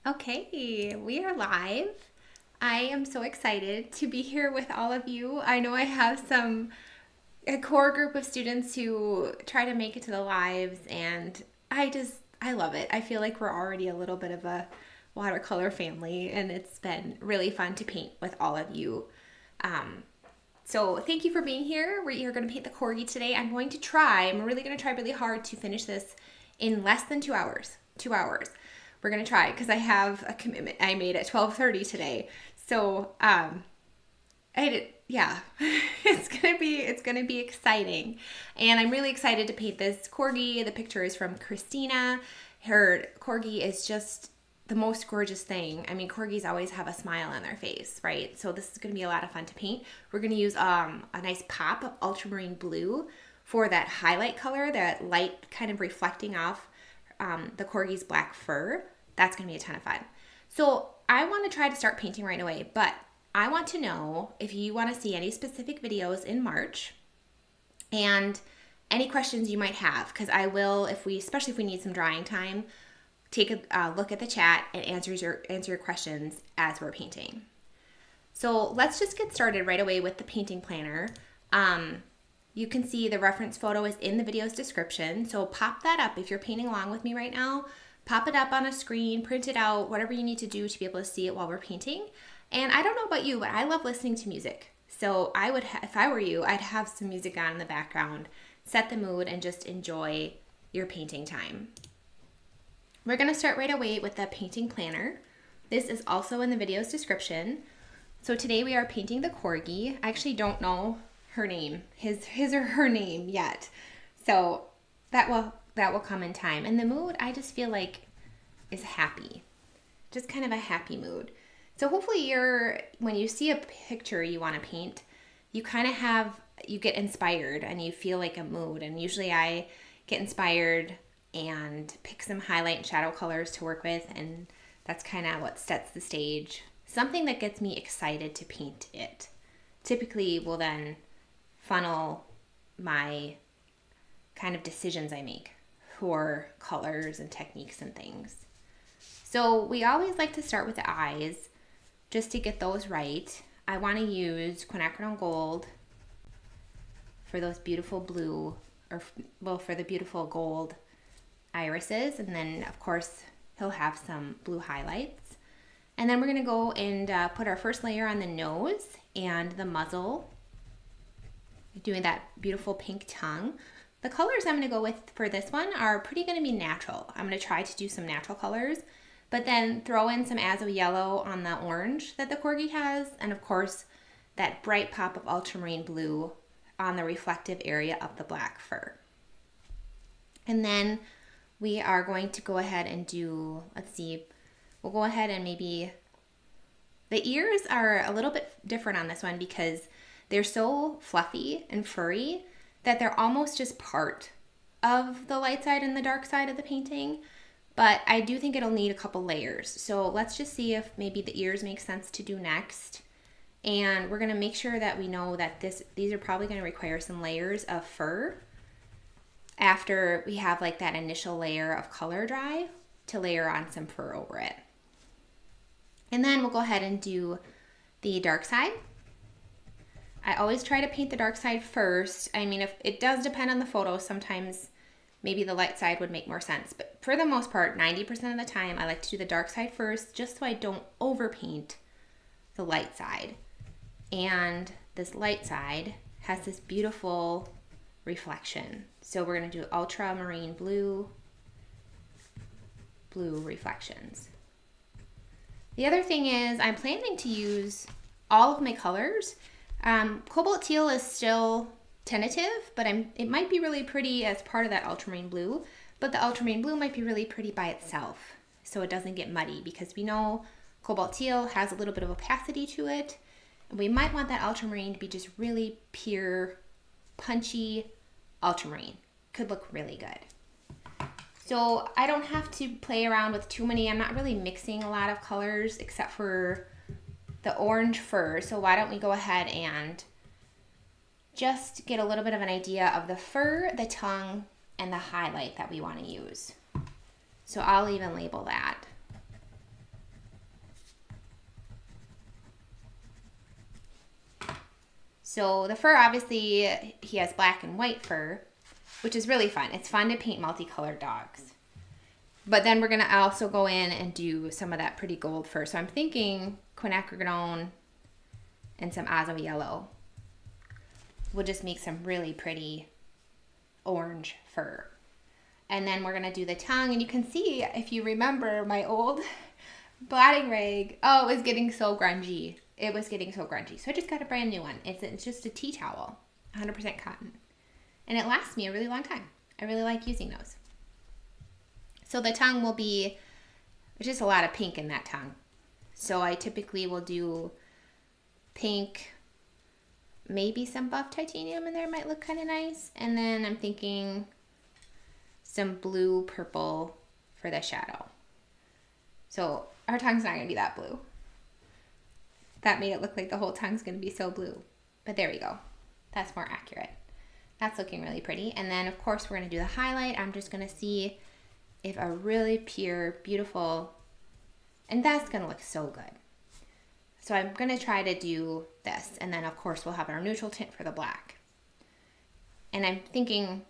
Okay, we are live. I am so excited to be here with all of you. I know I have a core group of students who try to make it to the lives, and I love it. I feel like we're already a little bit of a watercolor family, and it's been really fun to paint with all of you. Um, so thank you for being here. We're going to paint the Corgi today. I'm really going to try really hard to finish this in less than 2 hours. 2 hours. We're going to try because I have a commitment I made at 12:30 today. So, yeah, it's gonna be exciting, and I'm really excited to paint this Corgi. The picture is from Christina. Her Corgi is just the most gorgeous thing. I mean, Corgis always have a smile on their face, right? So this is gonna be a lot of fun to paint. We're gonna use a nice pop of ultramarine blue for that highlight color, that light kind of reflecting off the Corgi's black fur. That's gonna be a ton of fun. So I want to try to start painting right away, but I want to know if you want to see any specific videos in March and any questions you might have, because I will, especially if we need some drying time, take a look at the chat and answer your questions as we're painting. So let's just get started right away with the painting planner. You can see the reference photo is in the video's description, so pop that up if you're painting along with me right now. Pop it up on a screen, print it out, whatever you need to do to be able to see it while we're painting. And I don't know about you, but I love listening to music. So if I were you, I'd have some music on in the background, set the mood, and just enjoy your painting time. We're gonna start right away with the painting planner. This is also in the video's description. So today we are painting the Corgi. I actually don't know her name, his or her name yet. So that will come in time. And the mood, I just feel like, is happy. Just kind of a happy mood. So hopefully when you see a picture you want to paint, you get inspired and you feel like a mood. And usually I get inspired and pick some highlight and shadow colors to work with, and that's kind of what sets the stage. Something that gets me excited to paint it typically will then funnel my kind of decisions I make for colors and techniques and things. So we always like to start with the eyes just to get those right. I want to use quinacridone gold for those beautiful for the beautiful gold irises, and then of course he'll have some blue highlights. And then we're going to go and put our first layer on the nose and the muzzle, doing that beautiful pink tongue. The colors I'm going to go with for this one are pretty going to be natural. I'm going to try to do some natural colors, but then throw in some Azo yellow on the orange that the Corgi has, and of course that bright pop of ultramarine blue on the reflective area of the black fur. And then we are going to go ahead and we'll go ahead and maybe, the ears are a little bit different on this one because they're so fluffy and furry that they're almost just part of the light side and the dark side of the painting. But I do think it'll need a couple layers. So let's just see if maybe the ears make sense to do next. And we're gonna make sure that we know that these are probably gonna require some layers of fur after we have like that initial layer of color dry to layer on some fur over it. And then we'll go ahead and do the dark side. I always try to paint the dark side first. I mean, if it does depend on the photo, sometimes maybe the light side would make more sense. But for the most part, 90% of the time, I like to do the dark side first, just so I don't overpaint the light side. And this light side has this beautiful reflection. So we're gonna do ultramarine blue reflections. The other thing is I'm planning to use all of my colors. Cobalt teal is still tentative, but it might be really pretty as part of that ultramarine blue, but the ultramarine blue might be really pretty by itself, so it doesn't get muddy, because we know cobalt teal has a little bit of opacity to it, and we might want that ultramarine to be just really pure, punchy ultramarine. Could look really good. So I don't have to play around with too many. I'm not really mixing a lot of colors except for the orange fur. So why don't we go ahead and just get a little bit of an idea of the fur, the tongue, and the highlight that we want to use. So I'll even label that. So the fur, obviously, he has black and white fur, which is really fun. It's fun to paint multicolored dogs. But then we're going to also go in and do some of that pretty gold fur. So I'm thinking quinacridone and some Azo yellow will just make some really pretty orange fur. And then we're going to do the tongue. And you can see, if you remember my old blotting rag, oh, it was getting so grungy. It was getting so grungy. So I just got a brand new one. It's just a tea towel, 100% cotton. And it lasts me a really long time. I really like using those. So the tongue will be, there's just a lot of pink in that tongue. So I typically will do pink, maybe some buff titanium in there might look kind of nice. And then I'm thinking some blue purple for the shadow. So our tongue's not going to be that blue. That made it look like the whole tongue's going to be so blue. But there we go. That's more accurate. That's looking really pretty. And then, of course, we're going to do the highlight. I'm just going to see if a really pure, beautiful, and that's going to look so good. So I'm going to try to do this. And then, of course, we'll have our neutral tint for the black. And I'm thinking,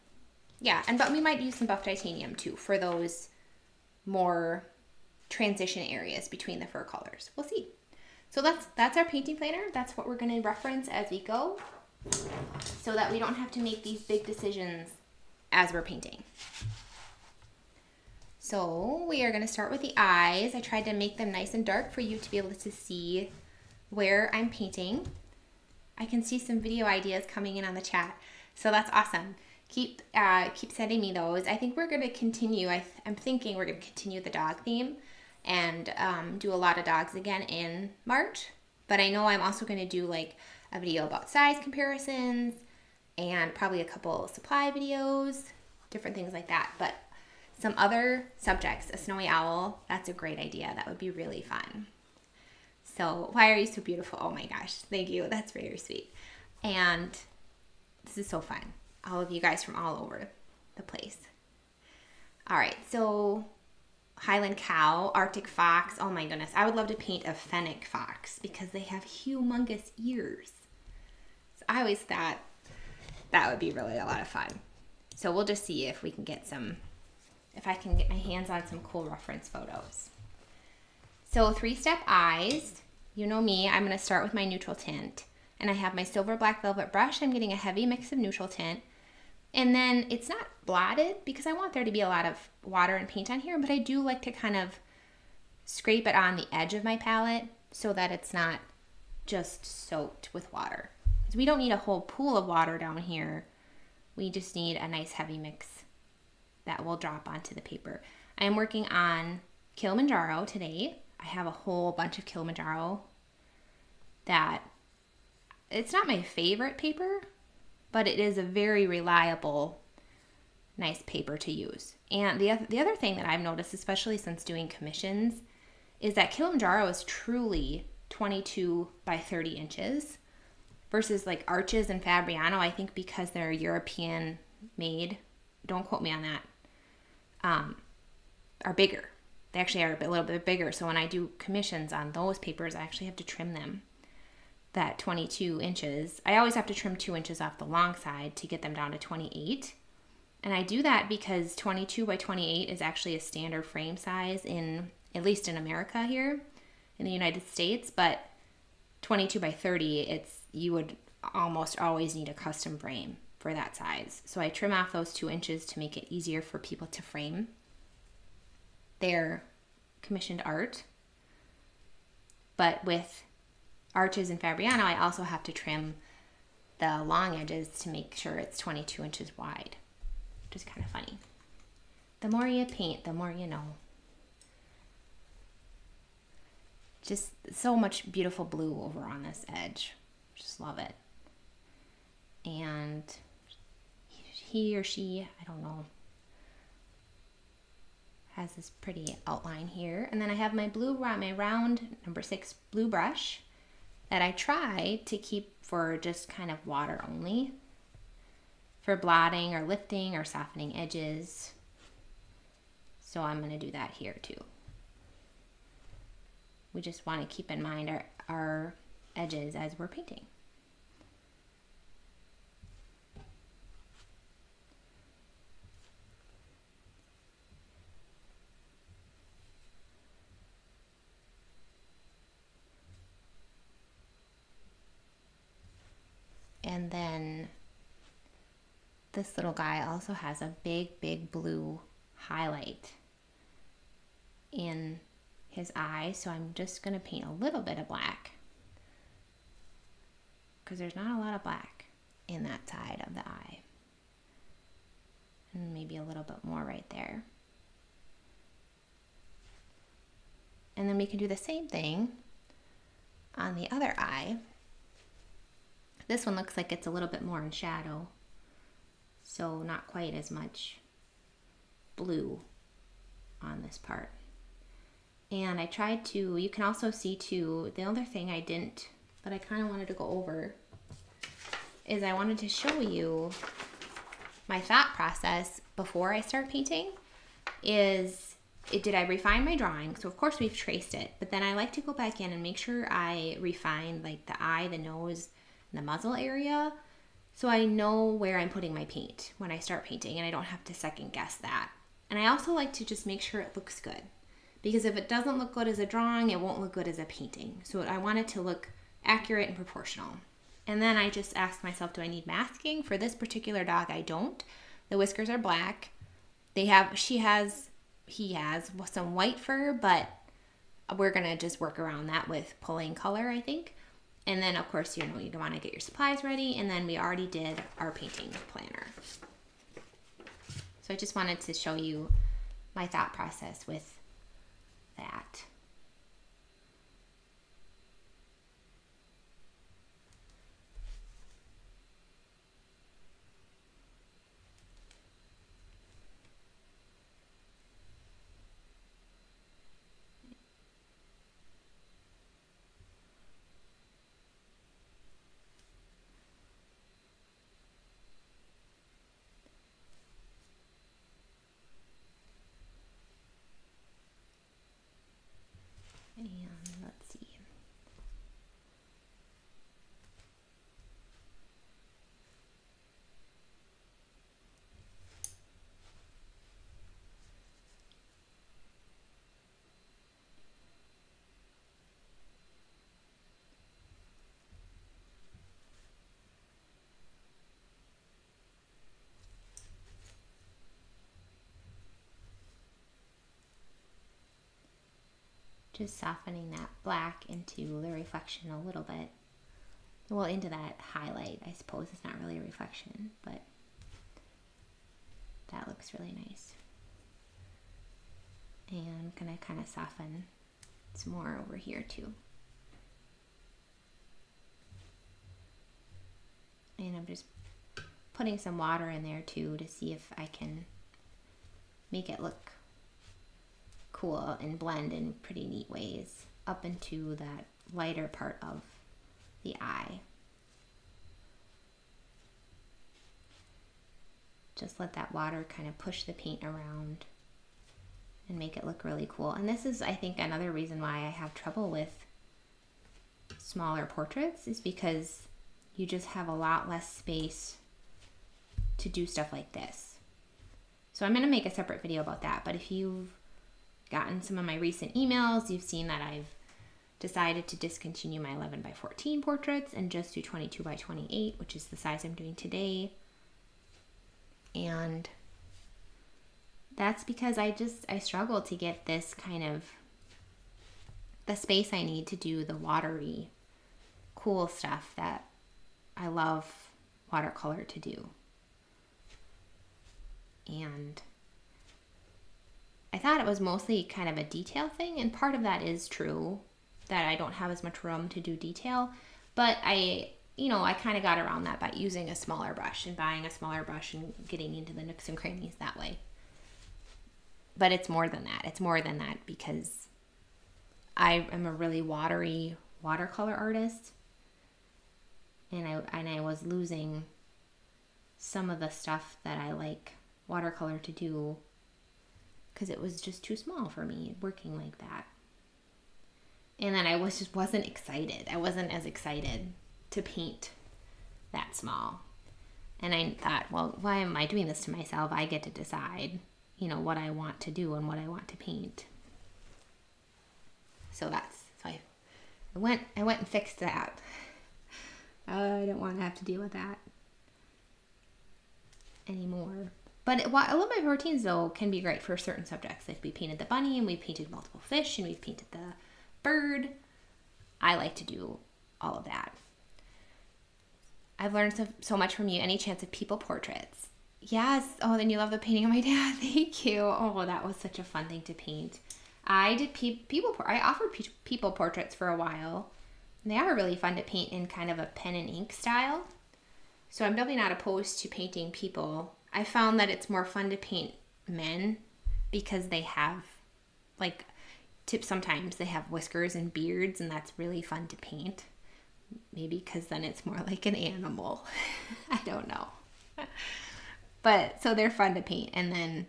yeah, but we might use some buff titanium, too, for those more transition areas between the fur colors. We'll see. So that's our painting planner. That's what we're going to reference as we go so that we don't have to make these big decisions as we're painting. So we are going to start with the eyes. I tried to make them nice and dark for you to be able to see where I'm painting. I can see some video ideas coming in on the chat, so that's awesome. Keep sending me those. I think we're going to continue. I'm thinking we're going to continue the dog theme and do a lot of dogs again in March. But I know I'm also going to do like a video about size comparisons and probably a couple supply videos, different things like that. But some other subjects, a snowy owl, that's a great idea. That would be really fun. So, why are you so beautiful? Oh my gosh, thank you. That's very sweet. And this is so fun. All of you guys from all over the place. All right, so Highland cow, Arctic fox. Oh my goodness, I would love to paint a fennec fox because they have humongous ears. So I always thought that would be really a lot of fun. So we'll just see if we can get some, if I can get my hands on some cool reference photos. So 3-step eyes. You know me, I'm going to start with my neutral tint. And I have my silver black velvet brush. I'm getting a heavy mix of neutral tint. And then it's not blotted because I want there to be a lot of water and paint on here, but I do like to kind of scrape it on the edge of my palette so that it's not just soaked with water. Because we don't need a whole pool of water down here. We just need a nice heavy mix that will drop onto the paper. I am working on Kilimanjaro today. I have a whole bunch of Kilimanjaro that it's not my favorite paper, but it is a very reliable, nice paper to use. And the other thing that I've noticed, especially since doing commissions, is that Kilimanjaro is truly 22 by 30 inches versus like Arches and Fabriano, I think because they're European made, don't quote me on that, are bigger. They actually are a little bit bigger. So when I do commissions on those papers, I actually have to trim them that 22 inches. I always have to trim 2 inches off the long side to get them down to 28. And I do that because 22 by 28 is actually a standard frame size in, at least in America here in the United States, but 22 by 30, you would almost always need a custom frame for that size. So I trim off those 2 inches to make it easier for people to frame their commissioned art. But with Arches and Fabriano, I also have to trim the long edges to make sure it's 22 inches wide, which is kind of funny. The more you paint, the more you know. Just so much beautiful blue over on this edge. Just love it. And he or she, I don't know, has this pretty outline here. And then I have my my round number 6 blue brush that I try to keep for just kind of water only, for blotting or lifting or softening edges. So I'm going to do that here too. We just want to keep in mind our edges as we're painting. And then this little guy also has a big, big blue highlight in his eye. So I'm just going to paint a little bit of black because there's not a lot of black in that side of the eye. And maybe a little bit more right there. And then we can do the same thing on the other eye. This one looks like it's a little bit more in shadow, so not quite as much blue on this part. And I tried to, you can also see too, the other thing I didn't, but I kind of wanted to go over, is I wanted to show you my thought process before I start painting. Did I refine my drawing? So of course we've traced it, but then I like to go back in and make sure I refine like the eye, the nose, and the muzzle area, so I know where I'm putting my paint when I start painting and I don't have to second guess that. And I also like to just make sure it looks good, because if it doesn't look good as a drawing, it won't look good as a painting. So I want it to look accurate and proportional. And then I just ask myself, do I need masking? For this particular dog, I don't. The whiskers are black. He has some white fur, but we're gonna just work around that with pulling color, I think. And then of course, you want to get your supplies ready, and then we already did our painting planner. So I just wanted to show you my thought process with that. And let's see. Just softening that black into the reflection a little bit. Well, into that highlight, I suppose. It's not really a reflection, but that looks really nice. And I'm gonna kind of soften some more over here too. And I'm just putting some water in there too to see if I can make it look cool and blend in pretty neat ways up into that lighter part of the eye. Just let that water kind of push the paint around and make it look really cool. And this is, I think, another reason why I have trouble with smaller portraits, is because you just have a lot less space to do stuff like this. So I'm going to make a separate video about that, but if you've gotten some of my recent emails, you've seen that I've decided to discontinue my 11 by 14 portraits and just do 22 by 28, which is the size I'm doing today. And that's because I struggle to get this kind of, the space I need to do the watery, cool stuff that I love watercolor to do. And I thought it was mostly kind of a detail thing, and part of that is true, that I don't have as much room to do detail, but I kind of got around that by using a smaller brush and buying a smaller brush and getting into the nooks and crannies that way. But it's more than that. It's more than that because I am a really watery watercolor artist, and I was losing some of the stuff that I like watercolor to do because it was just too small for me working like that. And then I wasn't excited. I wasn't as excited to paint that small. And I thought, well, why am I doing this to myself? I get to decide, what I want to do and what I want to paint. So I went and fixed that. I don't want to have to deal with that anymore. But a little bit of routines, though, can be great for certain subjects. Like we painted the bunny, and we painted multiple fish, and we've painted the bird. I like to do all of that. I've learned so much from you. Any chance of people portraits? Yes. Oh, then you love the painting of my dad. Thank you. Oh, that was such a fun thing to paint. I did I offered people portraits for a while. They are really fun to paint in kind of a pen and ink style. So I'm definitely not opposed to painting people. I found that it's more fun to paint men because they have, like, sometimes they have whiskers and beards, and that's really fun to paint. Maybe because then it's more like an animal. I don't know. But so they're fun to paint. And then,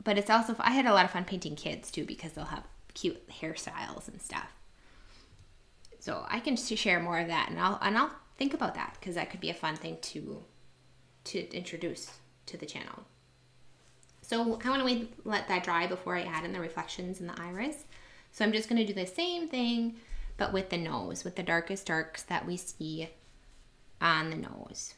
but it's also, I had a lot of fun painting kids too because they'll have cute hairstyles and stuff. So I can share more of that, and I'll think about that because that could be a fun thing to introduce to the channel. So I want to let that dry before I add in the reflections and the iris. So I'm just going to do the same thing, but with the nose, with the darkest darks that we see on the nose.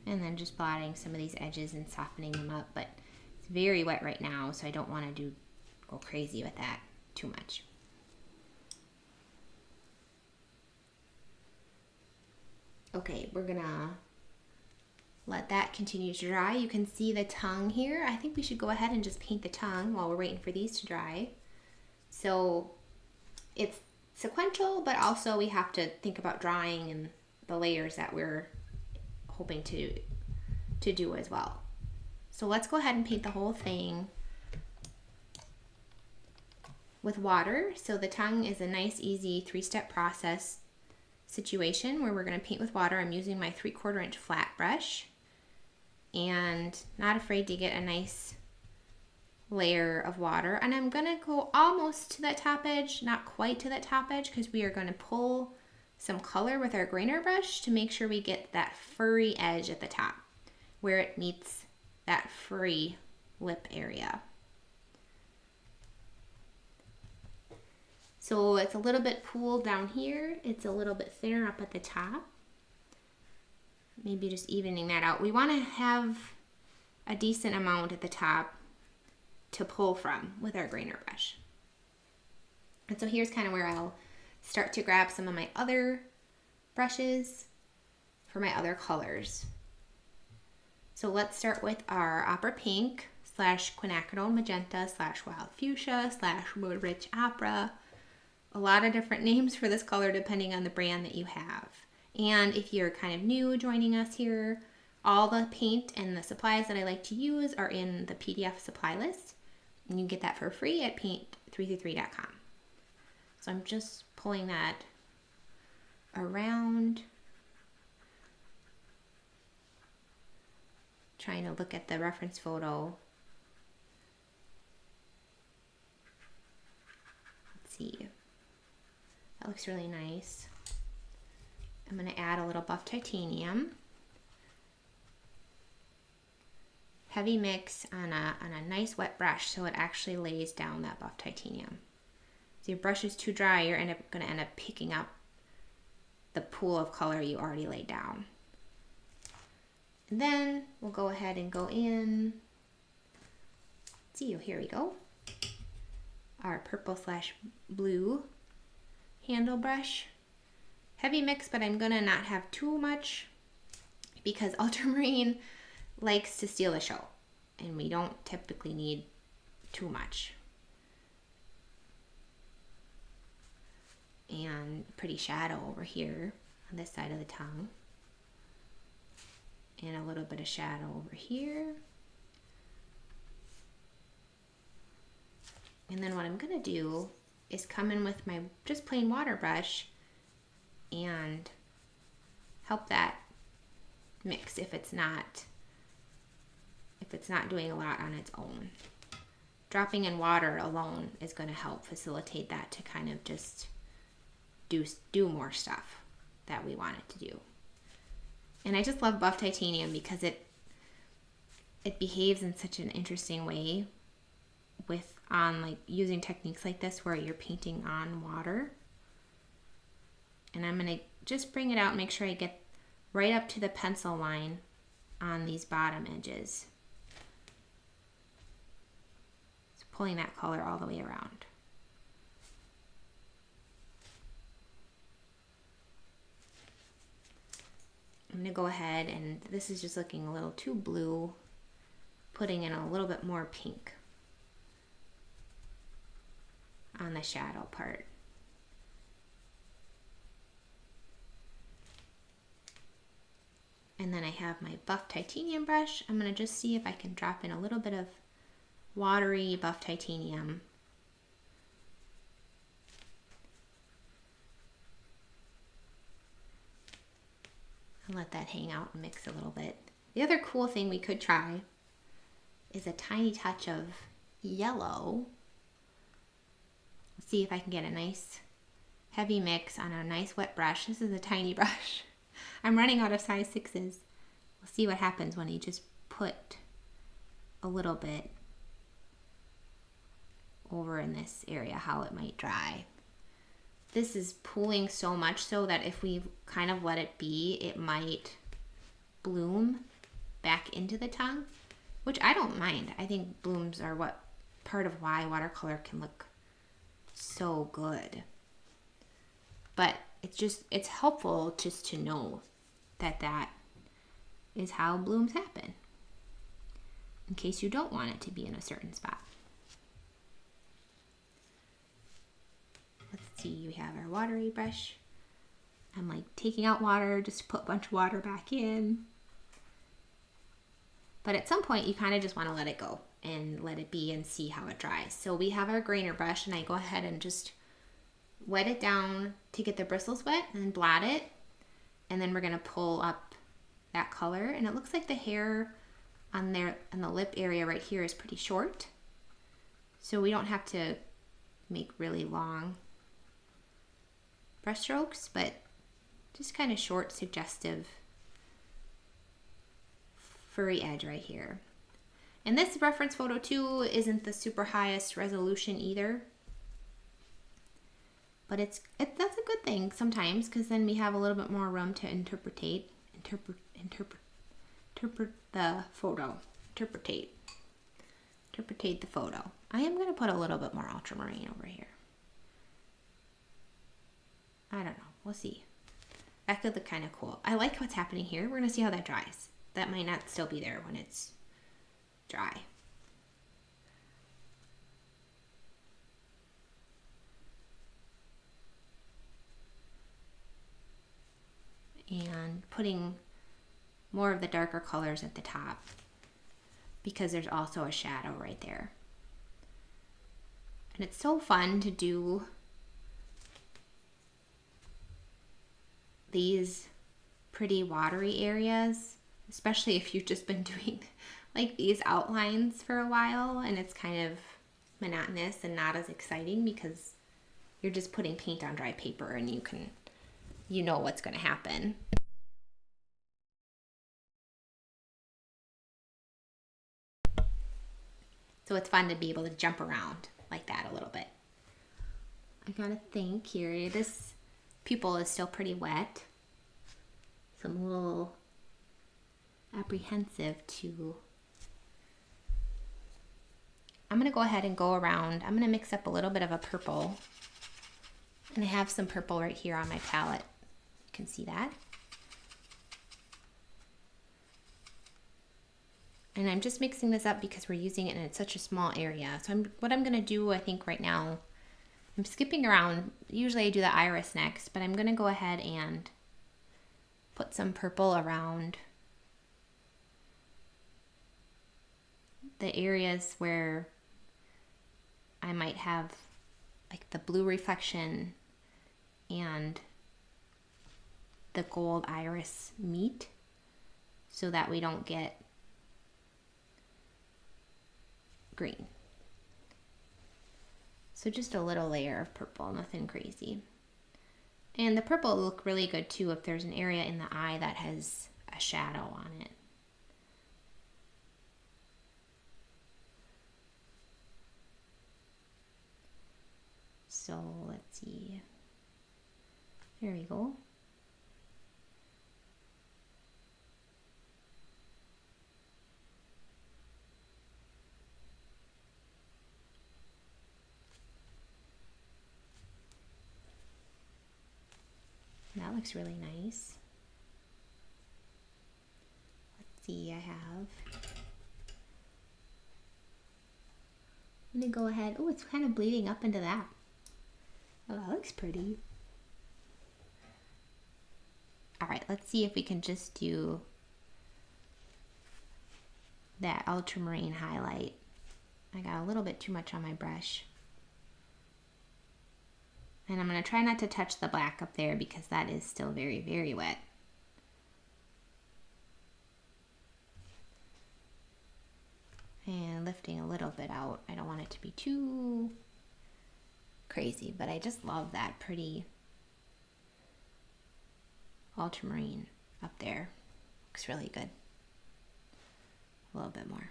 And then just blotting some of these edges and softening them up, but it's very wet right now, so I don't want to go crazy with that too much. Okay, we're gonna let that continue to dry. You can see the tongue here. I think we should go ahead and just paint the tongue while we're waiting for these to dry. So it's sequential, but also we have to think about drying and the layers that we're hoping to do as well. So let's go ahead and paint the whole thing with water. So the tongue is a nice, easy 3-step process situation where we're going to paint with water. I'm using my 3/4 inch flat brush and not afraid to get a nice layer of water. And I'm going to go almost to that top edge, not quite to that top edge, because we are going to pull some color with our grainer brush to make sure we get that furry edge at the top where it meets that furry lip area. So it's a little bit pooled down here. It's a little bit thinner up at the top. Maybe just evening that out. We want to have a decent amount at the top to pull from with our grainer brush. And so here's kind of where I'll start to grab some of my other brushes for my other colors. So let's start with our opera pink / quinacridone magenta / wild fuchsia / wood rich opera. A lot of different names for this color depending on the brand that you have. And if you're kind of new joining us here, all the paint and the supplies that I like to use are in the PDF supply list. And you get that for free at paint333.com. So I'm just pulling that around, trying to look at the reference photo. Let's see. That looks really nice. I'm going to add a little buff titanium. Heavy mix on a nice wet brush so it actually lays down that buff titanium. If your brush is too dry, you're going to end up picking up the pool of color you already laid down. And then we'll go ahead and go in. See, here we go. Our purple / blue handle brush. Heavy mix, but I'm gonna not have too much because ultramarine likes to steal the show, and we don't typically need too much. And pretty shadow over here on this side of the tongue. And a little bit of shadow over here. And then what I'm gonna do is come in with my just plain water brush and help that mix if it's not doing a lot on its own. Dropping in water alone is going to help facilitate that to kind of just do more stuff that we want it to do. And I just love buff titanium because it behaves in such an interesting way with like using techniques like this where you're painting on water. And I'm going to just bring it out and make sure I get right up to the pencil line on these bottom edges. So pulling that color all the way around. I'm going to go ahead, and this is just looking a little too blue, putting in a little bit more pink on the shadow part. And then I have my buff titanium brush. I'm going to just see if I can drop in a little bit of watery buff titanium. And let that hang out and mix a little bit. The other cool thing we could try is a tiny touch of yellow. Let's see if I can get a nice heavy mix on a nice wet brush. This is a tiny brush. I'm running out of size 6s. We'll see what happens when you just put a little bit over in this area, how it might dry. This is pooling so much so that if we kind of let it be, it might bloom back into the tongue, which I don't mind. I think blooms are part of why watercolor can look so good. But it's helpful just to know that is how blooms happen, in case you don't want it to be in a certain spot. Let's see, we have our watery brush. I'm like taking out water just to put a bunch of water back in. But at some point you kind of just want to let it go and let it be and see how it dries. So we have our grainer brush, and I go ahead and just wet it down to get the bristles wet and blot it. And then we're going to pull up that color. And it looks like the hair on the lip area right here is pretty short. So we don't have to make really long brush strokes, but just kind of short, suggestive, furry edge right here. And this reference photo too isn't the super highest resolution either. But that's a good thing sometimes, because then we have a little bit more room to interpret the photo. Interpretate the photo. I am going to put a little bit more ultramarine over here. I don't know. We'll see. That could look kind of cool. I like what's happening here. We're going to see how that dries. That might not still be there when it's dry. And putting more of the darker colors at the top, because there's also a shadow right there. And it's so fun to do these pretty watery areas, especially if you've just been doing like these outlines for a while and it's kind of monotonous and not as exciting because you're just putting paint on dry paper and you know what's going to happen. So it's fun to be able to jump around like that a little bit. I gotta think here, this pupil is still pretty wet, so I'm a little apprehensive to... I'm gonna go ahead and go around. I'm gonna mix up a little bit of a purple, and I have some purple right here on my palette. You can see that. And I'm just mixing this up because we're using it in such a small area. So what I'm gonna do, I think right now, I'm skipping around. Usually I do the iris next, but I'm gonna go ahead and put some purple around the areas where I might have like the blue reflection and the gold iris meet, so that we don't get green. So just a little layer of purple, nothing crazy. And the purple will look really good too if there's an area in the eye that has a shadow on it. So let's see. There we go. That looks really nice. Let's see, I'm gonna go ahead. Oh, it's kind of bleeding up into that. Oh, that looks pretty. All right, let's see if we can just do that ultramarine highlight. I got a little bit too much on my brush. And I'm going to try not to touch the black up there because that is still very, very wet. And lifting a little bit out. I don't want it to be too crazy, but I just love that pretty ultramarine up there. Looks really good. A little bit more.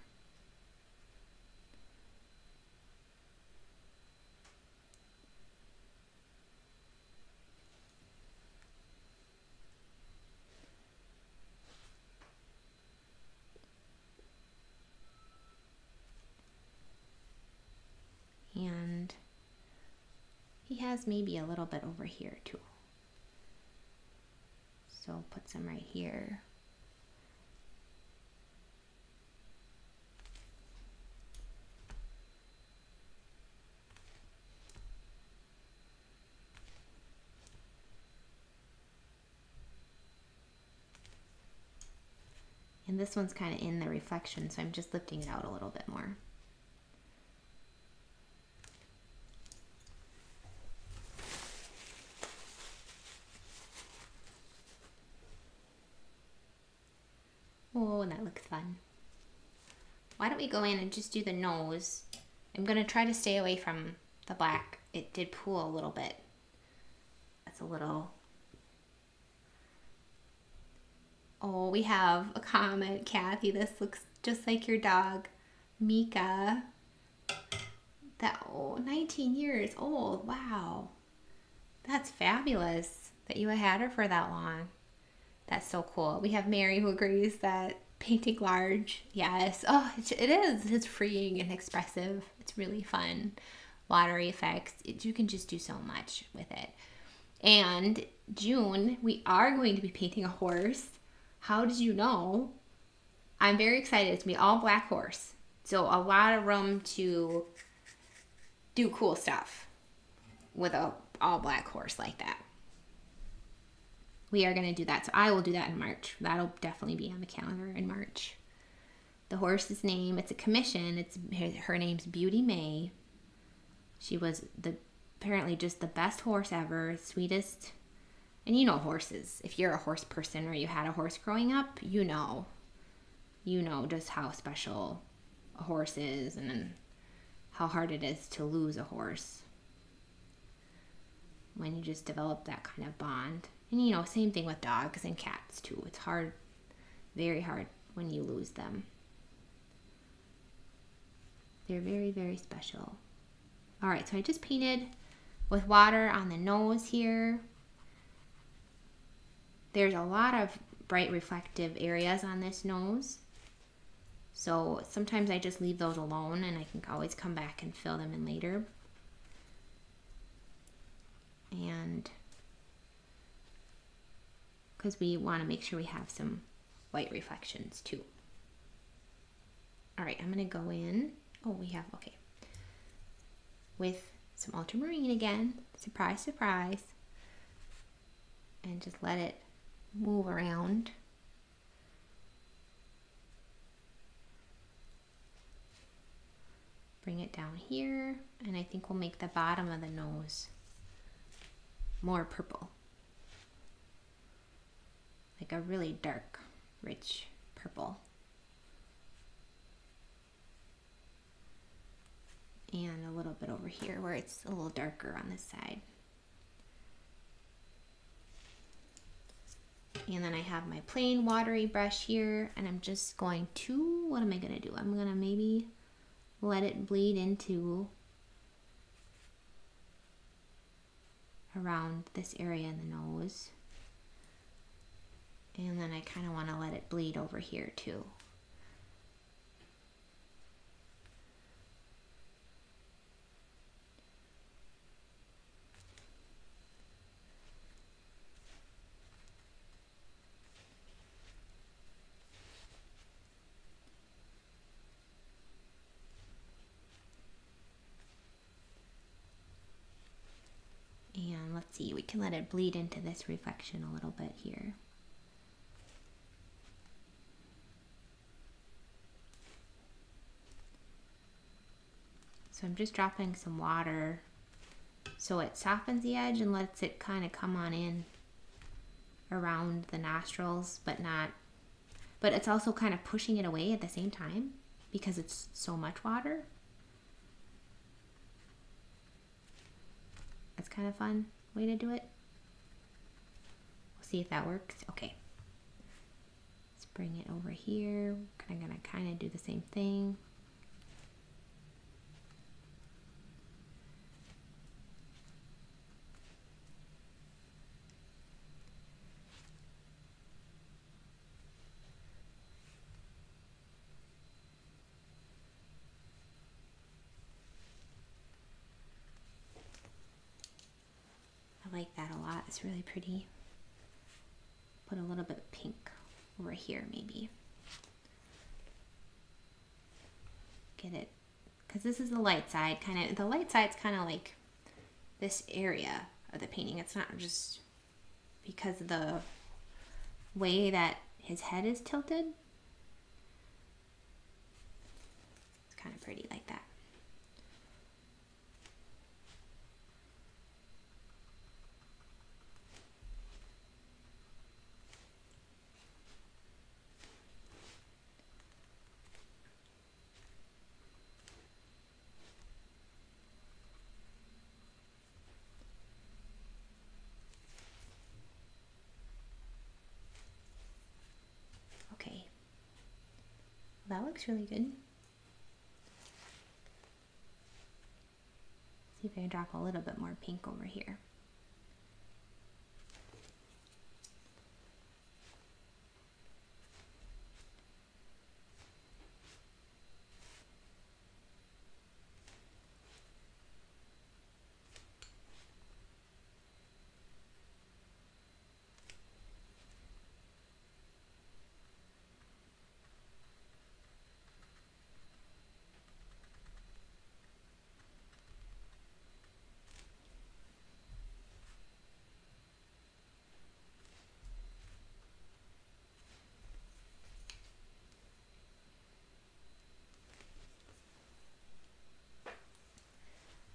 And he has maybe a little bit over here too. So I'll put some right here. And this one's kind of in the reflection, so I'm just lifting it out a little bit more. Oh, and that looks fun. Why don't we go in and just do the nose? I'm going to try to stay away from the black. It did pool a little bit. That's a little... Oh, we have a comment, Kathy. This looks just like your dog, Mika. That, 19 years old. Wow. That's fabulous that you had her for that long. That's so cool. We have Mary who agrees that painting large, yes. Oh, it is. It's freeing and expressive. It's really fun. Watery effects. You can just do so much with it. And June, we are going to be painting a horse. How did you know? I'm very excited. It's going to be all black horse. So a lot of room to do cool stuff with a all black horse like that. We are going to do that. So I will do that in March. That'll definitely be on the calendar in March. The horse's name, it's a commission. Her name's Beauty May. She was apparently just the best horse ever, sweetest. And you know horses. If you're a horse person or you had a horse growing up, you know just how special a horse is and how hard it is to lose a horse when you just develop that kind of bond. And same thing with dogs and cats too. It's hard, very hard when you lose them. They're very, very special. All right, so I just painted with water on the nose here. There's a lot of bright reflective areas on this nose. So sometimes I just leave those alone and I can always come back and fill them in later. And because we want to make sure we have some white reflections too. All right, I'm gonna go in. Oh, we have, okay. With some ultramarine again. Surprise, surprise. And just let it move around. Bring it down here, and I think we'll make the bottom of the nose more purple. Like a really dark, rich purple. And a little bit over here where it's a little darker on this side. And then I have my plain watery brush here, and I'm just going to, what am I gonna do? I'm gonna maybe let it bleed into around this area in the nose. And then I kind of want to let it bleed over here too. And let's see, we can let it bleed into this reflection a little bit here. So I'm just dropping some water so it softens the edge and lets it kind of come on in around the nostrils, but it's also kind of pushing it away at the same time because it's so much water. That's kind of fun way to do it. We'll see if that works. Okay. Let's bring it over here. I'm gonna kind of do the same thing. I like that a lot. It's really pretty. Put a little bit of pink over here maybe. Get it, because this is the light side. The light side's kind of like this area of the painting. It's not just because of the way that his head is tilted. It's kind of pretty like that. Okay, well, that looks really good. See if I can drop a little bit more pink over here.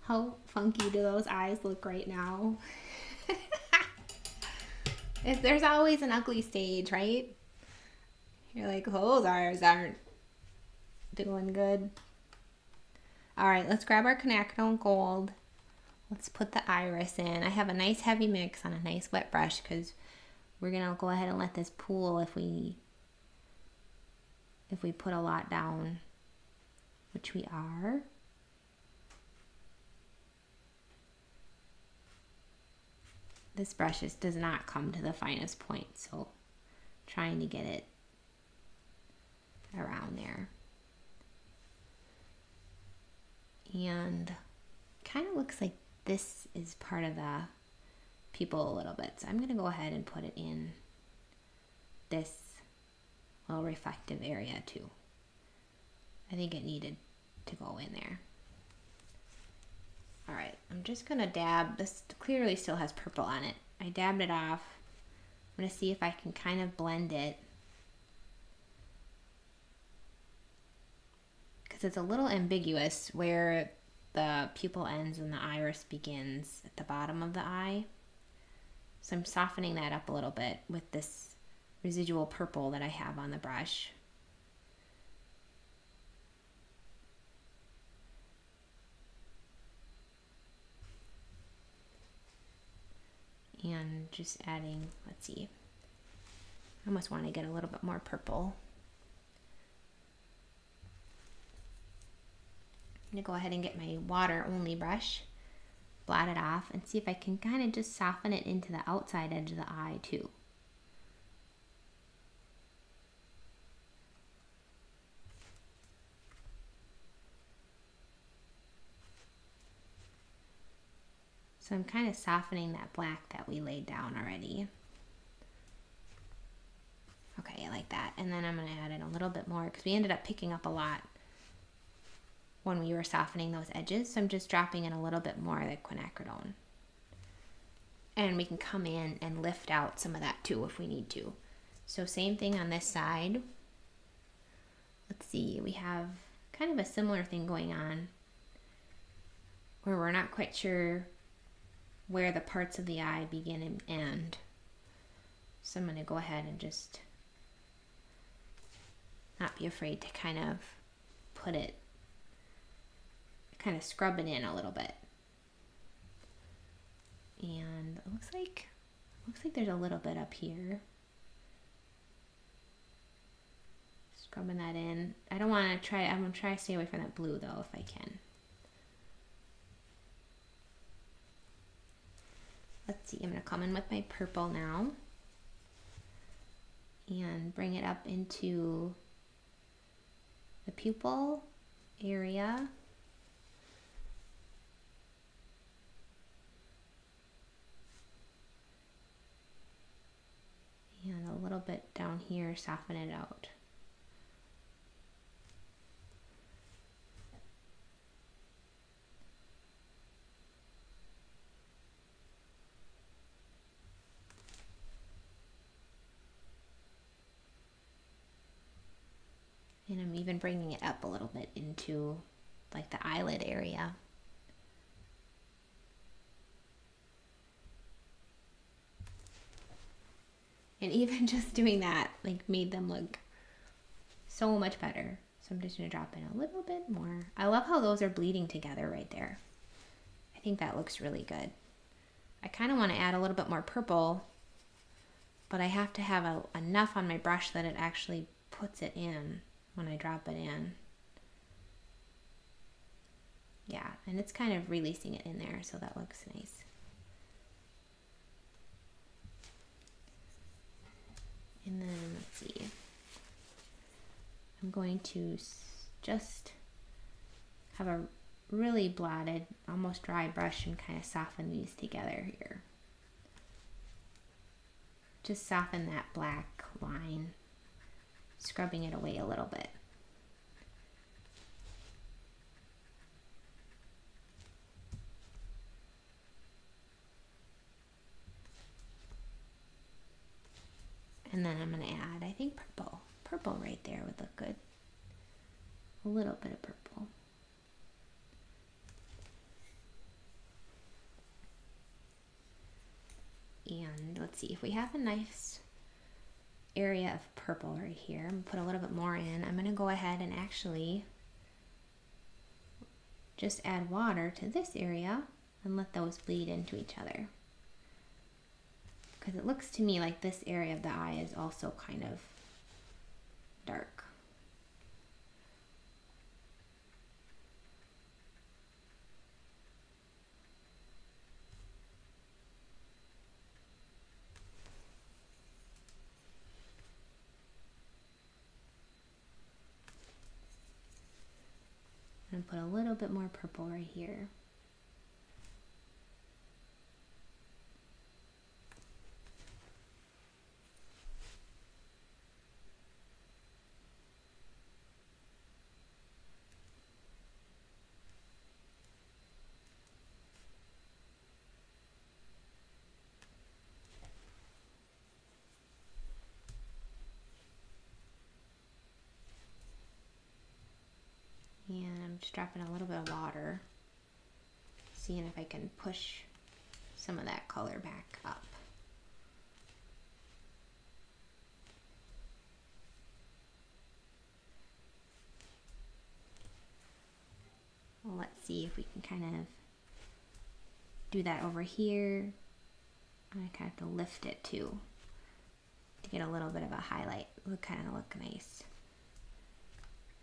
How funky do those eyes look right now? There's always an ugly stage, right? You're like, those eyes aren't doing good. All right, let's grab our quinacridone gold. Let's put the iris in. I have a nice heavy mix on a nice wet brush because we're gonna go ahead and let this pool if we put a lot down, which we are. This brush does not come to the finest point, so trying to get it around there. And kind of looks like this is part of the pupil a little bit. So I'm going to go ahead and put it in this little reflective area too. I think it needed to go in there. All right, I'm just gonna dab. This clearly still has purple on it. I dabbed it off. I'm gonna see if I can kind of blend it, because it's a little ambiguous where the pupil ends and the iris begins at the bottom of the eye. So I'm softening that up a little bit with this residual purple that I have on the brush. And just adding, let's see, I almost want to get a little bit more purple. I'm going to go ahead and get my water only brush, blot it off, and see if I can kind of just soften it into the outside edge of the eye too. So I'm kind of softening that black that we laid down already. Okay, I like that. And then I'm going to add in a little bit more because we ended up picking up a lot when we were softening those edges. So I'm just dropping in a little bit more of the quinacridone. And we can come in and lift out some of that too if we need to. So same thing on this side. Let's see, we have kind of a similar thing going on where we're not quite sure where the parts of the eye begin and end. So I'm going to go ahead and just not be afraid to kind of put it, kind of scrub it in a little bit. And it looks like there's a little bit up here. Scrubbing that in. I'm going to try to stay away from that blue though if I can. Let's see, I'm going to come in with my purple now and bring it up into the pupil area. And a little bit down here, soften it out. And I'm even bringing it up a little bit into like the eyelid area. And even just doing that like made them look so much better. So I'm just gonna drop in a little bit more. I love how those are bleeding together right there. I think that looks really good. I kind of want to add a little bit more purple, but I have to have enough on my brush that it actually puts it in when I drop it in. Yeah, and it's kind of releasing it in there, so that looks nice. And then let's see, I'm going to just have a really blotted, almost dry brush and kind of soften these together here. Just soften that black line, scrubbing it away a little bit. And then I'm going to add, I think, purple. Purple right there would look good. A little bit of purple. And let's see if we have a nice area of purple right here. I'm going to put a little bit more in. I'm going to go ahead and actually just add water to this area and let those bleed into each other. Because it looks to me like this area of the eye is also kind of dark. And put a little bit more purple right here. just dropping a little bit of water, seeing if I can push some of that color back up. Well, let's see if we can kind of do that over here. I kind of have to lift it too to get a little bit of a highlight. Look, kind of look nice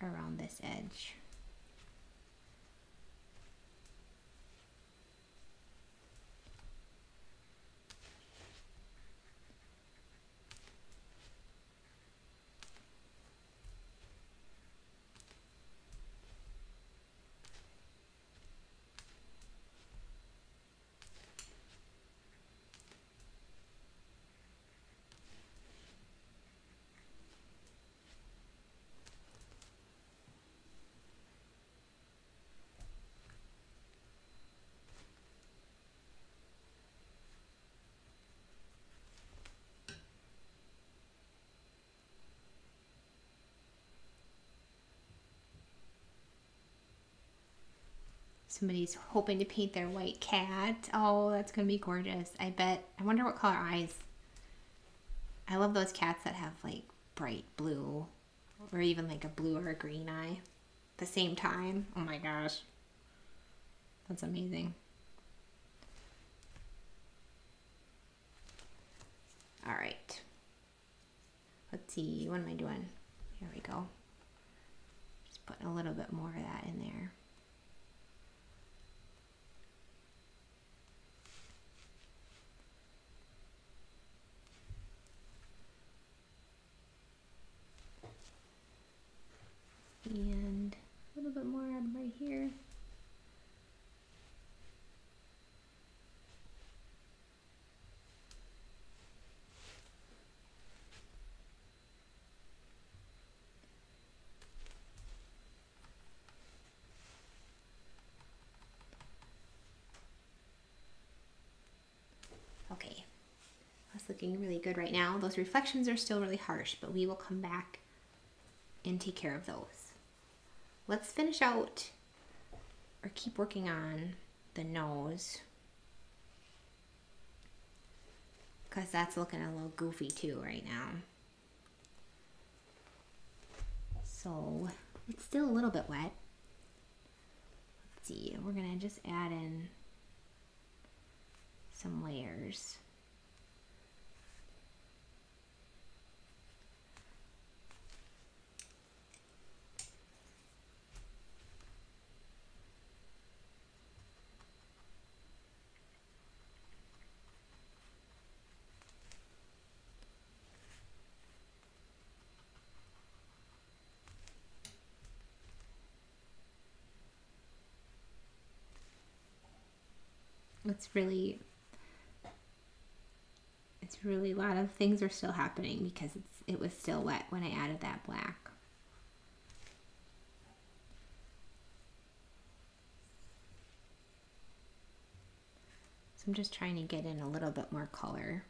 around this edge. Somebody's hoping to paint their white cat. Oh, that's gonna be gorgeous. I bet. I wonder what color eyes. I love those cats that have like bright blue or even like a blue or a green eye at the same time. Oh my gosh. That's amazing. All right. Let's see. What am I doing? Here we go. Just putting a little bit more of that in there. And a little bit more right here. Okay, that's looking really good right now. Those reflections are still really harsh, but we will come back and take care of those. Let's finish out or keep working on the nose, because that's looking a little goofy too right now. So it's still a little bit wet. Let's see, we're gonna just add in some layers. It's really a lot of things are still happening because it was still wet when I added that black. So I'm just trying to get in a little bit more color.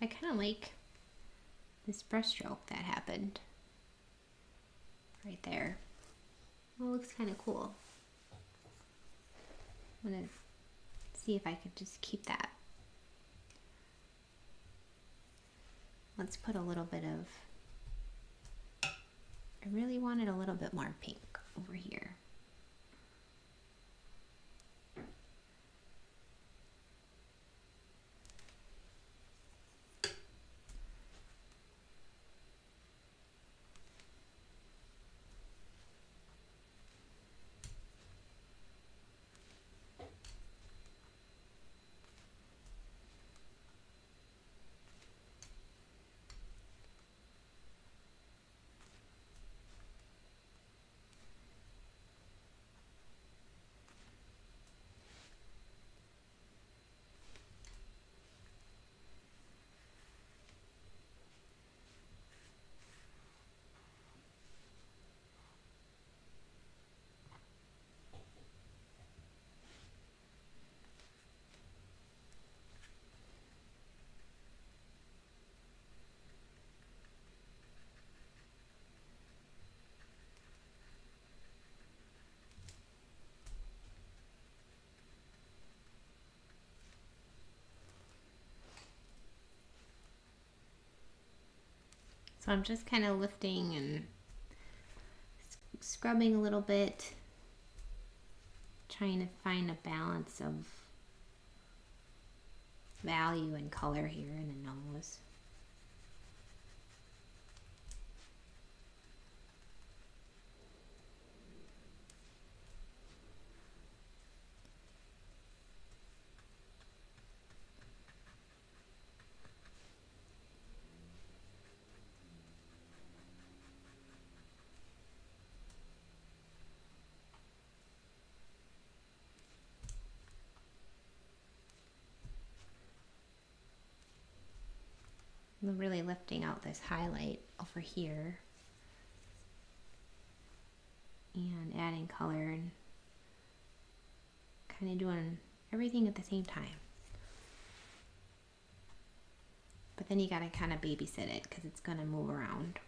I kind of like this brush stroke that happened right there. Well, it looks kind of cool. I'm gonna see if I could just keep that. Let's put a little bit of, I really wanted a little bit more pink over here. So I'm just kind of lifting and scrubbing a little bit, trying to find a balance of value and color here in the nose. I'm really lifting out this highlight over here and adding color and kind of doing everything at the same time. But then you gotta kind of babysit it because it's gonna move around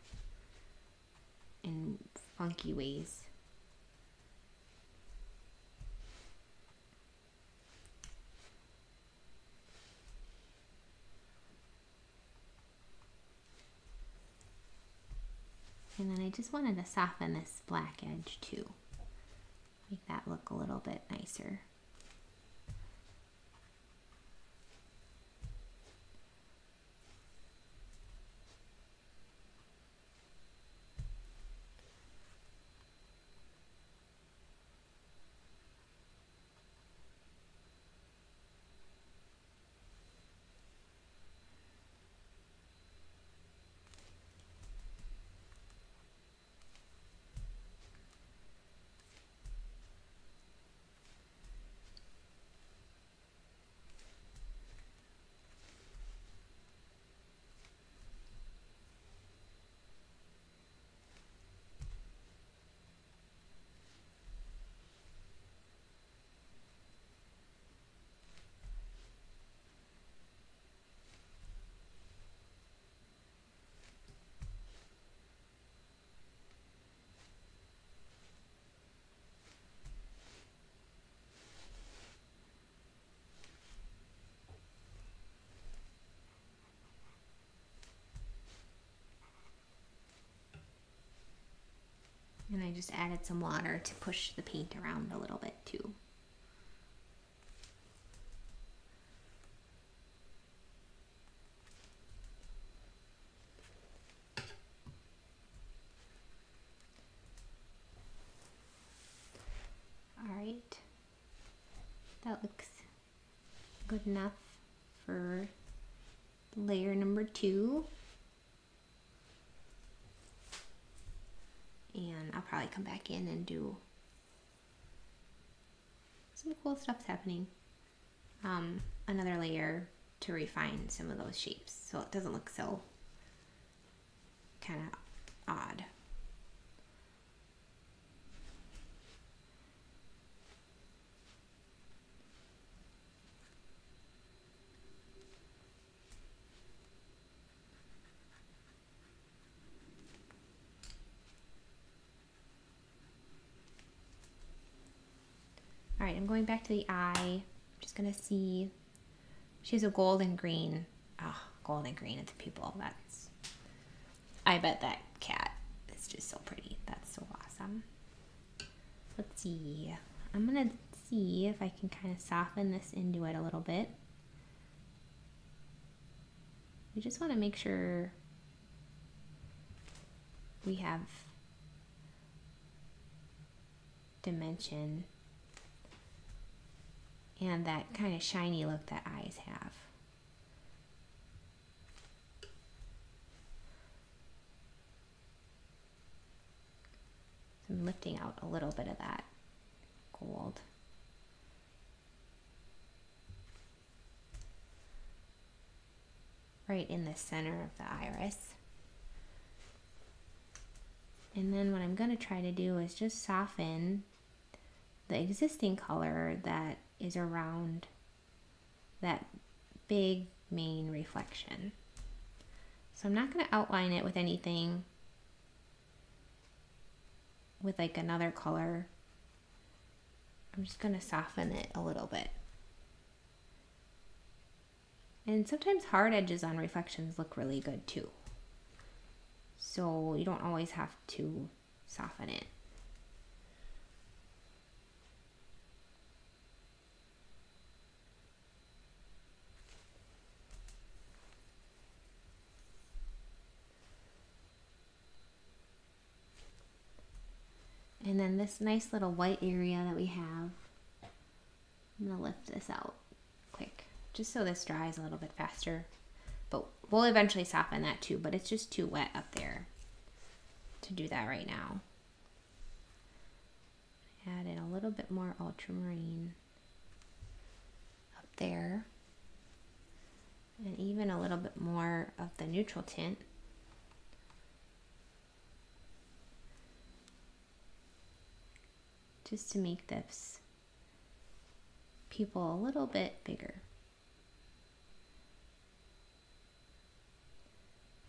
in funky ways. And then I just wanted to soften this black edge too. Make that look a little bit nicer. And I just added some water to push the paint around a little bit too. All right, that looks good enough for layer number 2. And I'll probably come back in and do some cool stuff's happening. Another layer to refine some of those shapes so it doesn't look so kind of odd. All right, I'm going back to the eye. I'm just gonna see, she has a golden green. Oh, golden green at the pupil. That's, I bet that cat is just so pretty. That's so awesome. Let's see. I'm gonna see if I can kind of soften this into it a little bit. We just want to make sure we have dimension and that kind of shiny look that eyes have. So I'm lifting out a little bit of that gold. Right in the center of the iris. And then what I'm going to try to do is just soften the existing color that is around that big main reflection. So I'm not going to outline it with anything with like another color. I'm just going to soften it a little bit. And sometimes hard edges on reflections look really good too. so you don't always have to soften it. And then this nice little white area that we have, I'm gonna lift this out quick, just so this dries a little bit faster. But we'll eventually soften that too, but it's just too wet up there to do that right now. Add in a little bit more ultramarine up there. And even a little bit more of the neutral tint. Just to make this pupil a little bit bigger.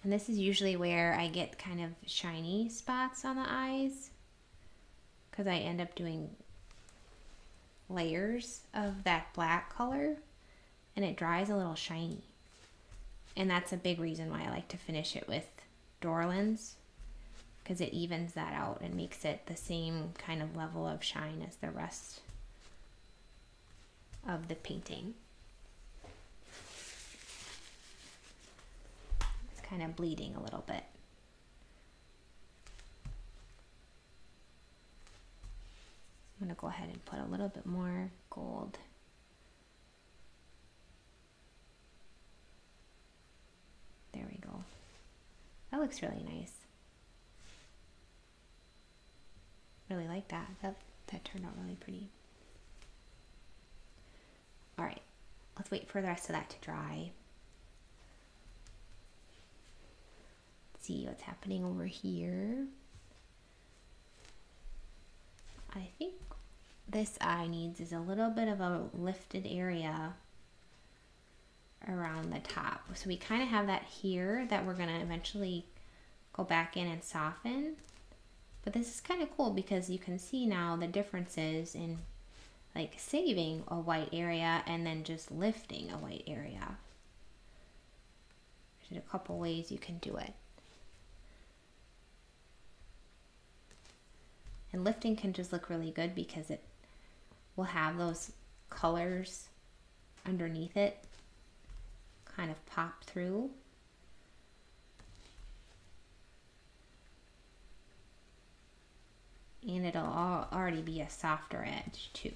And this is usually where I get kind of shiny spots on the eyes, because I end up doing layers of that black color and it dries a little shiny. And that's a big reason why I like to finish it with Dorlan's, because it evens that out and makes it the same kind of level of shine as the rest of the painting. It's kind of bleeding a little bit. I'm going to go ahead and put a little bit more gold. There we go. That looks really nice. Really like that. That turned out really pretty. All right, let's wait for the rest of that to dry. Let's see what's happening over here. I think this eye needs is a little bit of a lifted area around the top. So we kind of have that here that we're gonna eventually go back in and soften. But this is kind of cool because you can see now the differences in like saving a white area and then just lifting a white area. There's a couple ways you can do it. And lifting can just look really good because it will have those colors underneath it kind of pop through. And it'll already be a softer edge too.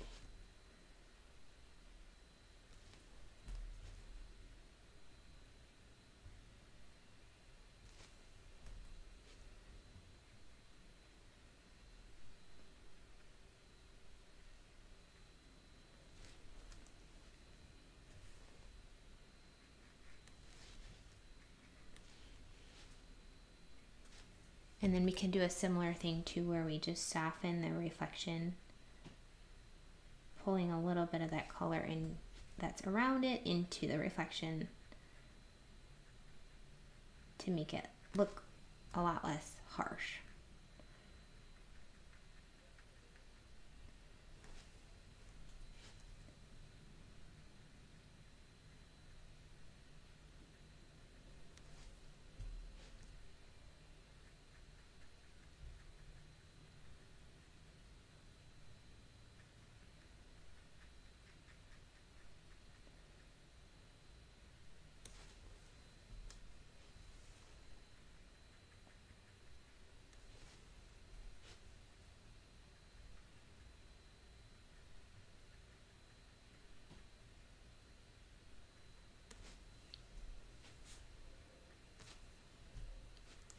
And then we can do a similar thing too, where we just soften the reflection, pulling a little bit of that color in that's around it into the reflection to make it look a lot less harsh.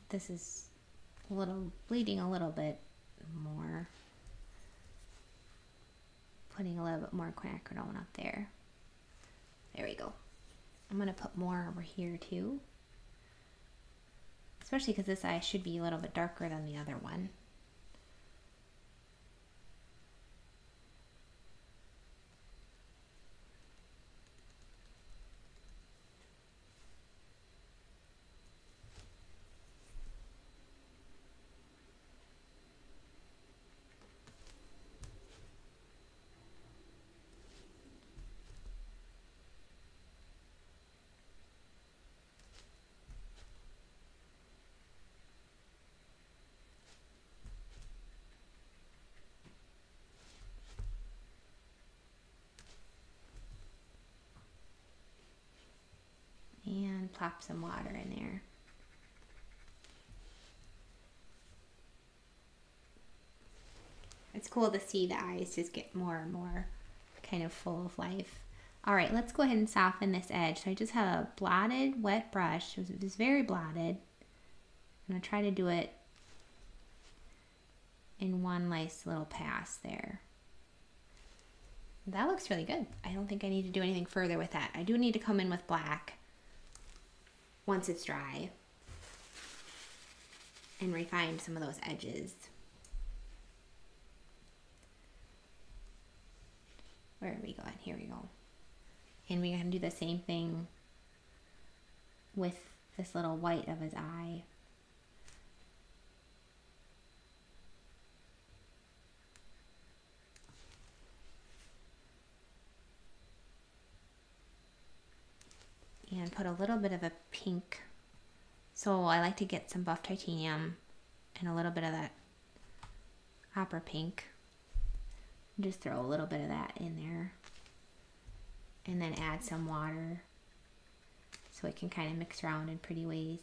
This is a little bleeding a little bit more. Putting a little bit more quinacridone up there. There we go. I'm gonna put more over here too. Especially because this eye should be a little bit darker than the other one. plop some water in there. It's cool to see the eyes just get more and more kind of full of life. All right, let's go ahead and soften this edge. So I just have a blotted wet brush. It's very blotted. I'm going to try to do it in one nice little pass there. That looks really good. I don't think I need to do anything further with that. I do need to come in with black once it's dry and refine some of those edges. Where are we going? Here we go. And we're going to do the same thing with this little white of his eye. And put a little bit of a pink. So I like to get some buff titanium and a little bit of that opera pink. Just throw a little bit of that in there. And then add some water so it can kind of mix around in pretty ways.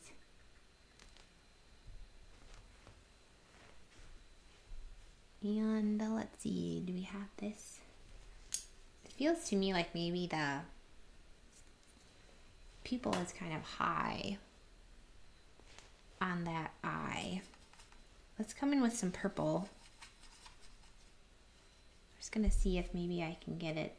And let's see, do we have this? It feels to me like maybe the pupil is kind of high on that eye. Let's come in with some purple. I'm just gonna see if maybe I can get it.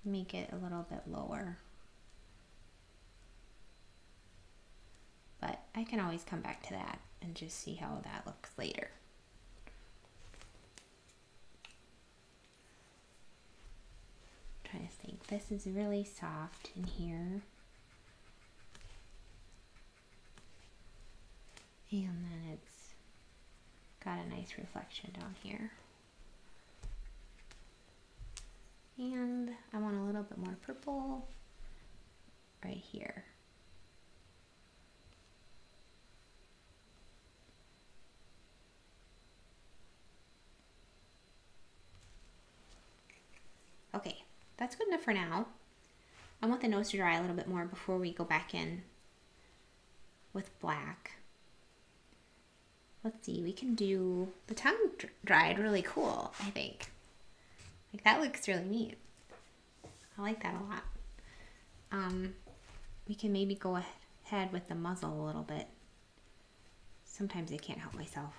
Make it a little bit lower. But I can always come back to that and just see how that looks later. I'm trying to think. This is really soft in here. And then it's got a nice reflection down here. And I want a little bit more purple right here. Okay, that's good enough for now. I want the nose to dry a little bit more before we go back in with black. Let's see, we can do, the tongue dried really cool, I think. Like, that looks really neat. I like that a lot. We can maybe go ahead with the muzzle a little bit. Sometimes I can't help myself.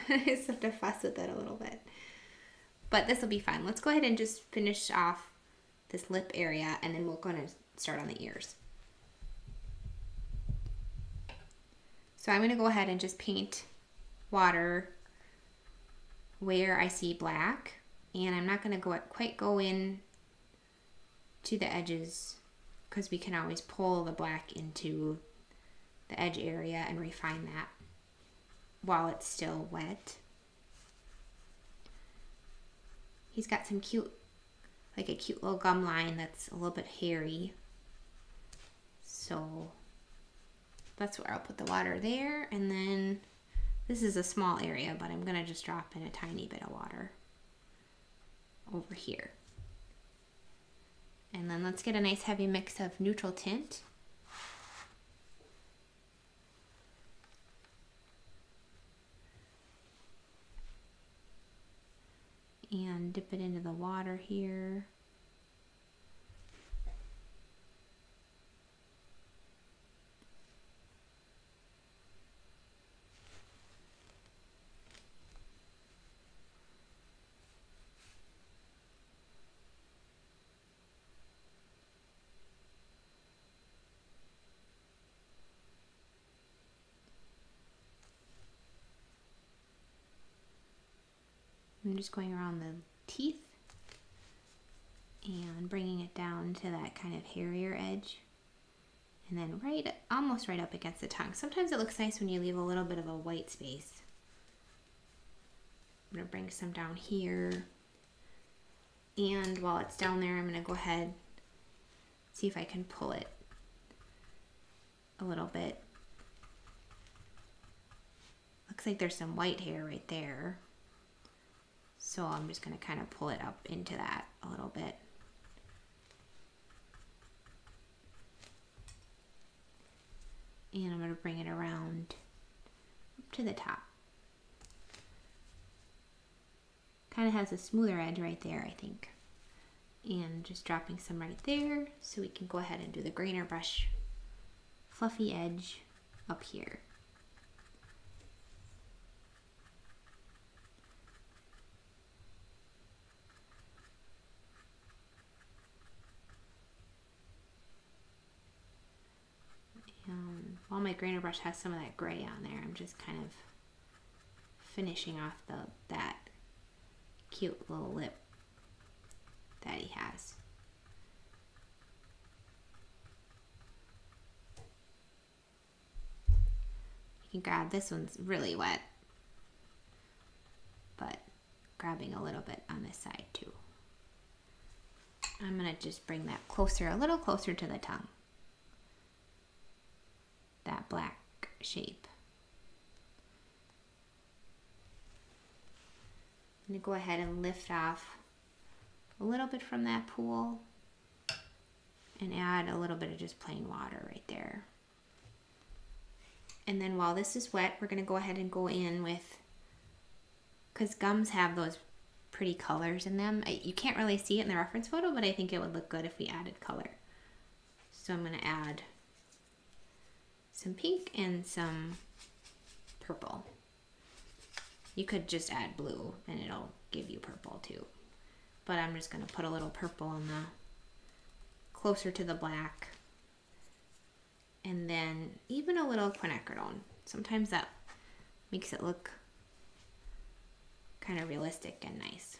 I just have to fuss with it a little bit. But this will be fun. Let's go ahead and just finish off this lip area, and then we're going to start on the ears. So I'm going to go ahead and just paint water where I see black. And I'm not going to quite go in to the edges because we can always pull the black into the edge area and refine that while it's still wet. He's got some cute, like a cute little gum line that's a little bit hairy. So that's where I'll put the water there. And then this is a small area, but I'm going to just drop in a tiny bit of water over here. And then let's get a nice heavy mix of neutral tint. And dip it into the water here. I'm just going around the teeth and bringing it down to that kind of hairier edge And then almost right up against the tongue. Sometimes it looks nice when you leave a little bit of a white space. I'm gonna bring some down here. And while it's down there, I'm gonna go ahead, see if I can pull it a little bit. Looks like there's some white hair right there. So I'm just gonna kind of pull it up into that a little bit. And I'm gonna bring it around up to the top. Kind of has a smoother edge right there, I think. And just dropping some right there so we can go ahead and do the grainer brush fluffy edge up here. While my grainer brush has some of that gray on there, I'm just kind of finishing off that cute little lip that he has. You can grab, this one's really wet, but grabbing a little bit on this side too. I'm gonna just bring that closer, a little closer to the tongue. That black shape. I'm going to go ahead and lift off a little bit from that pool and add a little bit of just plain water right there. And then while this is wet, we're going to go ahead and go in with, because gums have those pretty colors in them. You can't really see it in the reference photo, but I think it would look good if we added color. So I'm going to add some pink and some purple. You could just add blue and it'll give you purple too. But I'm just gonna put a little purple in the closer to the black. And then even a little quinacridone. Sometimes that makes it look kind of realistic and nice.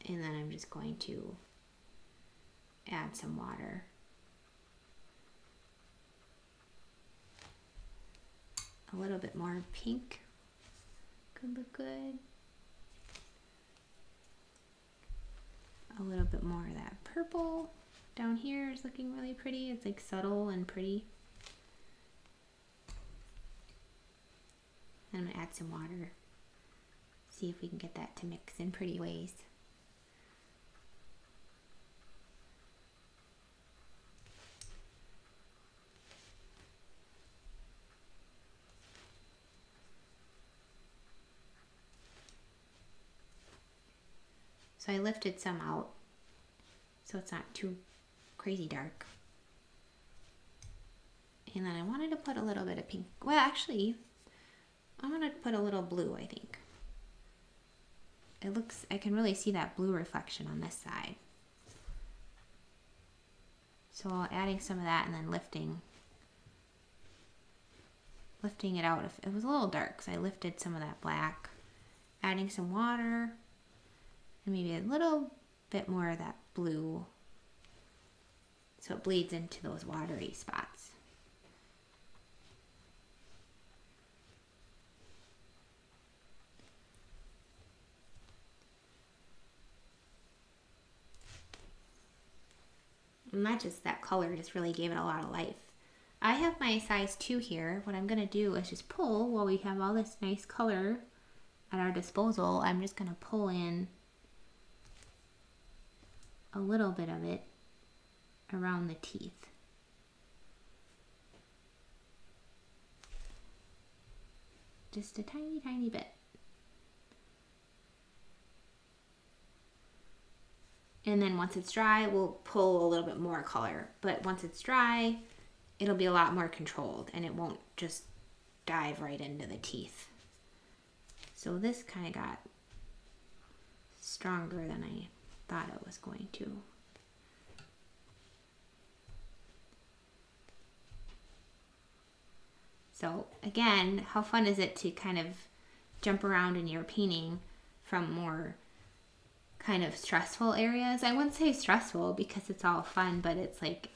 And then I'm just going to add some water. A little bit more pink could look good. A little bit more of that purple down here is looking really pretty. It's like subtle and pretty. And I'm gonna add some water. See if we can get that to mix in pretty ways. So I lifted some out so it's not too crazy dark. And then I wanted to put a little bit of pink. Well, actually, I'm gonna put a little blue, I think. It looks, I can really see that blue reflection on this side. So adding some of that and then lifting it out. If it was a little dark, so I lifted some of that black, adding some water, and maybe a little bit more of that blue so it bleeds into those watery spots. And that color just really gave it a lot of life. I have my size 2 here. What I'm going to do is just pull while we have all this nice color at our disposal. I'm just going to pull in a little bit of it around the teeth. Just a tiny, tiny bit. And then once it's dry, we'll pull a little bit more color. But once it's dry, it'll be a lot more controlled and it won't just dive right into the teeth. So this kind of got stronger than I thought it was going to. So again, how fun is it to kind of jump around in your painting from more kind of stressful areas? I wouldn't say stressful because it's all fun, but it's like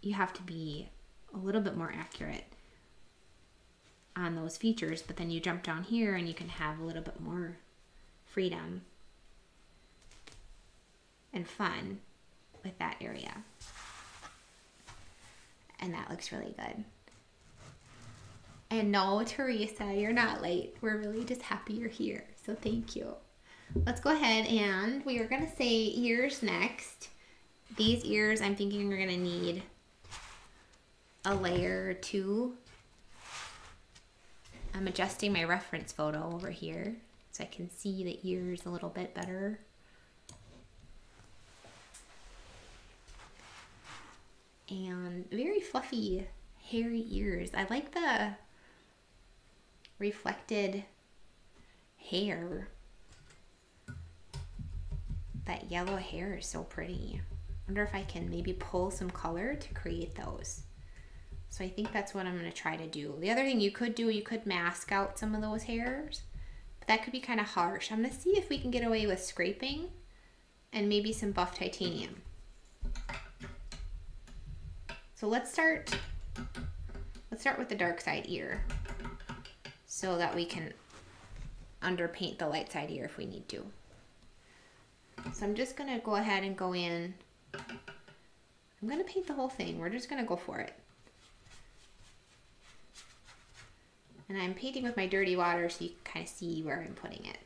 you have to be a little bit more accurate on those features, but then you jump down here and you can have a little bit more freedom and fun with that area. And that looks really good. And no, Teresa, you're not late. We're really just happy you're here. So thank you. Let's go ahead and we are going to say ears next. These ears, I'm thinking we're going to need a layer or two. I'm adjusting my reference photo over here so I can see the ears a little bit better. And very fluffy, hairy ears. I like the reflected hair. That yellow hair is so pretty. I wonder if I can maybe pull some color to create those. So I think that's what I'm going to try to do. The other thing you could do, you could mask out some of those hairs, but that could be kind of harsh. I'm going to see if we can get away with scraping and maybe some buff titanium. So let's start with the dark side ear so that we can underpaint the light side ear if we need to. So I'm just going to go ahead and go in. I'm going to paint the whole thing. We're just going to go for it. And I'm painting with my dirty water so you can kind of see where I'm putting it.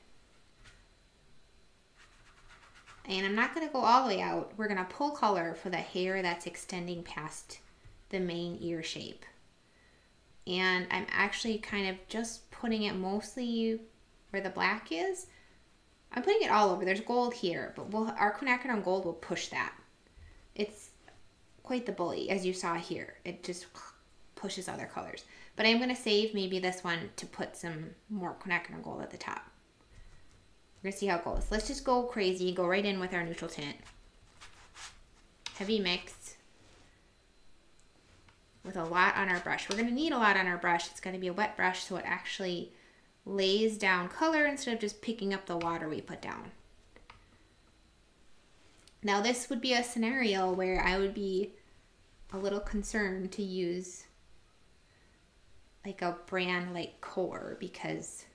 And I'm not going to go all the way out. We're going to pull color for the hair that's extending past the main ear shape. And I'm actually kind of just putting it mostly where the black is. I'm putting it all over. There's gold here, but our quinacridone gold will push that. It's quite the bully, as you saw here. It just pushes other colors. But I'm going to save maybe this one to put some more quinacridone gold at the top. We're going to see how it goes. Let's just go crazy, go right in with our neutral tint. Heavy mix with a lot on our brush. We're going to need a lot on our brush. It's going to be a wet brush so it actually lays down color instead of just picking up the water we put down. Now this would be a scenario where I would be a little concerned to use like a brand like Core because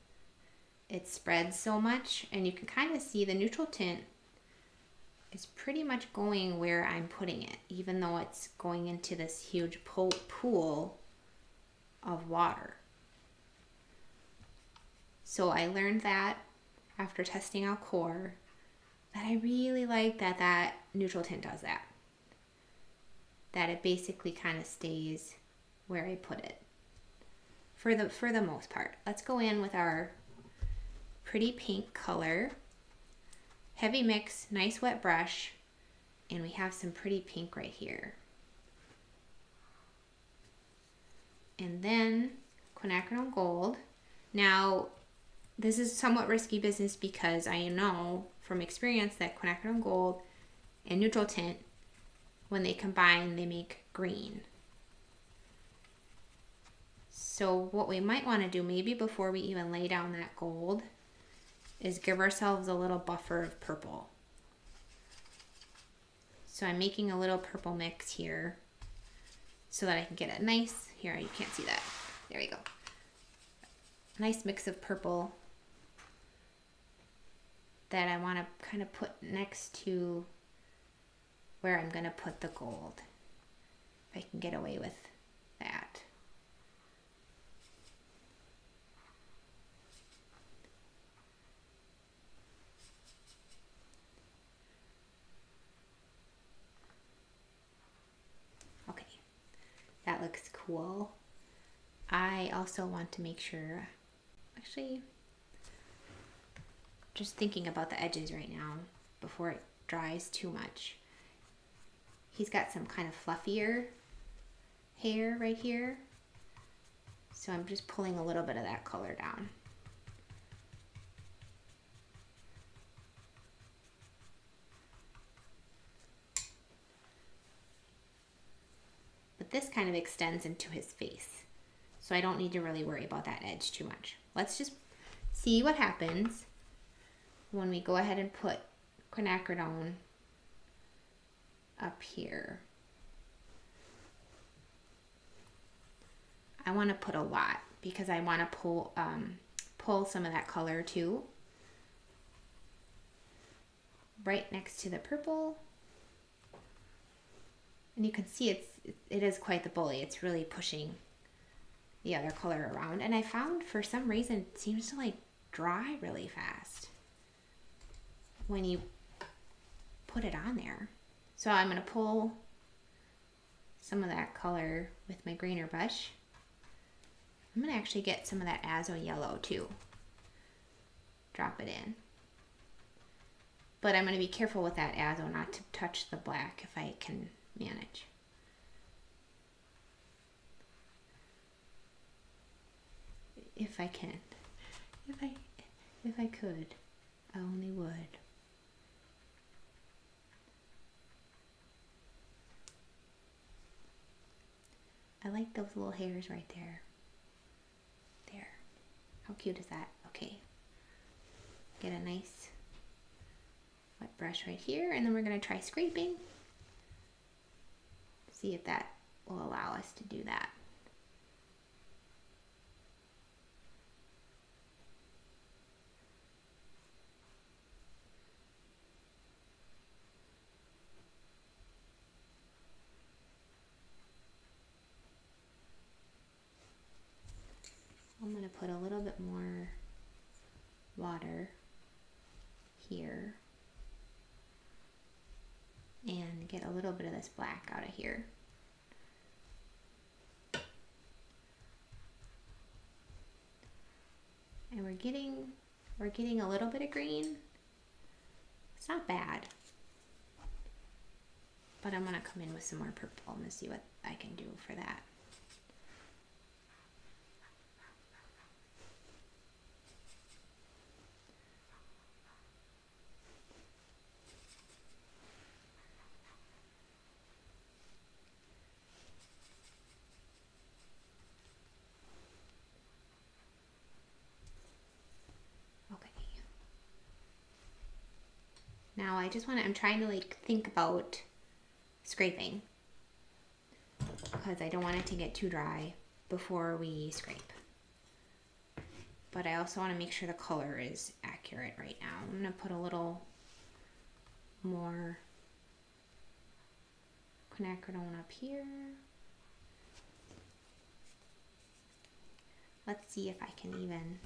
it spreads so much, and you can kind of see the neutral tint is pretty much going where I'm putting it, even though it's going into this huge pool of water. So I learned that after testing out Core, that I really like that neutral tint does that. That it basically kind of stays where I put it. For the most part. Let's go in with our pretty pink color. Heavy mix, nice wet brush, and we have some pretty pink right here. And then quinacridone gold. Now, this is somewhat risky business because I know from experience that quinacridone gold and neutral tint, when they combine, they make green. So what we might want to do maybe before we even lay down that gold is give ourselves a little buffer of purple. So I'm making a little purple mix here so that I can get a nice, here you can't see that, there we go. Nice mix of purple that I want to kind of put next to where I'm going to put the gold. If I can get away with that. Okay, that looks cool. I also want to make sure, actually, just thinking about the edges right now before it dries too much. He's got some kind of fluffier hair right here. So I'm just pulling a little bit of that color down. But this kind of extends into his face. So I don't need to really worry about that edge too much. Let's just see what happens when we go ahead and put quinacridone up here. I want to put a lot because I want to pull some of that color too. Right next to the purple. And you can see it is quite the bully. It's really pushing the other color around. And I found for some reason it seems to like dry really fast when you put it on there. So I'm going to pull some of that color with my grainer brush. I'm going to actually get some of that azo yellow too. Drop it in. But I'm going to be careful with that azo not to touch the black if I can manage. If I can. If I could, I only would. I like those little hairs right there. There. How cute is that? Okay. Get a nice wet brush right here, and then we're going to try scraping. See if that will allow us to do that. I'm going to put a little bit more water here and get a little bit of this black out of here. And we're getting a little bit of green. It's not bad. But I'm going to come in with some more purple and see what I can do for that. Now I'm trying to like think about scraping because I don't want it to get too dry before we scrape. But I also want to make sure the color is accurate right now. I'm going to put a little more quinacridone up here. Let's see if I can even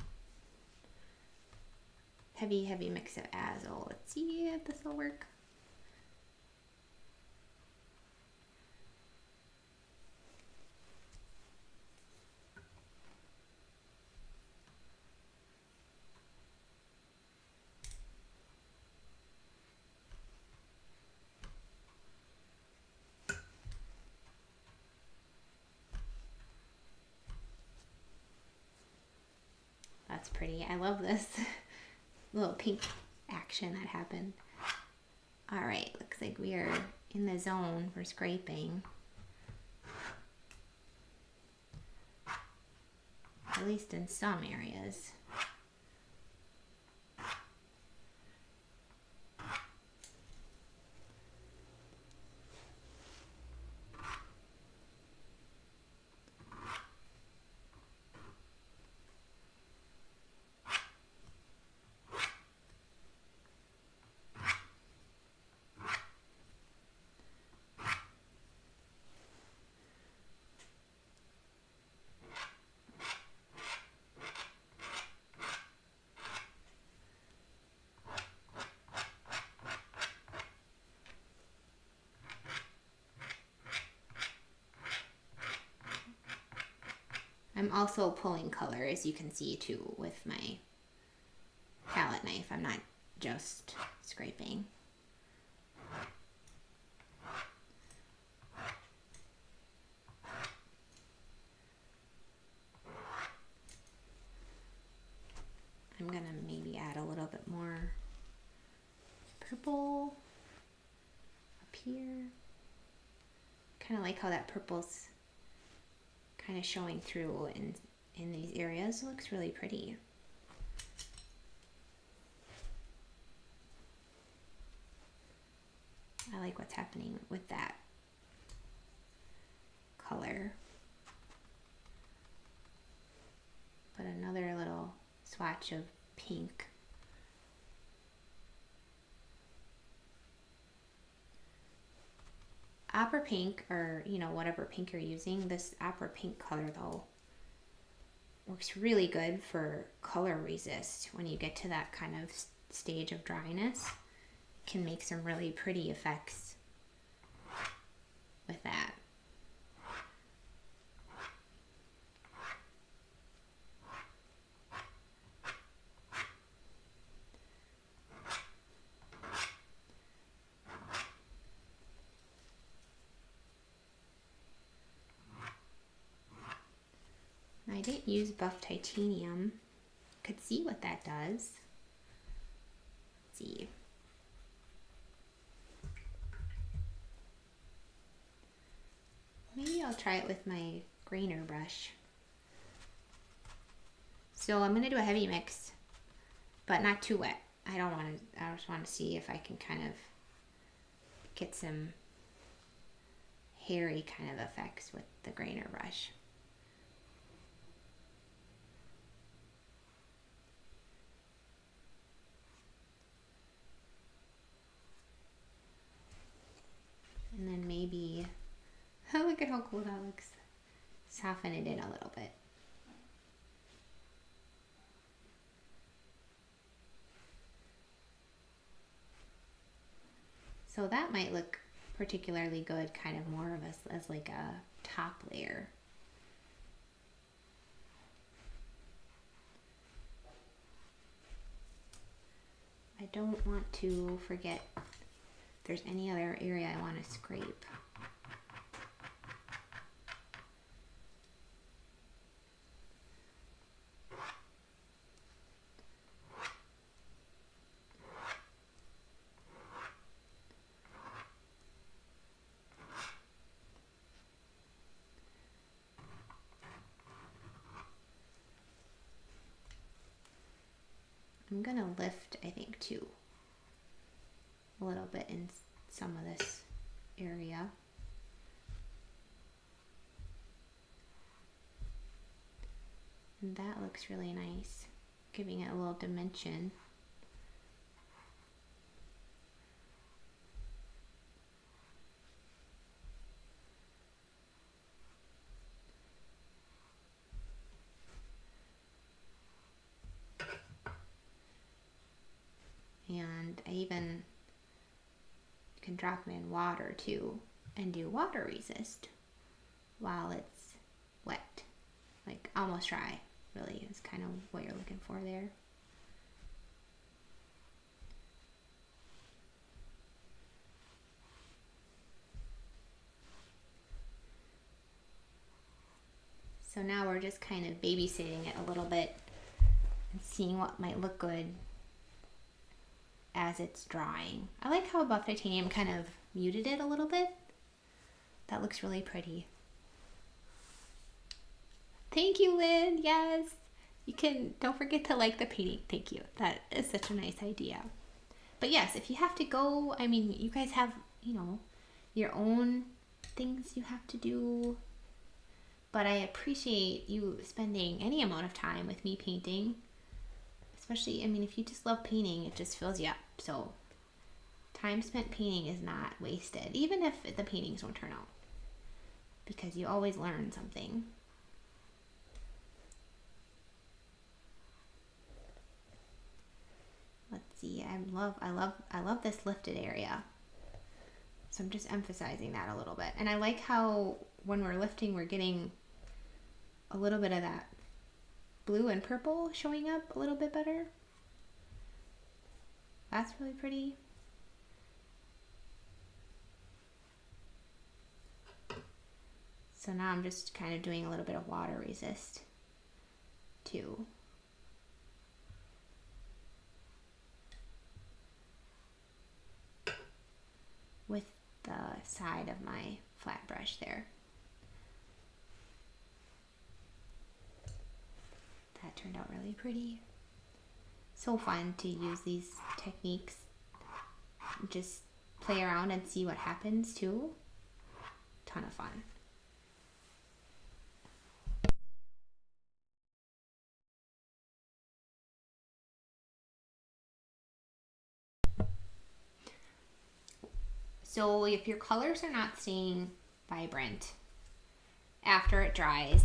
heavy mix of azo. Let's see if this will work. That's pretty. I love this little pink action that happened. All right, looks like we are in the zone for scraping. At least in some areas. I'm also pulling color, as you can see too, with my palette knife. I'm not just scraping. I'm gonna maybe add a little bit more purple up here. Kind of like how that purple's kind of showing through in these areas. It looks really pretty. I like what's happening with that color. swatch of pink. Opera pink, or you know, whatever pink you're using, this opera pink color though works really good for color resist. When you get to that kind of stage of dryness, it can make some really pretty effects with that. I didn't use buff titanium. Could see what that does. Let's see. Maybe I'll try it with my grainer brush. So I'm gonna do a heavy mix, but not too wet. I just want to see if I can kind of get some hairy kind of effects with the grainer brush. And then maybe, oh, look at how cool that looks. Soften it in a little bit. So that might look particularly good, kind of more of as like a top layer. I don't want to forget if there's any other area I want to scrape. I'm gonna lift, I think, too, a little bit in some of this area. And that looks really nice, giving it a little dimension. And I even can drop it in water too and do water resist while it's wet, like almost dry, really is kind of what you're looking for there. So now we're just kind of babysitting it a little bit and seeing what might look good as it's drying. I like how buff titanium kind of muted it a little bit. That looks really pretty. Thank you, Lynn. Yes. You can, don't forget to like the painting. Thank you. That is such a nice idea. But yes, if you have to go, I mean, you guys have, you know, your own things you have to do. But I appreciate you spending any amount of time with me painting. Especially, I mean, if you just love painting, it just fills you up. So time spent painting is not wasted, even if the paintings don't turn out, because you always learn something. Let's see, I love this lifted area. So I'm just emphasizing that a little bit. And I like how when we're lifting, we're getting a little bit of that blue and purple showing up a little bit better. That's really pretty. So now I'm just kind of doing a little bit of water resist too. With the side of my flat brush there. That turned out really pretty. So fun to use these techniques. Just play around and see what happens too. Ton of fun. So if your colors are not staying vibrant after it dries,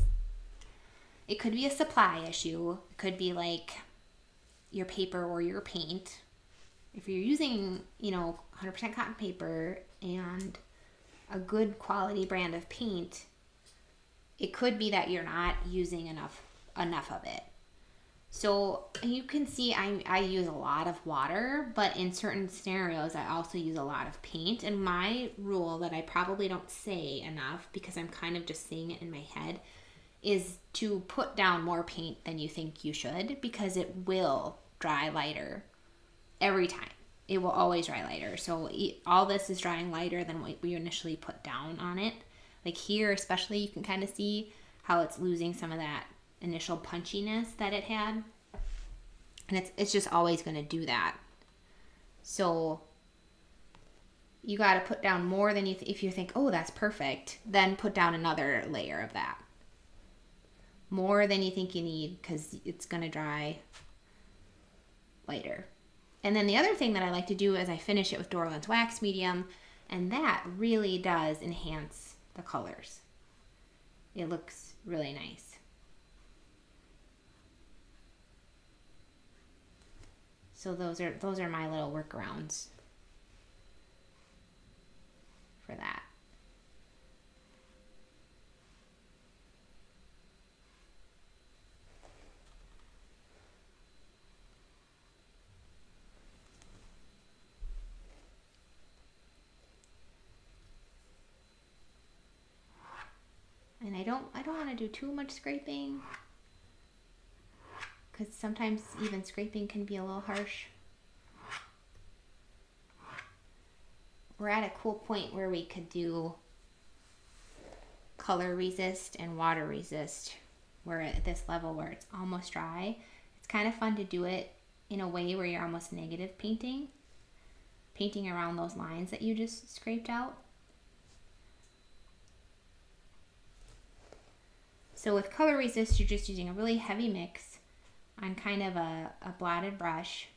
it could be a supply issue. It could be like your paper or your paint. If you're using, 100% cotton paper and a good quality brand of paint, it could be that you're not using enough of it. So you can see I use a lot of water, but in certain scenarios I also use a lot of paint. And my rule that I probably don't say enough, because I'm kind of just saying it in my head, is to put down more paint than you think you should, because it will dry lighter every time. It will always dry lighter. So all this is drying lighter than what we initially put down on it. Like here especially, you can kind of see how it's losing some of that initial punchiness that it had, and it's just always going to do that. So you got to put down more than if you think, oh, that's perfect, then put down another layer of that, more than you think you need, because it's going to dry lighter. And then the other thing that I like to do is I finish it with Dorland's wax medium, and that really does enhance the colors. It looks really nice. So those are my little workarounds for that. And I don't want to do too much scraping, because sometimes even scraping can be a little harsh. We're at a cool point where we could do color resist and water resist. We're at this level where it's almost dry. It's kind of fun to do it in a way where you're almost negative painting around those lines that you just scraped out. So with color resist, you're just using a really heavy mix on kind of a blotted brush,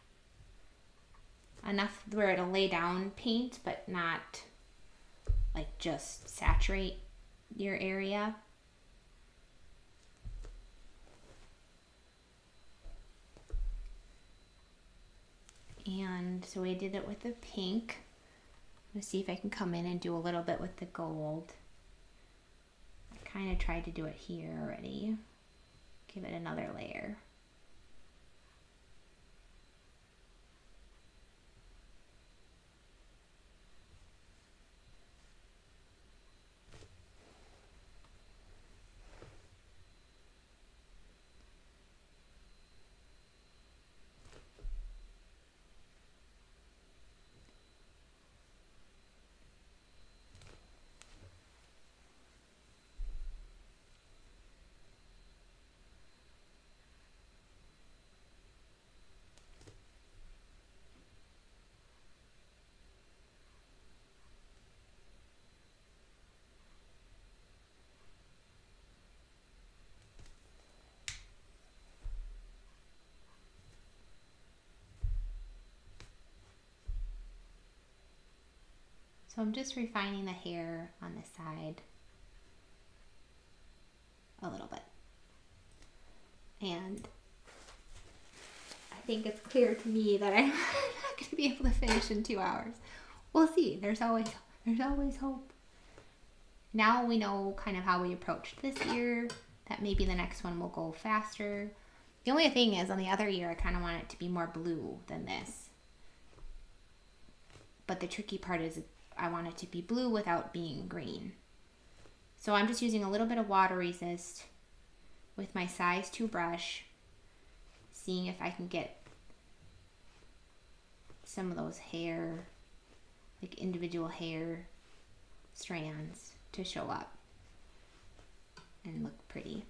enough where it'll lay down paint but not like just saturate your area. And so we did it with the pink. I'm gonna see if I can come in and do a little bit with the gold. I kind of tried to do it here already. Give it another layer. So I'm just refining the hair on the side a little bit. And I think it's clear to me that I'm not going to be able to finish in 2 hours. We'll see. There's always hope. Now we know kind of how we approached this year, that maybe the next one will go faster. The only thing is, on the other year, I kind of want it to be more blue than this. But the tricky part is I want it to be blue without being green. So I'm just using a little bit of water resist with my size 2 brush, seeing if I can get some of those hair, like individual hair strands, to show up and look pretty.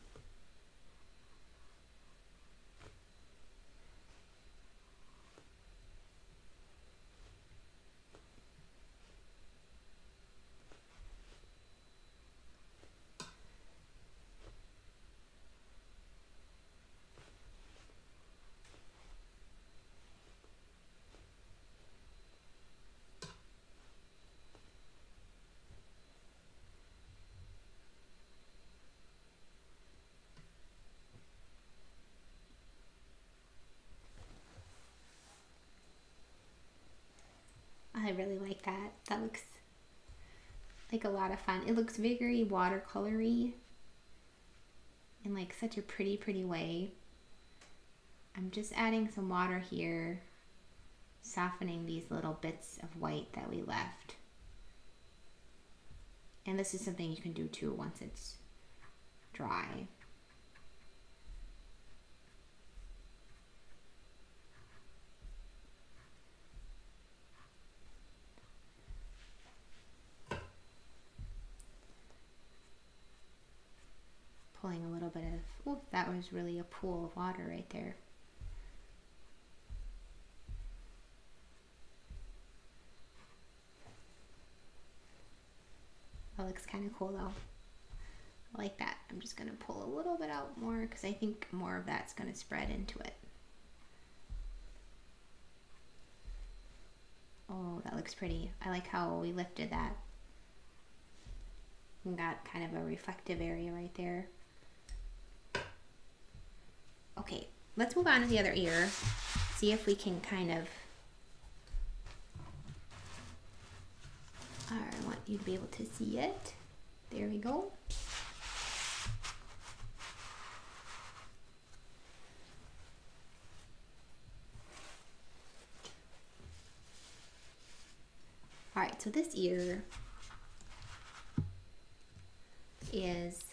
really like that. That looks like a lot of fun. It looks very watercolory in like such a pretty way. I'm just adding some water here, softening these little bits of white that we left. And this is something you can do too once it's dry. Pulling a little bit of, oh, that was really a pool of water right there. That looks kind of cool though. I like that. I'm just going to pull a little bit out more because I think more of that's going to spread into it. Oh, that looks pretty. I like how we lifted that. We got kind of a reflective area right there. Okay, let's move on to the other ear. See if we can kind of... I want you to be able to see it. There we go. All right, so this ear is...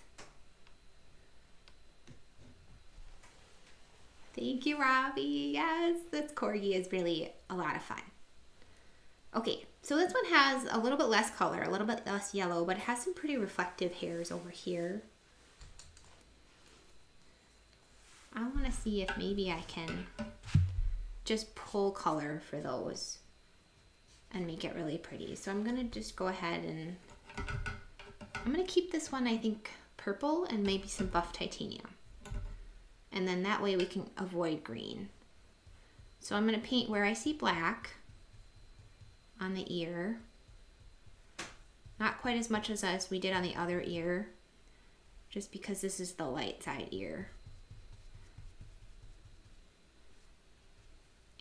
Thank you, Robbie. Yes, this Corgi is really a lot of fun. Okay, so this one has a little bit less color, a little bit less yellow, but it has some pretty reflective hairs over here. I want to see if maybe I can just pull color for those and make it really pretty. So I'm going to just go ahead and I'm going to keep this one, I think, purple and maybe some buff titanium. And then that way we can avoid green. So I'm going to paint where I see black on the ear. Not quite as much as we did on the other ear, just because this is the light side ear.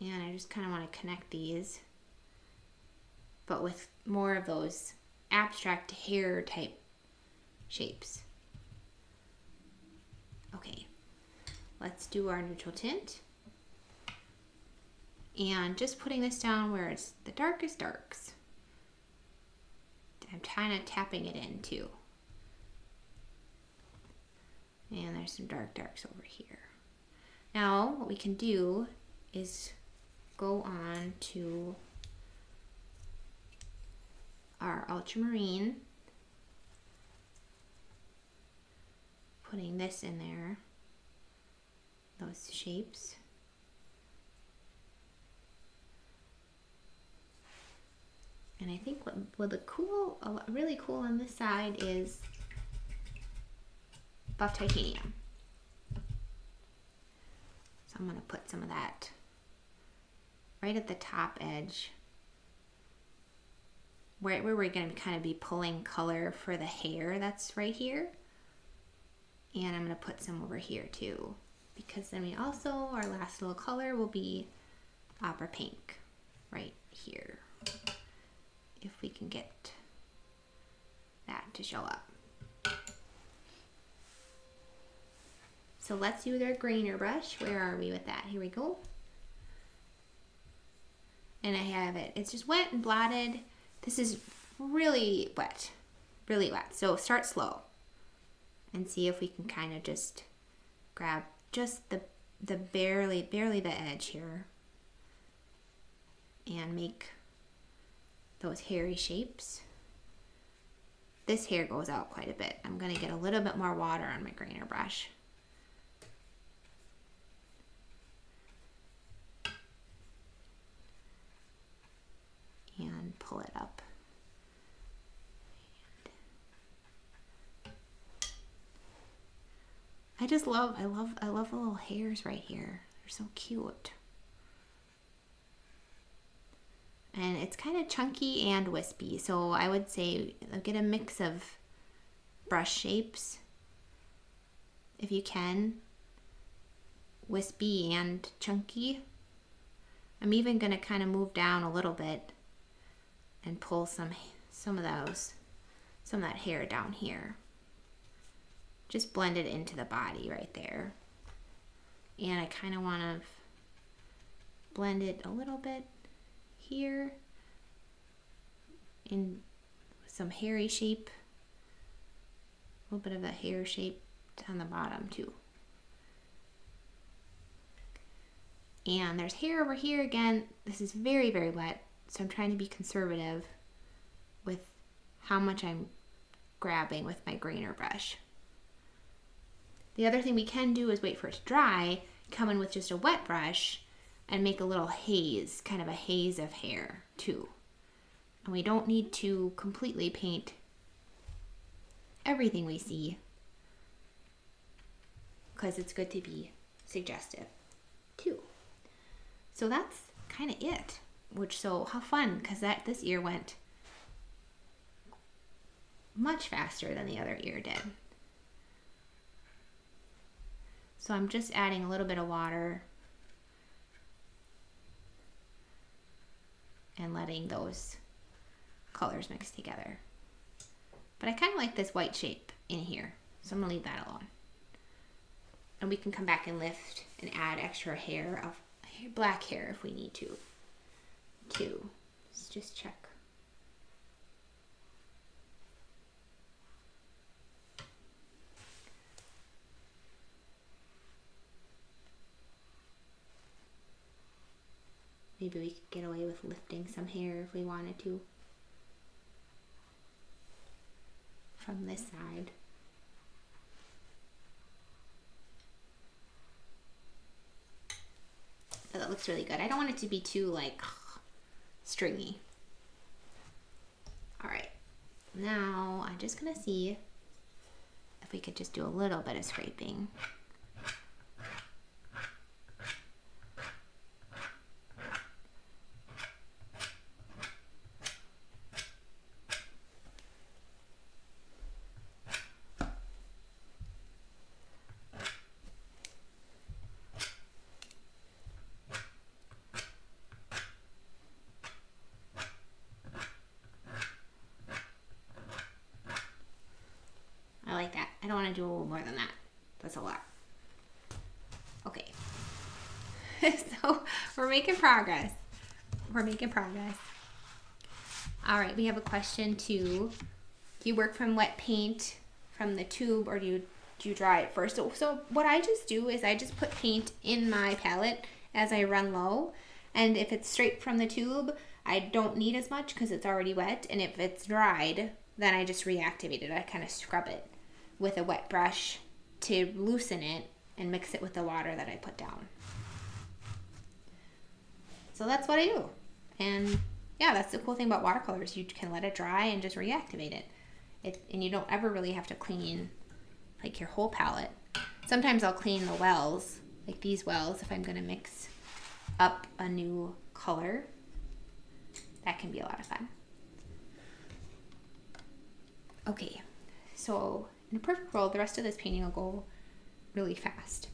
And I just kind of want to connect these, but with more of those abstract hair type shapes. Okay, let's do our neutral tint. And just putting this down where it's the darkest darks. I'm kind of tapping it in too. And there's some dark darks over here. Now what we can do is go on to our ultramarine. Putting this in there. Those shapes. And I think what the really cool on this side is buff titanium. So I'm going to put some of that right at the top edge, where we're going to kind of be pulling color for the hair that's right here. And I'm going to put some over here too, because then we also, our last little color will be opera pink right here. If we can get that to show up. So let's use our grainer brush. Where are we with that? Here we go. And I have it. It's just wet and blotted. This is really wet. Really wet. So start slow. And see if we can kind of just grab just the barely the edge here. And make those hairy shapes. This hair goes out quite a bit. I'm going to get a little bit more water on my grainer brush. And pull it up. I love the little hairs right here. They're so cute. And it's kind of chunky and wispy, so I would say get a mix of brush shapes if you can, wispy and chunky. I'm even going to kind of move down a little bit and pull some of that hair down here. Just blend it into the body right there. And I kind of want to blend it a little bit here in some hairy shape. A little bit of a hair shape on the bottom too. And there's hair over here again. This is very, very wet, so I'm trying to be conservative with how much I'm grabbing with my grainer brush. The other thing we can do is wait for it to dry, come in with just a wet brush and make a little haze, kind of a haze of hair too. And we don't need to completely paint everything we see, because it's good to be suggestive too. So that's kind of it. So how fun, because this year went much faster than the other year did. So I'm just adding a little bit of water and letting those colors mix together. But I kind of like this white shape in here, so I'm gonna leave that alone. And we can come back and lift and add extra hair of black hair if we need to, too. Let's just check. Maybe we could get away with lifting some hair if we wanted to from this side. So that looks really good. I don't want it to be too like stringy. All right, now I'm just gonna see if we could just do a little bit of scraping. I like that. I don't want to do a little more than that. That's a lot. Okay. So we're making progress. We're making progress. All right, we have a question too. Do you work from wet paint from the tube, or do you dry it first? So what I just do is I just put paint in my palette as I run low. And if it's straight from the tube, I don't need as much because it's already wet. And if it's dried, then I just reactivate it. I kind of scrub it with a wet brush to loosen it and mix it with the water that I put down. So that's what I do. And yeah, that's the cool thing about watercolors. You can let it dry and just reactivate it. And you don't ever really have to clean like your whole palette. Sometimes I'll clean the wells, like these wells, if I'm gonna mix up a new color. That can be a lot of fun. Okay, so in a perfect world, the rest of this painting will go really fast.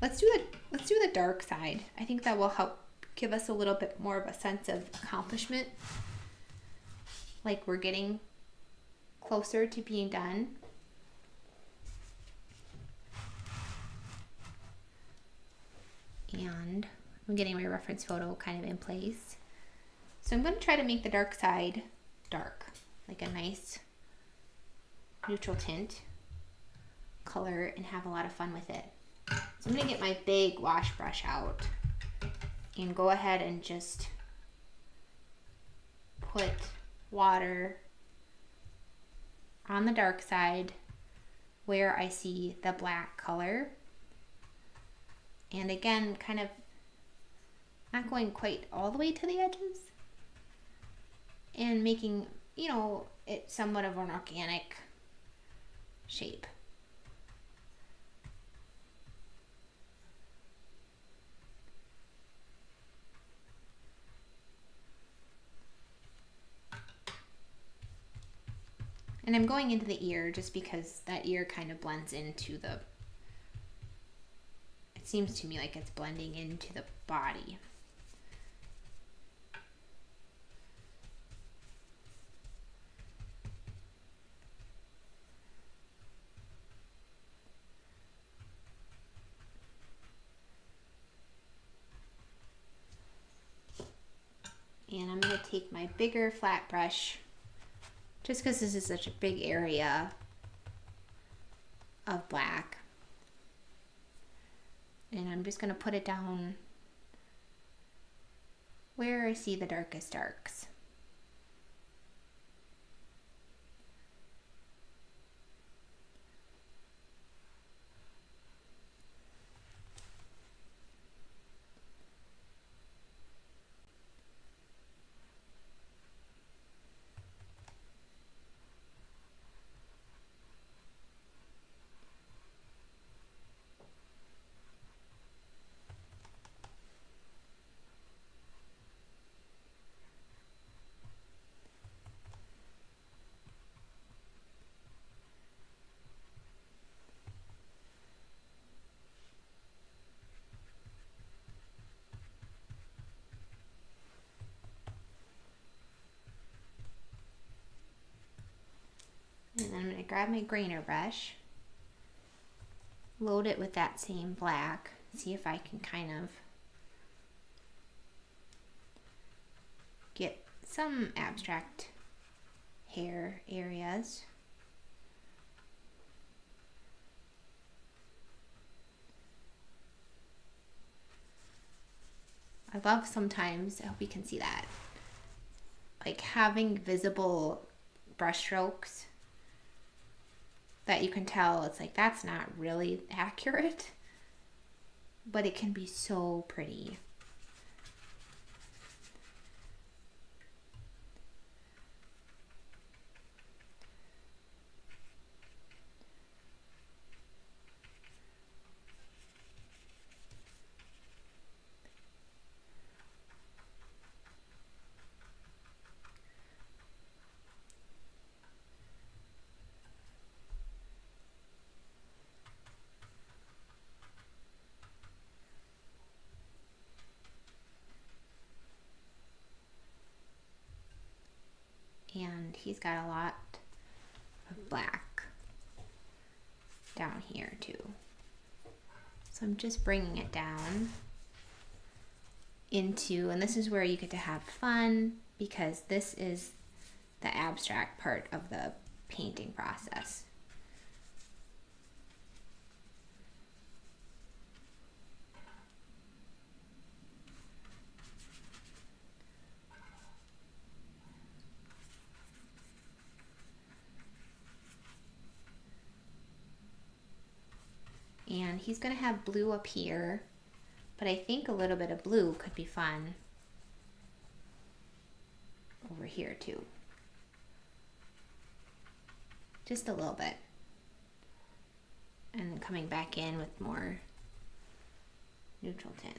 Let's do the dark side. I think that will help give us a little bit more of a sense of accomplishment, like we're getting closer to being done. And I'm getting my reference photo kind of in place. So I'm going to try to make the dark side dark, like a nice neutral tint color, and have a lot of fun with it. So I'm going to get my big wash brush out and go ahead and just put water on the dark side where I see the black color. And again, kind of not going quite all the way to the edges, and making, you know, it somewhat of an organic shape. And I'm going into the ear just because that ear kind of blends into the, it seems to me like it's blending into the body. And I'm going to take my bigger flat brush, just because this is such a big area of black. And I'm just going to put it down where I see the darkest darks. And then I'm going to grab my grainer brush, load it with that same black, see if I can kind of get some abstract hair areas. I love sometimes, I hope you can see that, like having visible brush strokes that you can tell it's like that's not really accurate, but it can be so pretty. And he's got a lot of black down here too. So I'm just bringing it down into, and this is where you get to have fun because this is the abstract part of the painting process. And he's going to have blue up here, but I think a little bit of blue could be fun over here too. Just a little bit. And then coming back in with more neutral tint.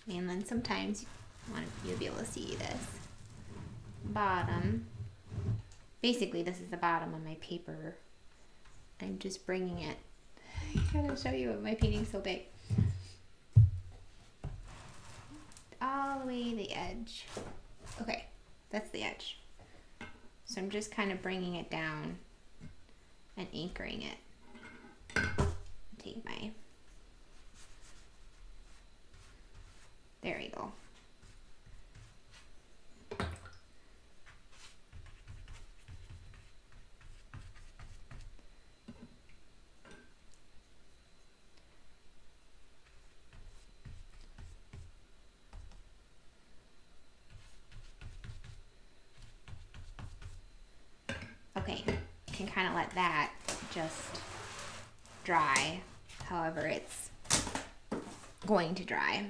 And then sometimes you'll be able to see this bottom. Basically, this is the bottom of my paper. I'm just bringing it. I gotta show you my painting's so big. All the way to the edge. Okay, that's the edge. So I'm just kind of bringing it down and anchoring it. Take my, there we go. Okay, you can kind of let that just dry however it's going to dry.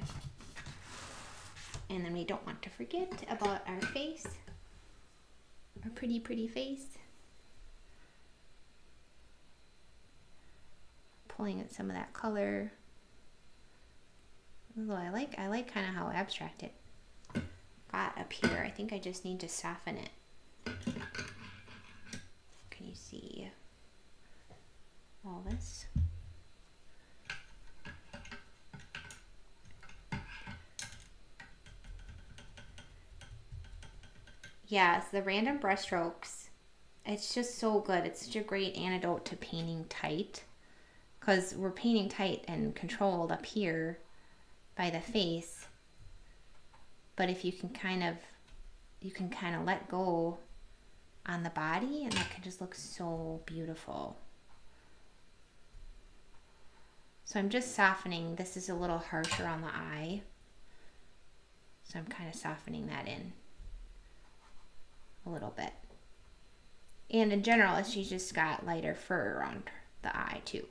And then we don't want to forget about our face, our pretty, pretty face. Pulling in some of that color. Although I like kind of how abstract it got up here. I think I just need to soften it. Can you see all this? Yes, the random brush strokes It's just so good. It's such a great antidote to painting tight, because we're painting tight and controlled up here by the face. But if you can kind of let go on the body, and that can just look so beautiful. So I'm just softening. This is a little harsher on the eye, so I'm kind of softening that in a little bit. And in general, she's just got lighter fur around the eye too.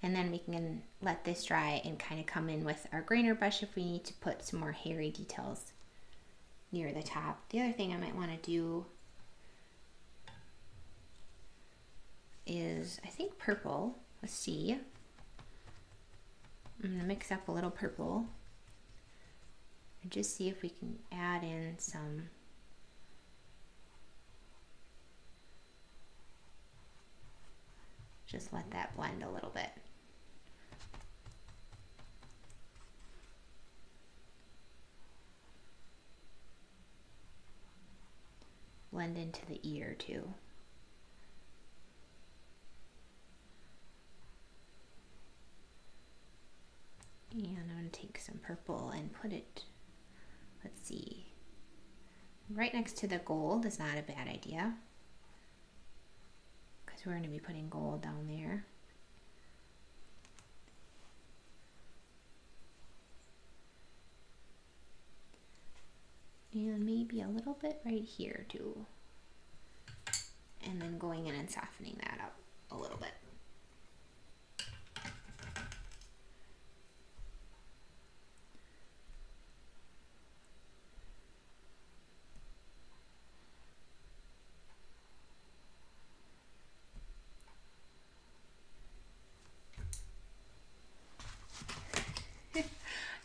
And then we can let this dry and kind of come in with our grainer brush if we need to put some more hairy details near the top. The other thing I might want to do is, I think, purple. Let's see. I'm going to mix up a little purple and just see if we can add in some just let that blend a little bit. Blend into the ear too. And I'm going to take some purple and put it, let's see, right next to the gold is not a bad idea, because we're going to be putting gold down there. And maybe a little bit right here too. And then going in and softening that up a little bit.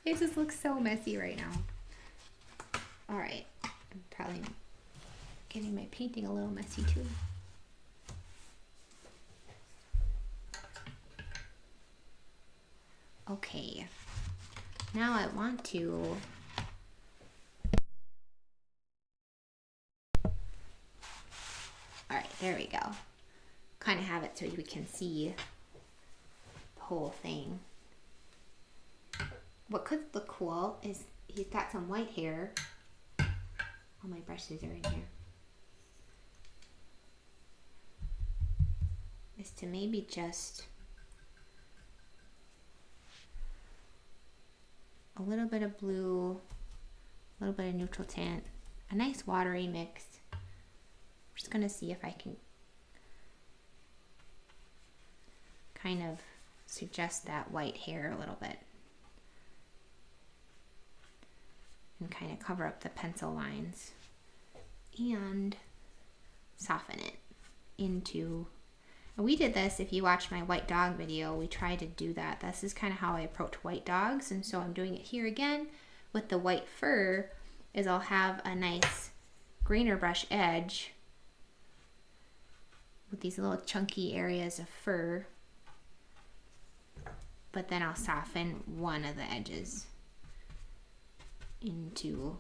It just looks so messy right now. All right, I'm probably getting my painting a little messy too. Okay, now I want to all right, there we go. Kind of have it so we can see the whole thing. What could look cool is he's got some white hair. All my brushes are in here. Is to maybe just a little bit of blue, a little bit of neutral tint, a nice watery mix. I'm just gonna see if I can kind of suggest that white hair a little bit and kind of cover up the pencil lines and soften it into, and we did this, if you watch my white dog video, we tried to do that. This is kind of how I approach white dogs, and so I'm doing it here again with the white fur, is I'll have a nice grainer brush edge with these little chunky areas of fur, but then I'll soften one of the edges into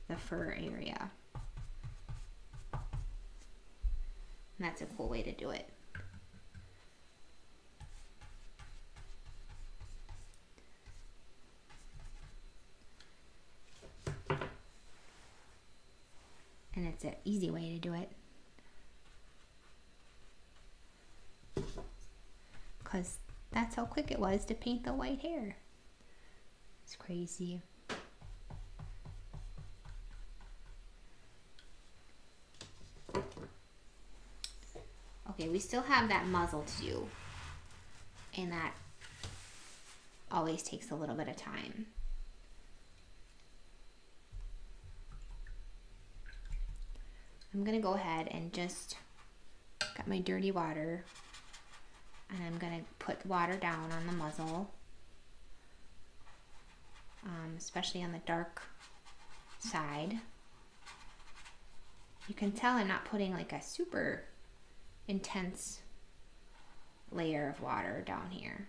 the fur area. And that's a cool way to do it. And it's an easy way to do it, because that's how quick it was to paint the white hair. It's crazy. Okay, we still have that muzzle to do, and that always takes a little bit of time. I'm gonna go ahead and just got my dirty water And I'm going to put water down on the muzzle, especially on the dark side. You can tell I'm not putting like a super intense layer of water down here.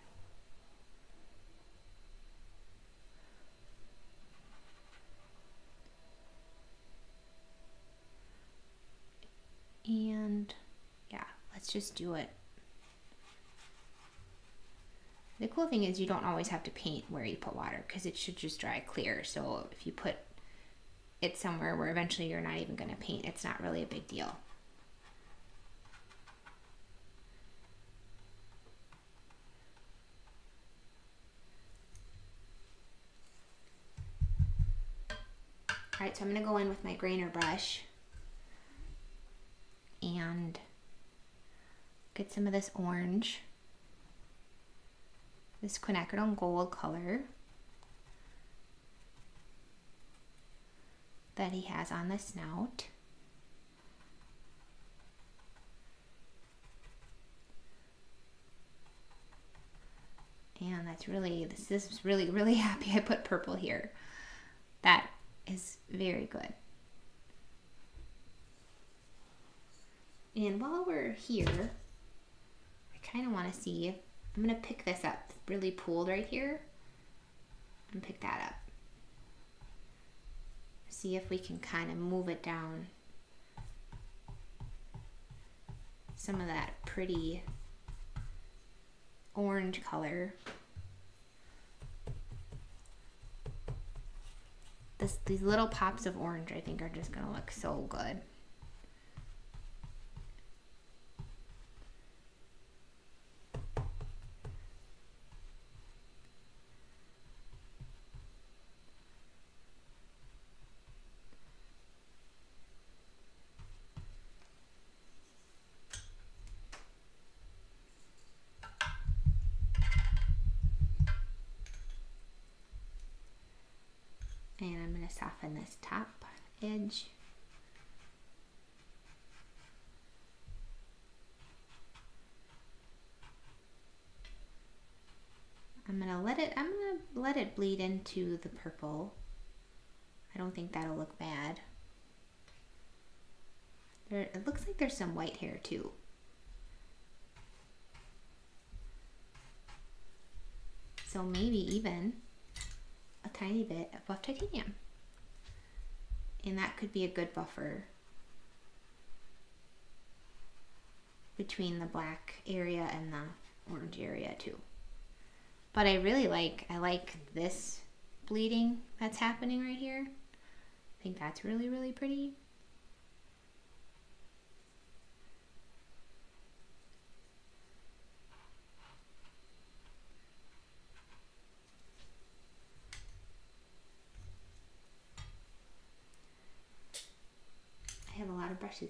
And yeah, let's just do it. The cool thing is you don't always have to paint where you put water because it should just dry clear. So if you put it somewhere where eventually you're not even going to paint, it's not really a big deal. All right, so I'm going to go in with my grainer brush and get some of this orange, this quinacridone gold color that he has on the snout. And that's really, this is really, really happy I put purple here. That is very good. And while we're here, I kind of want to see, I'm going to pick this up. It's really pooled right here. And pick that up. See if we can kind of move it down. Some of that pretty orange color. These little pops of orange I think are just going to look so good. And I'm going to soften this top edge. I'm going to let it bleed into the purple. I don't think that'll look bad. It looks like there's some white hair too. So maybe even a tiny bit of buff titanium. And that could be a good buffer between the black area and the orange area too. But I like this bleeding that's happening right here. I think that's really, really pretty. I have a lot of brushes.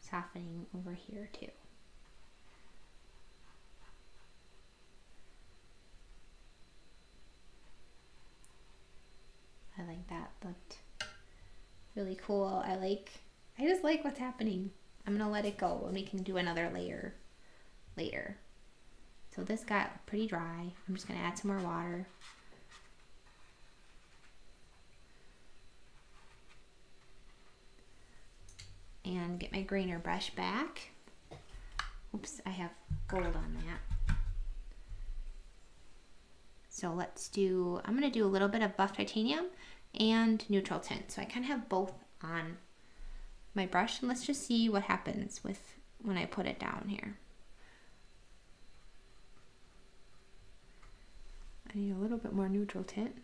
Softening over here too. I like that. Looked really cool. I just like what's happening. I'm gonna let it go and we can do another layer later. So this got pretty dry. I'm just gonna add some more water. And get my grainer brush back. Oops, I have gold on that. So I'm gonna do a little bit of buff titanium and neutral tint. So I kind of have both on my brush, and let's just see what happens when I put it down here. I need a little bit more neutral tint.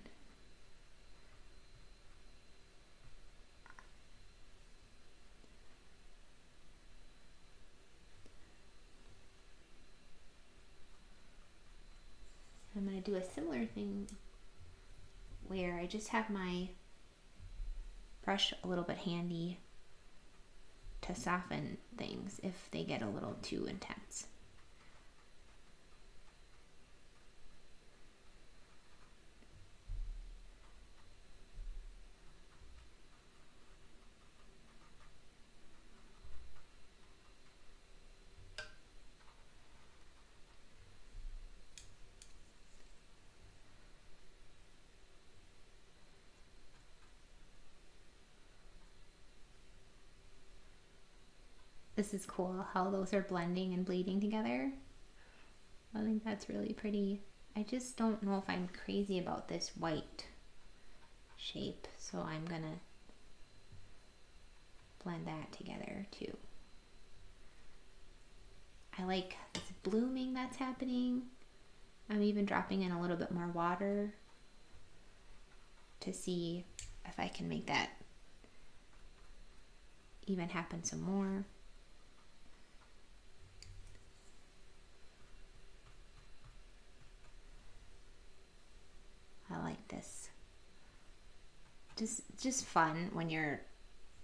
I'm going to do a similar thing where I just have my brush a little bit handy to soften things if they get a little too intense. This is cool how those are blending and bleeding together. I think that's really pretty. I just don't know if I'm crazy about this white shape, so I'm gonna blend that together too. I like this blooming that's happening. I'm even dropping in a little bit more water to see if I can make that even happen some more. I like this. Just fun when your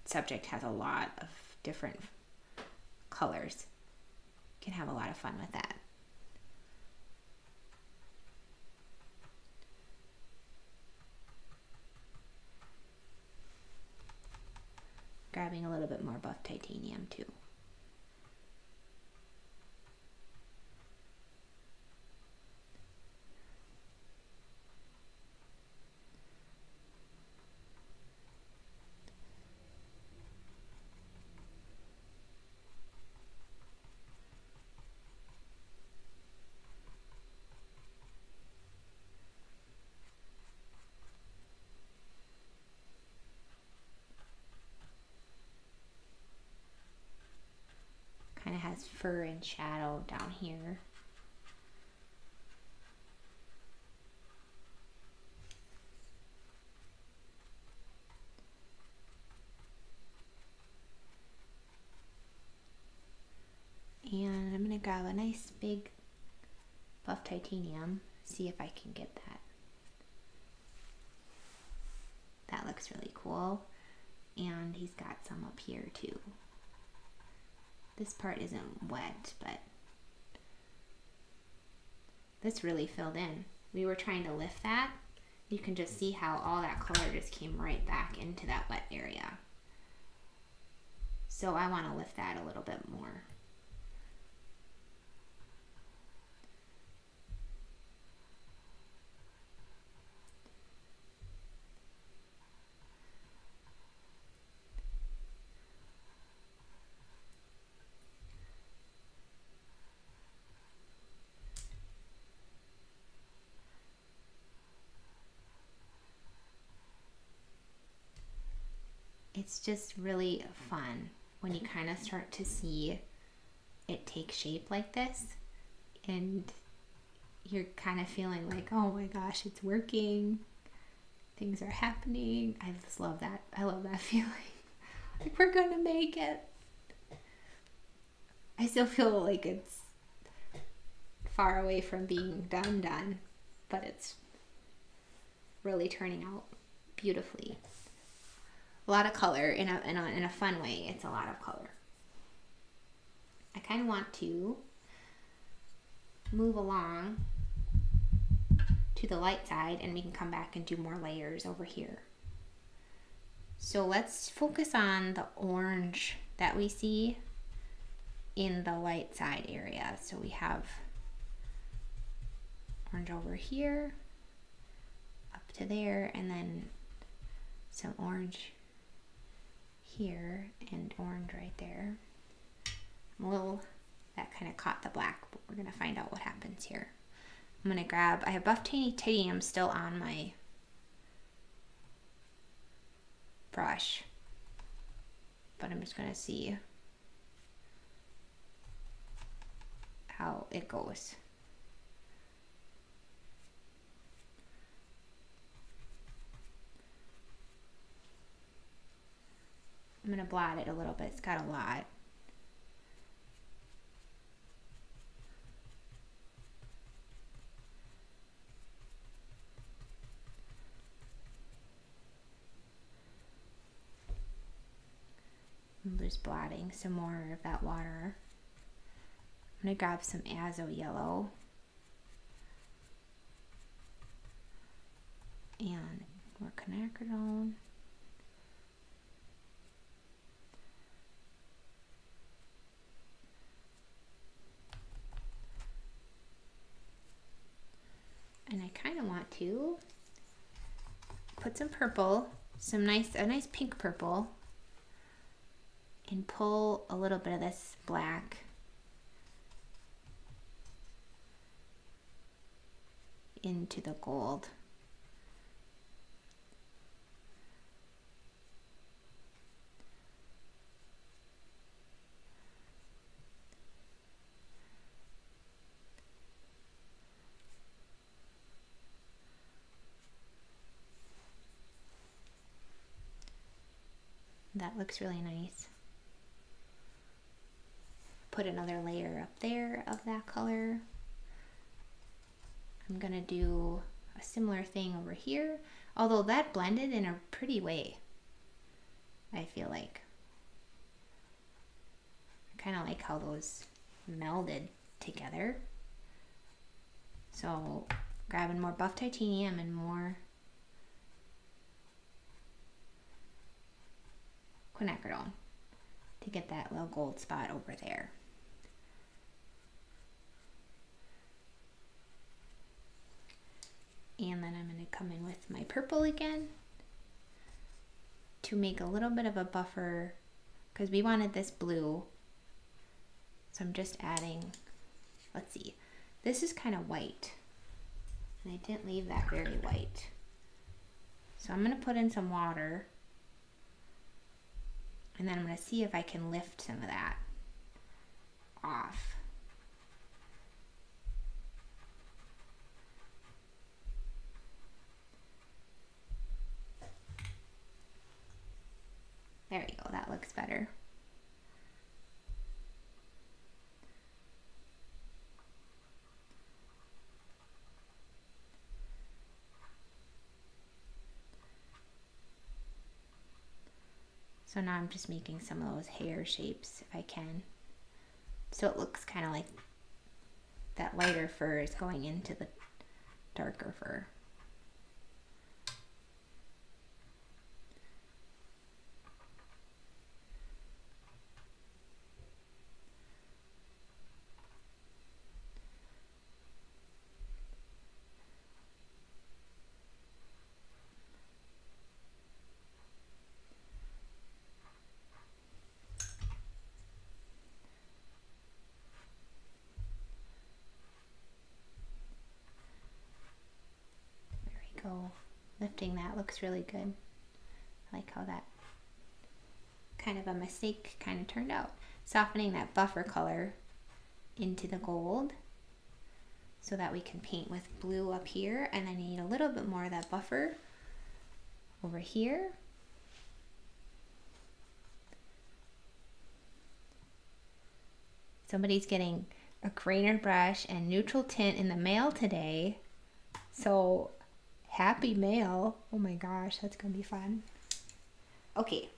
subject has a lot of different colors. You can have a lot of fun with that. Grabbing a little bit more buff titanium too. Kind of has fur and shadow down here. And I'm going to grab a nice big buff titanium, see if I can get that. That looks really cool. And he's got some up here too. This part isn't wet, but this really filled in. We were trying to lift that. You can just see how all that color just came right back into that wet area. So I want to lift that a little bit more. It's just really fun when you kind of start to see it take shape like this, and you're kind of feeling like, oh my gosh, it's working, things are happening. I just love that. I love that feeling. Like, we're gonna make it. I still feel like it's far away from being done, but it's really turning out beautifully. A lot of color in a fun way. It's a lot of color. I kind of want to move along to the light side, and we can come back and do more layers over here. So let's focus on the orange that we see in the light side area. So we have orange over here, up to there, and then some orange here and orange right there. That kind of caught the black, but we're gonna find out what happens here. I'm gonna grab, I have buff titanium still on my brush, but I'm just gonna see how it goes. I'm gonna blot it a little bit. It's got a lot. I'm just blotting some more of that water. I'm gonna grab some azo yellow and more quinacridone. And I kind of want to put some purple, a nice pink purple, and pull a little bit of this black into the gold. That looks really nice. Put another layer up there of that color. I'm gonna do a similar thing over here, although that blended in a pretty way, I feel like. I kind of like how those melded together. So grabbing more buff titanium and more quinacridone to get that little gold spot over there. And then I'm going to come in with my purple again to make a little bit of a buffer because we wanted this blue. So I'm just adding, let's see, this is kind of white and I didn't leave that very white. So I'm going to put in some water and then I'm going to see if I can lift some of that off. There you go, that looks better. So now I'm just making some of those hair shapes if I can. So it looks kind of like that lighter fur is going into the darker fur. Go lifting that looks really good. I like how that kind of a mistake kind of turned out. Softening that buffer color into the gold so that we can paint with blue up here, and I need a little bit more of that buffer over here. Somebody's getting a grainer brush and neutral tint in the mail today, so happy mail. Oh my gosh, that's gonna be fun. Okay,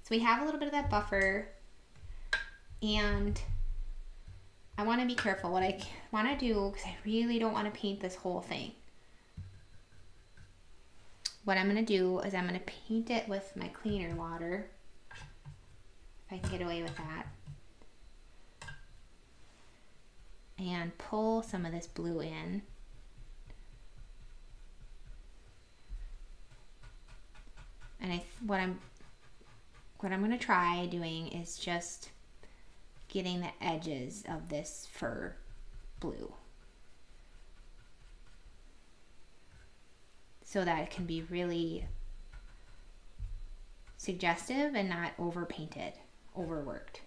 so we have a little bit of that buffer and I want to be careful what I want to do because I really don't want to paint this whole thing. What I'm going to do is I'm going to paint it with my cleaner water, if I can get away with that, and pull some of this blue in. And what I'm going to try doing is just getting the edges of this fur blue so that it can be really suggestive and not over painted, overworked.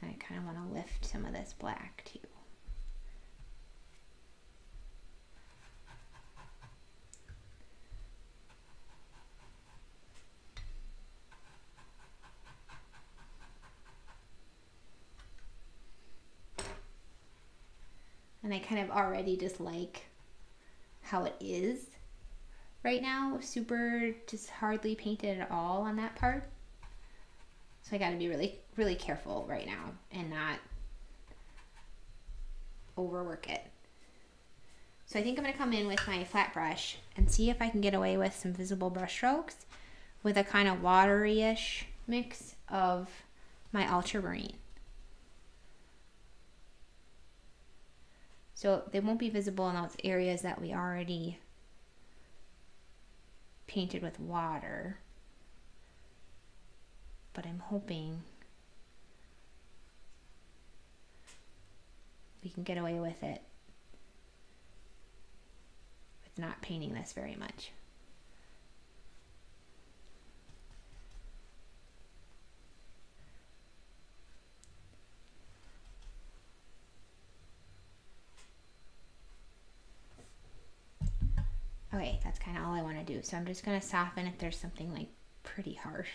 And I kind of want to lift some of this black too. And I kind of already just like how it is right now. Super just hardly painted at all on that part. So I got to be really, really careful right now and not overwork it. So I think I'm going to come in with my flat brush and see if I can get away with some visible brush strokes with a kind of watery-ish mix of my ultramarine. So they won't be visible in those areas that we already painted with water, but I'm hoping we can get away with it with not painting this very much. Okay, that's kind of all I want to do. So I'm just going to soften if there's something like pretty harsh.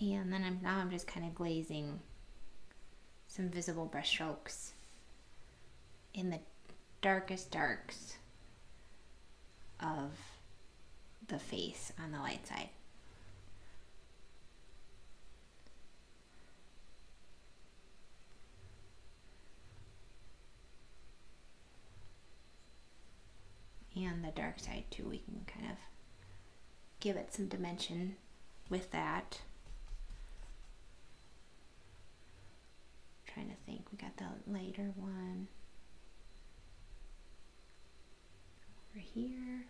And then I'm just kind of glazing some visible brush strokes in the darkest darks of the face on the light side. And the dark side too, we can kind of give it some dimension with that. Trying to think, we got the lighter one over here.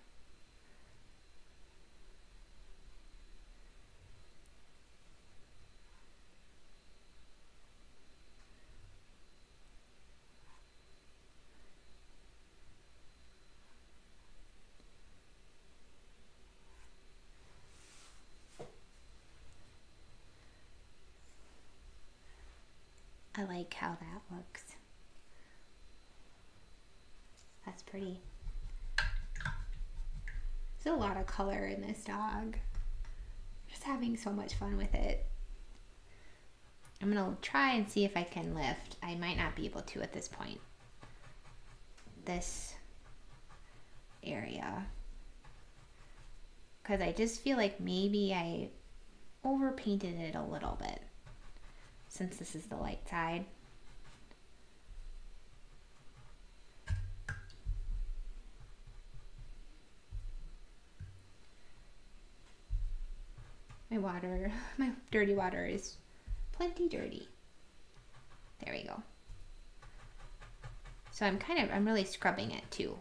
I like how that looks. That's pretty. There's a lot of color in this dog. Just having so much fun with it. I'm gonna try and see if I can lift. I might not be able to at this point. This area. Because I just feel like maybe I overpainted it a little bit, since this is the light side. My dirty water is plenty dirty. There we go. So I'm really scrubbing it too.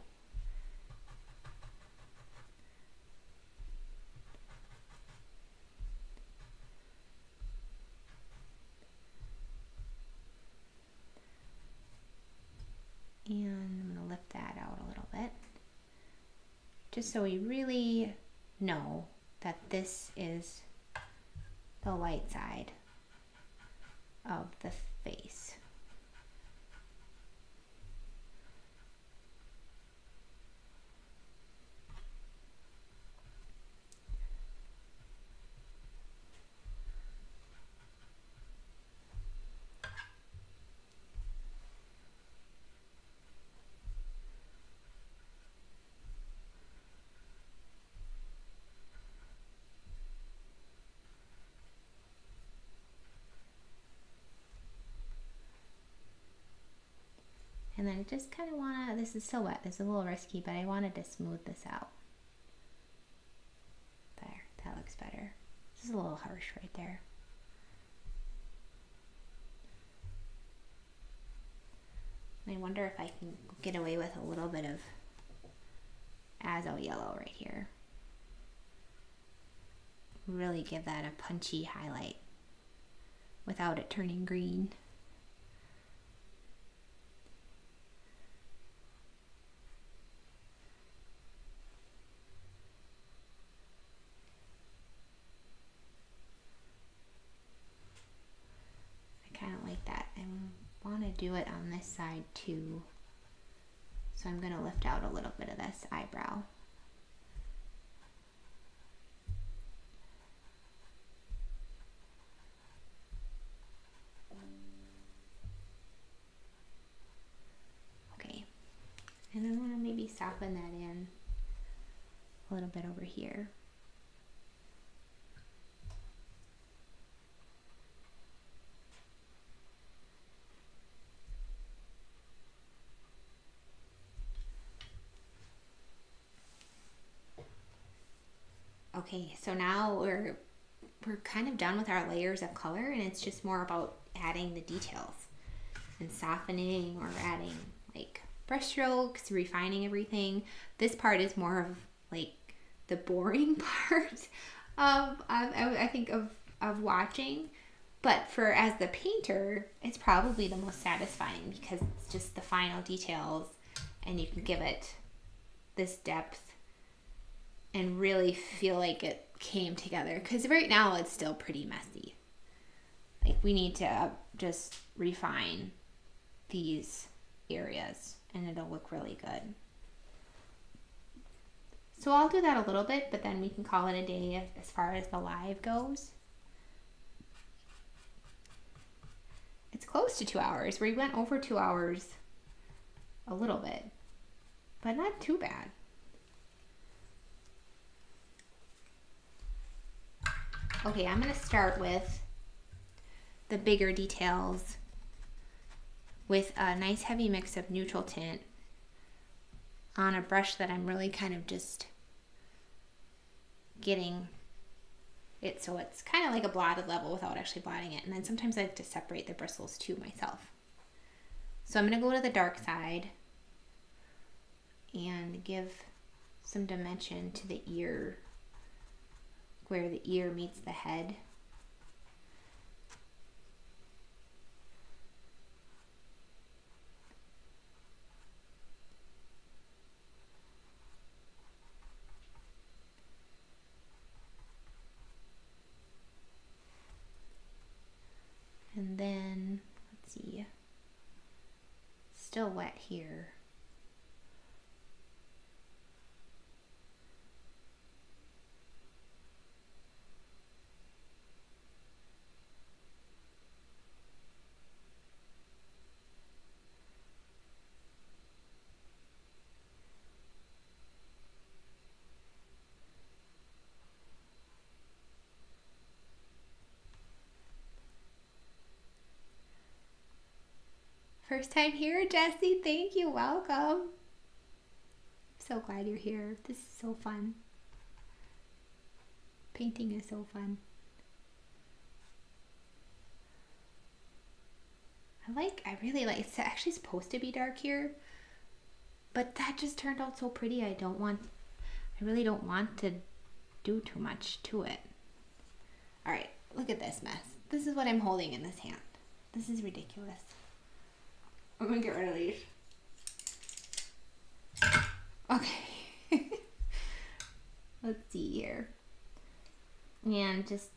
And I'm going to lift that out a little bit, just so we really know that this is the light side of the face. And then I just kind of want to, this is still wet, this is a little risky, but I wanted to smooth this out. There, that looks better. This is a little harsh right there. And I wonder if I can get away with a little bit of azo yellow right here. Really give that a punchy highlight. without it turning green. I kind of like that. I want to do it on this side too. So I'm going to lift out a little bit of this eyebrow. Okay, and I want to maybe soften that in a little bit over here. Okay, so now we're kind of done with our layers of color, and it's just more about adding the details and softening or adding like brush strokes, refining everything. This part is more of like the boring part I think of watching, but for as the painter, it's probably the most satisfying because it's just the final details, and you can give it this depth and really feel like it came together, because right now it's still pretty messy. Like we need to just refine these areas and it'll look really good. So I'll do that a little bit, but then we can call it a day as far as the live goes. It's close to 2 hours. We went over 2 hours a little bit, but not too bad. Okay, I'm going to start with the bigger details with a nice heavy mix of neutral tint on a brush that I'm really kind of just getting it so it's kind of like a blotted level without actually blotting it. And then sometimes I like to separate the bristles too myself. So I'm going to go to the dark side and give some dimension to the ear, where the ear meets the head. And then, let's see, still wet here. First time here, Jessie. Thank you. Welcome. So glad you're here. This is so fun. Painting is so fun. I really like, it's actually supposed to be dark here, but that just turned out so pretty. I really don't want to do too much to it. All right, look at this mess. This is what I'm holding in this hand. This is ridiculous. I'm gonna get rid of these. Okay. Let's see here. And just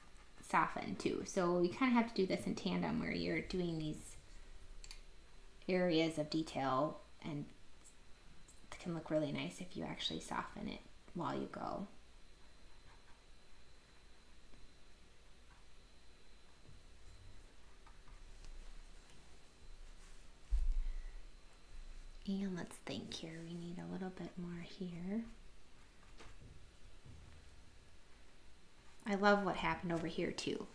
soften too. So you kind of have to do this in tandem where you're doing these areas of detail, and it can look really nice if you actually soften it while you go. And let's think here, we need a little bit more here. I love what happened over here too.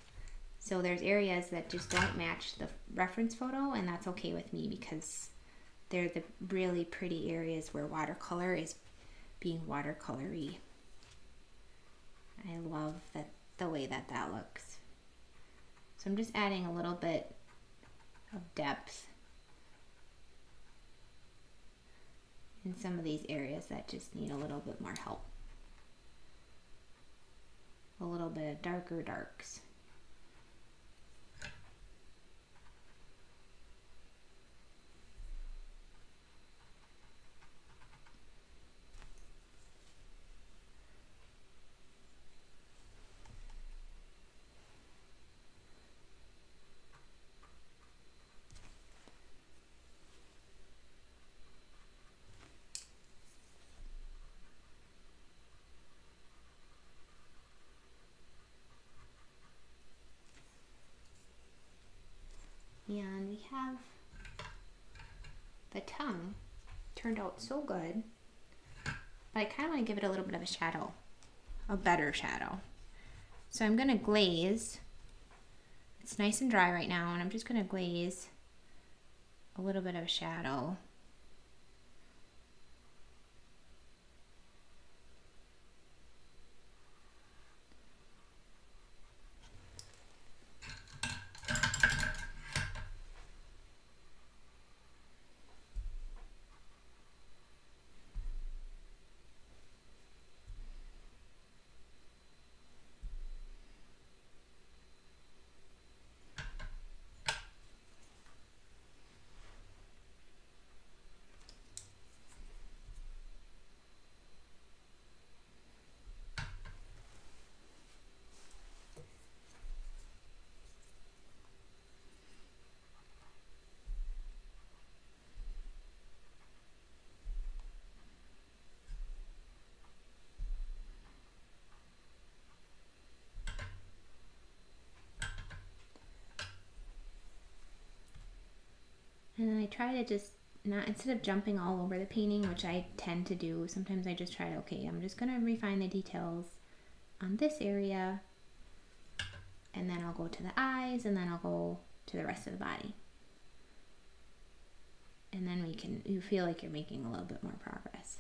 So there's areas that just don't match the reference photo, and that's okay with me because they're the really pretty areas where watercolor is being watercolory. I love the way that looks. So I'm just adding a little bit of depth in some of these areas that just need a little bit more help. A little bit of darker darks. have the tongue turned out so good, but I kind of want to give it a little bit of a shadow, a better shadow. So I'm going to glaze. It's nice and dry right now, and I'm just going to glaze a little bit of shadow. And I try to just not, instead of jumping all over the painting, which I tend to do, sometimes I just try to, okay, I'm just going to refine the details on this area, and then I'll go to the eyes, and then I'll go to the rest of the body. And then you feel like you're making a little bit more progress.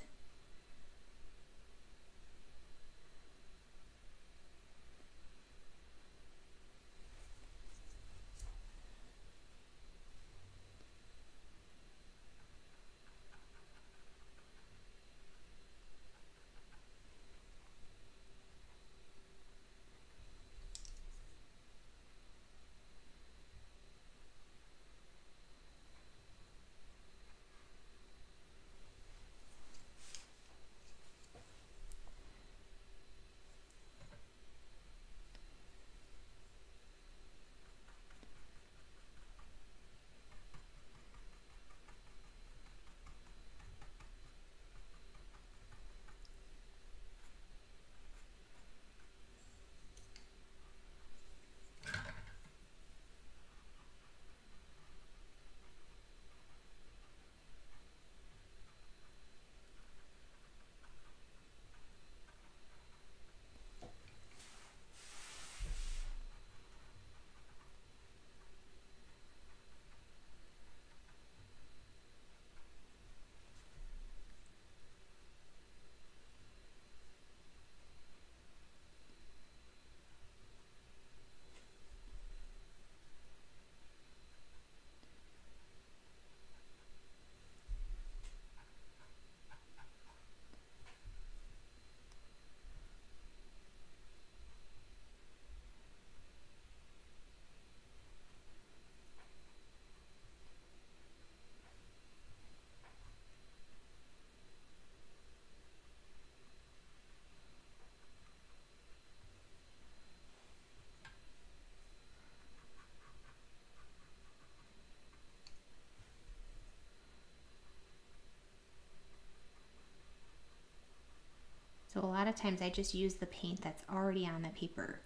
So a lot of times I just use the paint that's already on the paper,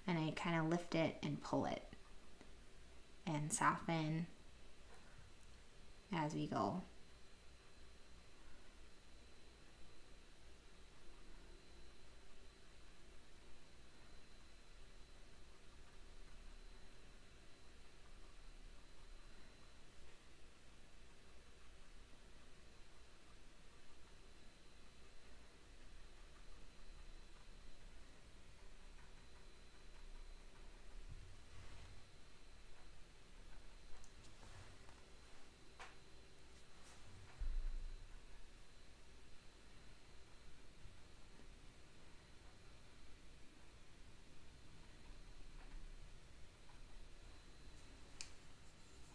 and I kind of lift it and pull it and soften as we go.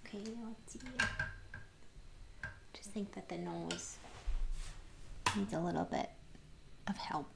Okay, let's see. Just think that the nose needs a little bit of help.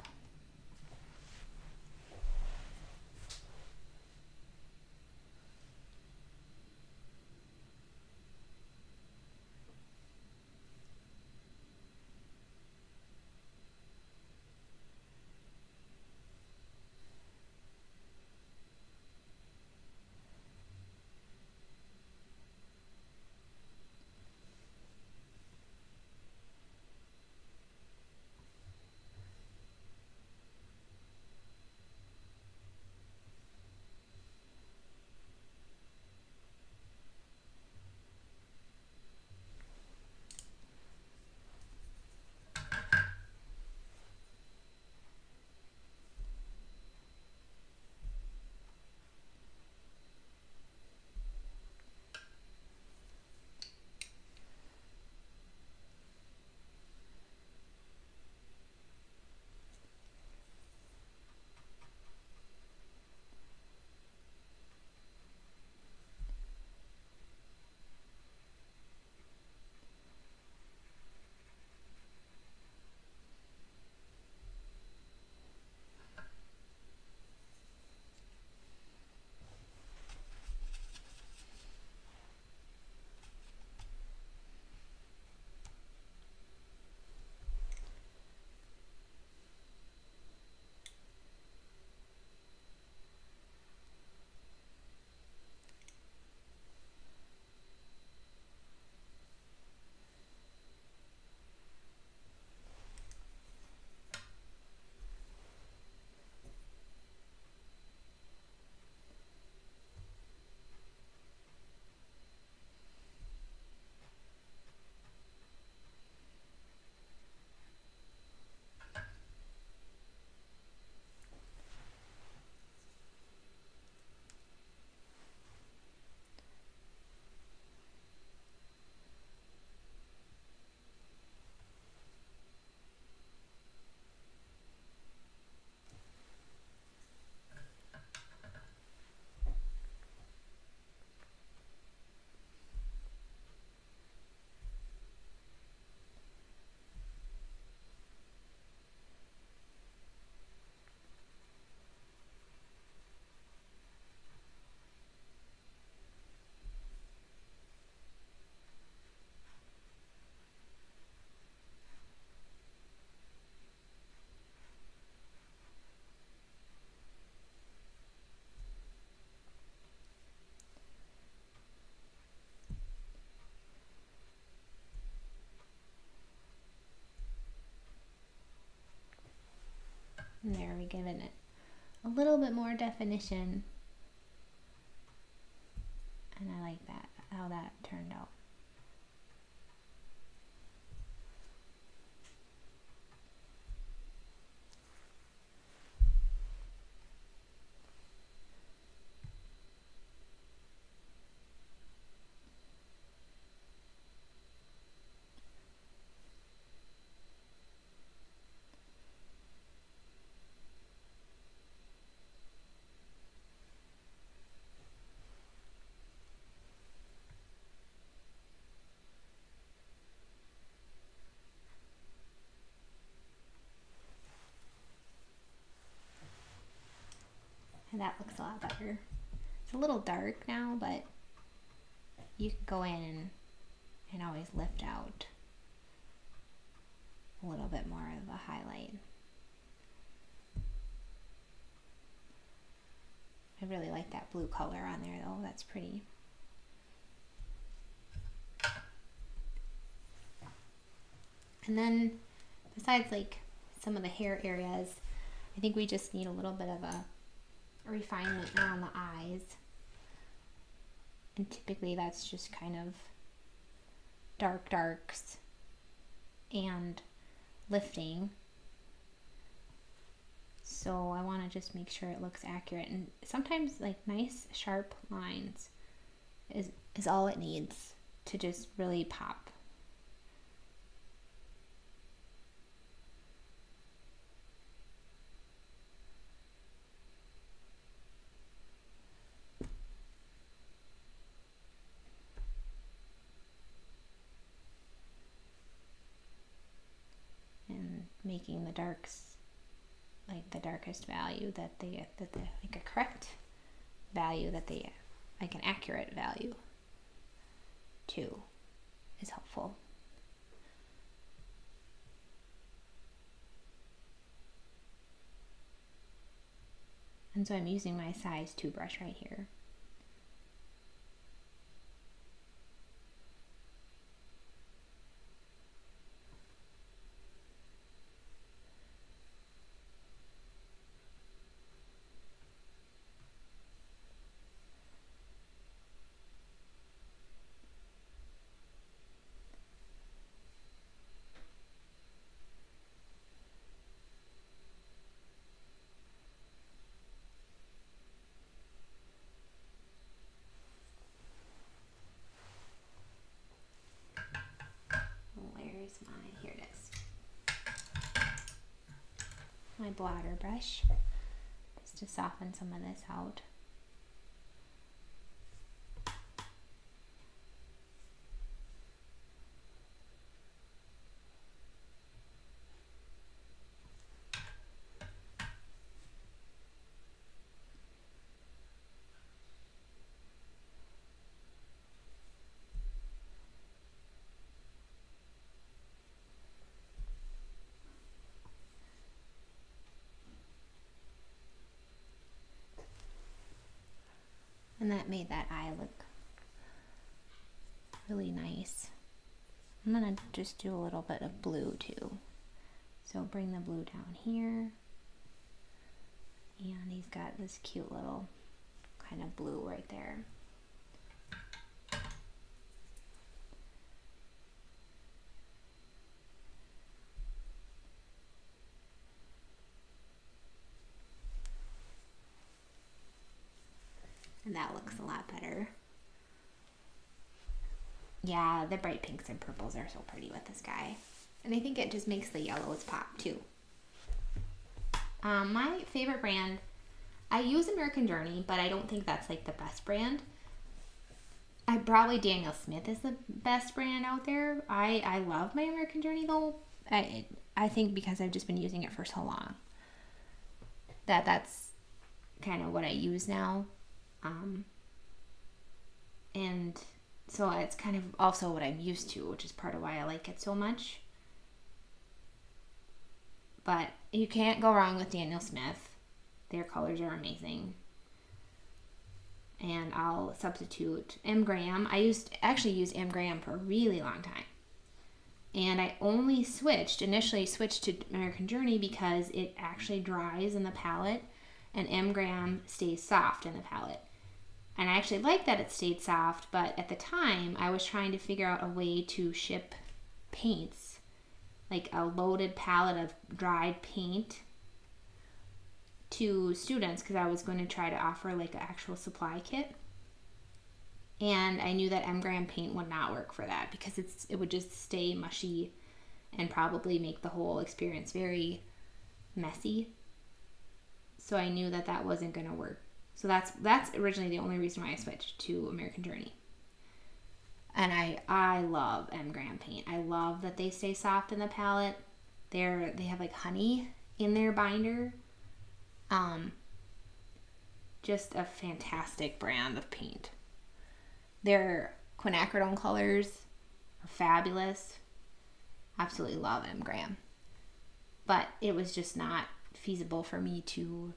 And there, we give it a little bit more definition. And I like that, how that turned out. And that looks a lot better. It's a little dark now, but you can go in and always lift out a little bit more of a highlight. I really like that blue color on there though, that's pretty. And then besides like some of the hair areas, I think we just need a little bit of a refinement around the eyes. And typically that's just kind of darks and lifting. So I want to just make sure it looks accurate, and sometimes like nice sharp lines is all it needs to just really pop. And making the darks like the darkest value that they like a correct value that they like an accurate value too is helpful. And so I'm using my size 2 brush right here. Here it is. My blotter brush, just to soften some of this out. And that made that eye look really nice. I'm gonna just do a little bit of blue too. So bring the blue down here. And he's got this cute little kind of blue right there. And that looks a lot better. Yeah, the bright pinks and purples are so pretty with this guy. And I think it just makes the yellows pop too. My favorite brand, I use American Journey, but I don't think that's like the best brand. Probably Daniel Smith is the best brand out there. I love my American Journey though. I think because I've just been using it for so long. That's kind of what I use now. And so it's kind of also what I'm used to, which is part of why I like it so much. But you can't go wrong with Daniel Smith. Their colors are amazing. And I'll substitute M. Graham. I actually used M. Graham for a really long time. And I only initially switched to American Journey because it actually dries in the palette and M-Gram stays soft in the palette. And I actually like that it stayed soft, but at the time I was trying to figure out a way to ship paints, like a loaded palette of dried paint to students, because I was going to try to offer like an actual supply kit. And I knew that M-Gram paint would not work for that because it would just stay mushy and probably make the whole experience very messy. So I knew that that wasn't going to work. So that's originally the only reason why I switched to American Journey. And I love M-Gram paint. I love that they stay soft in the palette. They have like honey in their binder. Just a fantastic brand of paint. Their quinacridone colors are fabulous. Absolutely love M-Gram. But it was just not feasible for me to,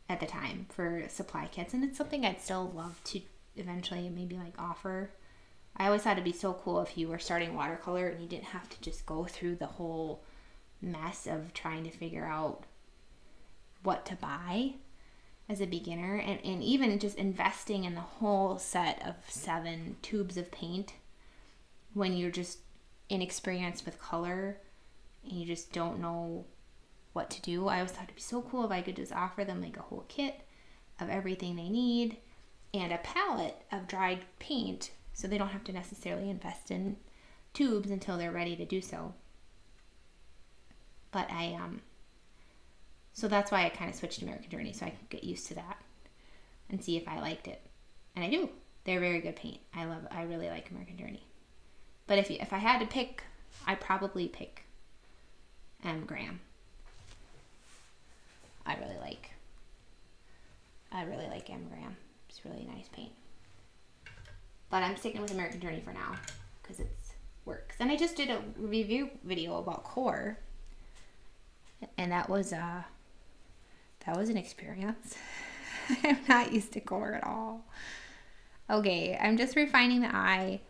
at the time, for supply kits. And it's something I'd still love to eventually maybe like offer. I always thought it'd be so cool if you were starting watercolor and you didn't have to just go through the whole mess of trying to figure out what to buy as a beginner, and even just investing in the whole set of 7 tubes of paint when you're just inexperienced with color and you just don't know what to do. I always thought it'd be so cool if I could just offer them like a whole kit of everything they need and a palette of dried paint so they don't have to necessarily invest in tubes until they're ready to do so. But so that's why I kind of switched to American Journey, so I could get used to that and see if I liked it. And I do. They're very good paint. I really like American Journey. But if I had to pick, I'd probably pick M-Gram. I really like M-Gram. It's really nice paint. But I'm sticking with American Journey for now because it works. And I just did a review video about Core, and that was an experience. I'm not used to Core at all. Okay, I'm just refining the eye.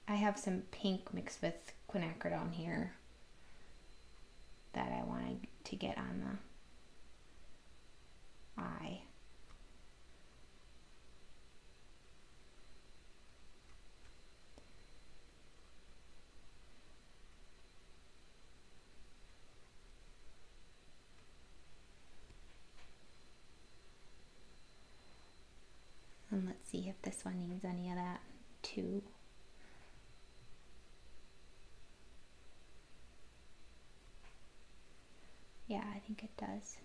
I have some pink mixed with quinacridone here that I wanted to get on the eye. And let's see if this one needs any of that too. Yeah, I think it does.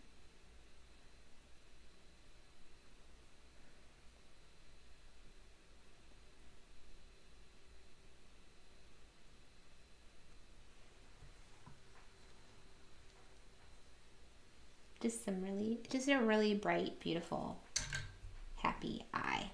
Just a really bright, beautiful, happy eye.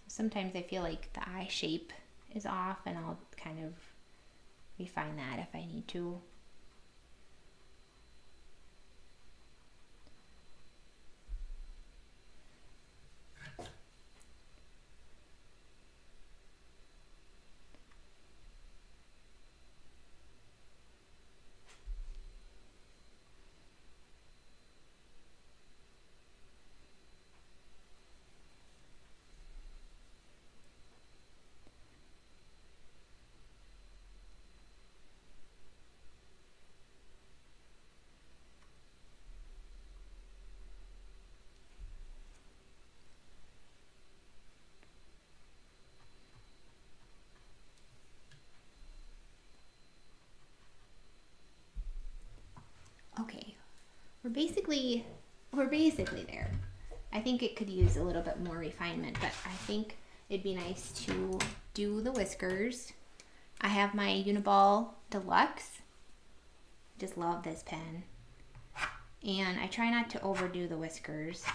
Sometimes I feel like the eye shape is off, and I'll kind of refine that if I need to. Okay, we're basically there. I think it could use a little bit more refinement, but I think it'd be nice to do the whiskers. I have my Uniball Deluxe. Just love this pen. And I try not to overdo the whiskers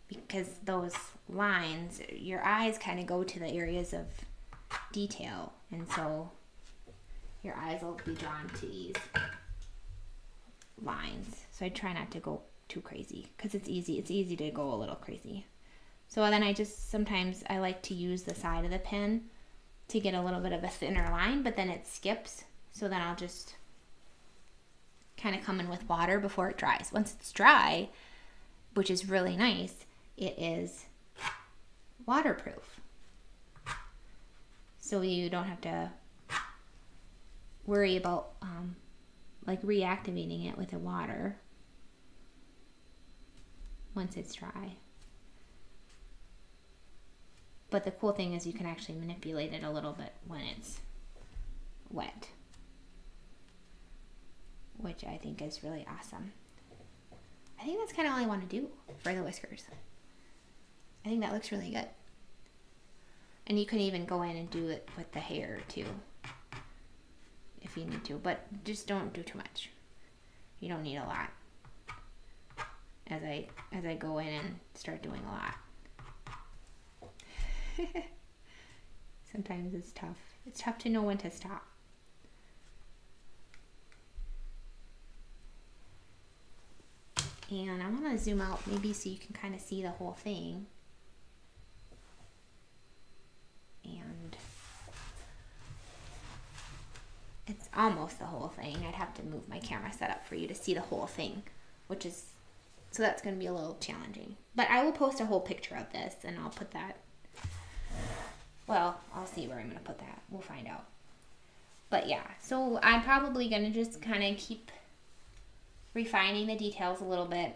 because those lines, your eyes kind of go to the areas of detail, and so your eyes will be drawn to these lines. So I try not to go too crazy because it's easy to go a little crazy. So then sometimes I like to use the side of the pen to get a little bit of a thinner line, but then it skips. So then I'll just kind of come in with water before it dries. Once it's dry, which is really nice, it is waterproof. So you don't have to worry about like reactivating it with the water once it's dry. But the cool thing is you can actually manipulate it a little bit when it's wet, which I think is really awesome. I think that's kind of all I want to do for the whiskers. I think that looks really good. And you can even go in and do it with the hair too, if you need to, but just don't do too much. You don't need a lot. As I go in and start doing a lot. Sometimes it's tough. It's tough to know when to stop. And I want to zoom out maybe so you can kind of see the whole thing. And it's almost the whole thing. I'd have to move my camera setup for you to see the whole thing, so that's going to be a little challenging. But I will post a whole picture of this, and I'll put that. Well, I'll see where I'm going to put that. We'll find out. But yeah, so I'm probably going to just kind of keep refining the details a little bit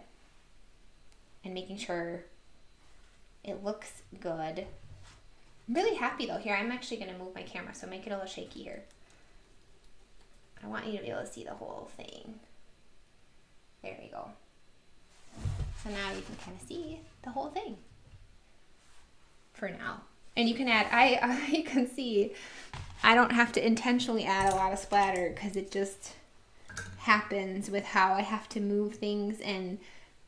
and making sure it looks good. I'm really happy though. Here, I'm actually going to move my camera, so make it a little shaky here. I want you to be able to see the whole thing. There we go. So now you can kind of see the whole thing for now. And you can add, you can see, I don't have to intentionally add a lot of splatter because it just happens with how I have to move things and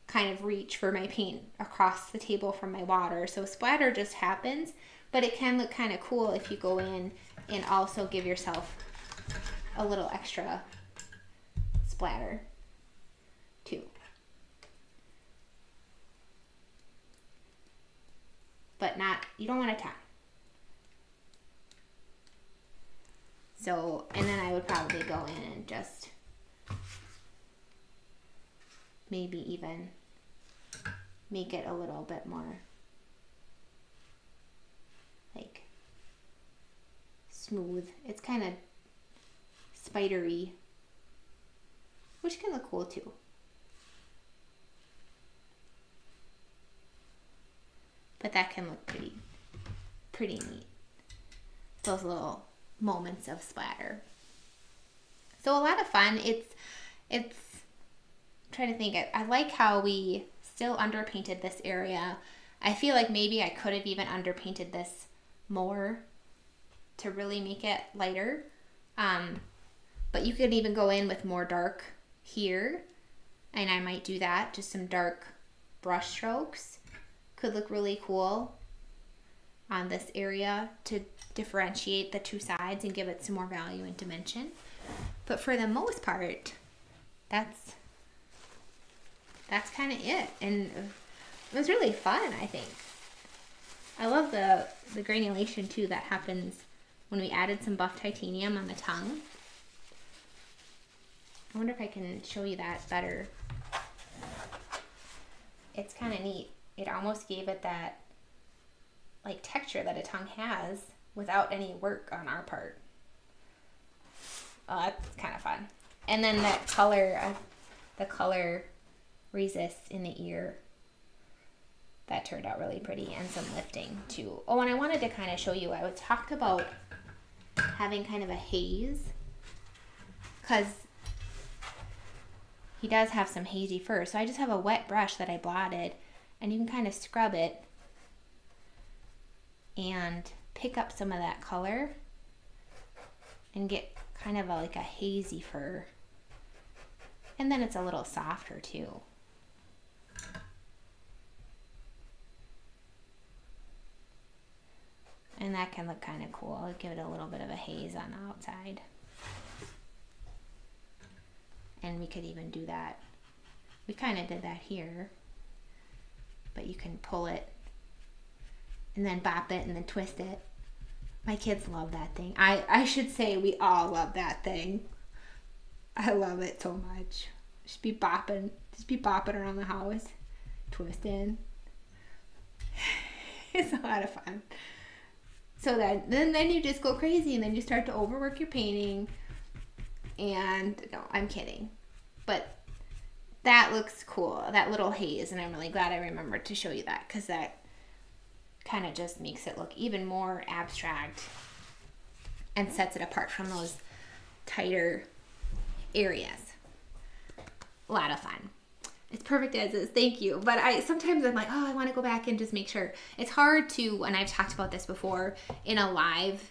kind of reach for my paint across the table from my water. So splatter just happens, but it can look kind of cool if you go in and also give yourself a little extra splatter too. But you don't want a ton. So, and then I would probably go in and just maybe even make it a little bit more like smooth. It's kind of spidery, which can look cool too. But that can look pretty neat. Those little moments of splatter. So a lot of fun. It's trying to think. I like how we still underpainted this area. I feel like maybe I could have even underpainted this more to really make it lighter. But you could even go in with more dark here, and I might do that. Just some dark brush strokes. Could look really cool on this area to differentiate the two sides and give it some more value and dimension. But for the most part, that's kind of it. And it was really fun, I think. I love the granulation too that happens when we added some buff titanium on the tongue. I wonder if I can show you that better. It's kind of neat. It almost gave it that like texture that a tongue has without any work on our part. Oh, that's kind of fun. And then that color, the color resists in the ear. That turned out really pretty, and some lifting too. Oh, and I wanted to kind of show you, I would talk about having kind of a haze, because he does have some hazy fur. So I just have a wet brush that I blotted, and you can kind of scrub it and pick up some of that color and get kind of like a hazy fur. And then it's a little softer too. And that can look kind of cool. I'll give it a little bit of a haze on the outside. And we could even do that. We kind of did that here. But you can pull it and then bop it and then twist it. My kids love that thing. I should say we all love that thing. I love it so much. Just be bopping around the house, twisting. It's a lot of fun. So then you just go crazy, and then you start to overwork your painting. And no, I'm kidding. But that looks cool, that little haze, and I'm really glad I remembered to show you that, because that kind of just makes it look even more abstract and sets it apart from those tighter areas. A lot of fun. It's perfect as is. Thank you. But sometimes I'm like, oh, I want to go back and just make sure. It's hard to, and I've talked about this before, in a live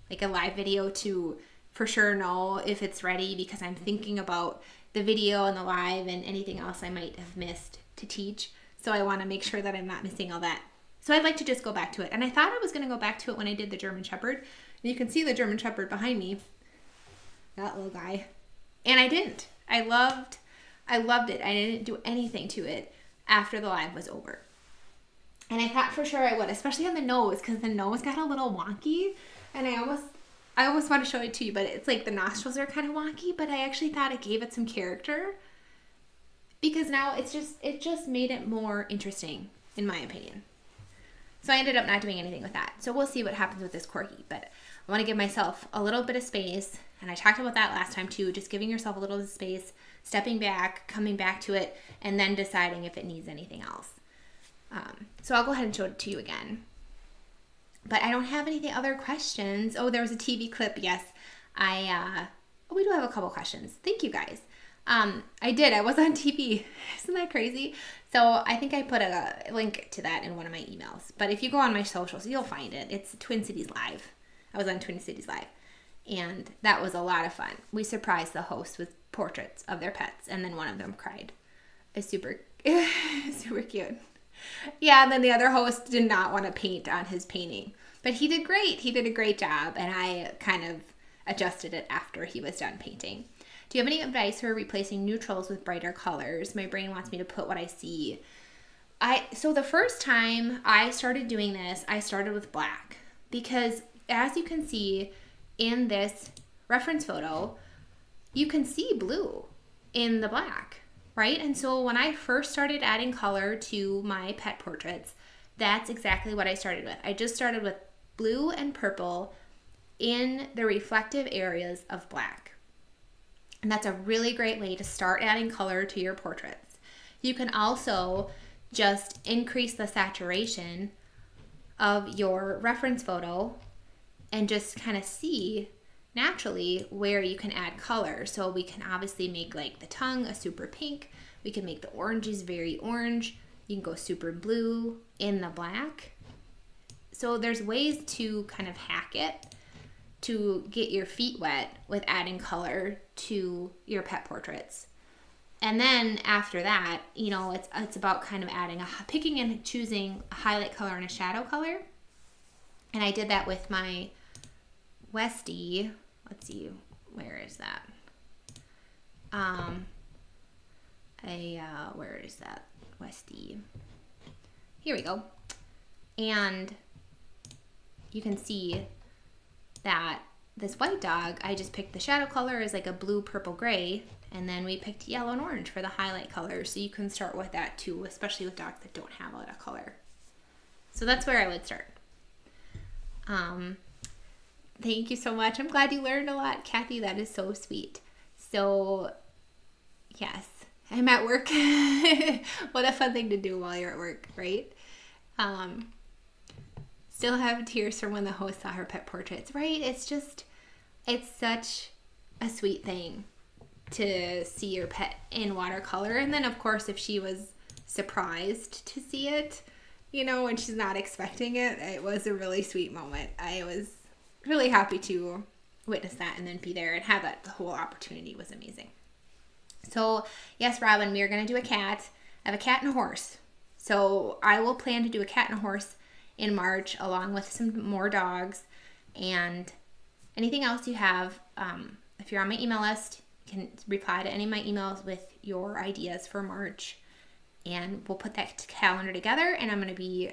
video, to for sure know if it's ready, because I'm thinking about the video and the live and anything else I might have missed to teach. So I want to make sure that I'm not missing all that. So I'd like to just go back to it. And I thought I was going to go back to it when I did the German Shepherd. And you can see the German Shepherd behind me. That little guy. And I didn't. I loved it. I didn't do anything to it after the live was over. And I thought for sure I would, especially on the nose, because the nose got a little wonky. And I almost want to show it to you, but it's like the nostrils are kind of wonky, but I actually thought it gave it some character, because now it just made it more interesting, in my opinion. So I ended up not doing anything with that. So we'll see what happens with this Corgi, but I want to give myself a little bit of space, and I talked about that last time too, just giving yourself a little bit of space, stepping back, coming back to it, and then deciding if it needs anything else. So I'll go ahead and show it to you again. But I don't have any other questions. Oh, there was a TV clip. Yes, we do have a couple questions. Thank you guys. I did. I was on TV. Isn't that crazy? So I think I put a link to that in one of my emails. But if you go on my socials, you'll find it. It's Twin Cities Live. I was on Twin Cities Live. And that was a lot of fun. We surprised the host with portraits of their pets. And then one of them cried. It's super cute. Yeah, and then the other host did not want to paint on his painting. But he did great. He did a great job. And I kind of adjusted it after he was done painting. Do you have any advice for replacing neutrals with brighter colors? My brain wants me to put what I see. So the first time I started doing this, I started with black. Because as you can see in this reference photo, you can see blue in the black, right? And so when I first started adding color to my pet portraits, that's exactly what I started with. I just started with blue and purple in the reflective areas of black. And that's a really great way to start adding color to your portraits. You can also just increase the saturation of your reference photo and just kind of see naturally where you can add color. So we can obviously make like the tongue a super pink. We can make the oranges very orange. You can go super blue in the black. So there's ways to kind of hack it to get your feet wet with adding color to your pet portraits. And then after that, you know, it's about kind of picking and choosing a highlight color and a shadow color. And I did that with my Westie. Let's see, where is that? Where is that Westie? Here we go. And you can see that this white dog, I just picked the shadow color as like a blue, purple, gray, and then we picked yellow and orange for the highlight color. So you can start with that too, especially with dogs that don't have a lot of color. So that's where I would start. Thank you so much. I'm glad you learned a lot, Kathy. That is so sweet. So yes, I'm at work. What a fun thing to do while you're at work, right? Still have tears from when the host saw her pet portraits, right? It's such a sweet thing to see your pet in watercolor. And then, of course, if she was surprised to see it, you know, when she's not expecting it, it was a really sweet moment. I was really happy to witness that and then be there and have that. The whole opportunity was amazing. So, yes, Robin, we are going to do a cat. I have a cat and a horse. So I will plan to do a cat and a horse in March, along with some more dogs and anything else you have. If you're on my email list, you can reply to any of my emails with your ideas for March, and we'll put that calendar together, and I'm going to be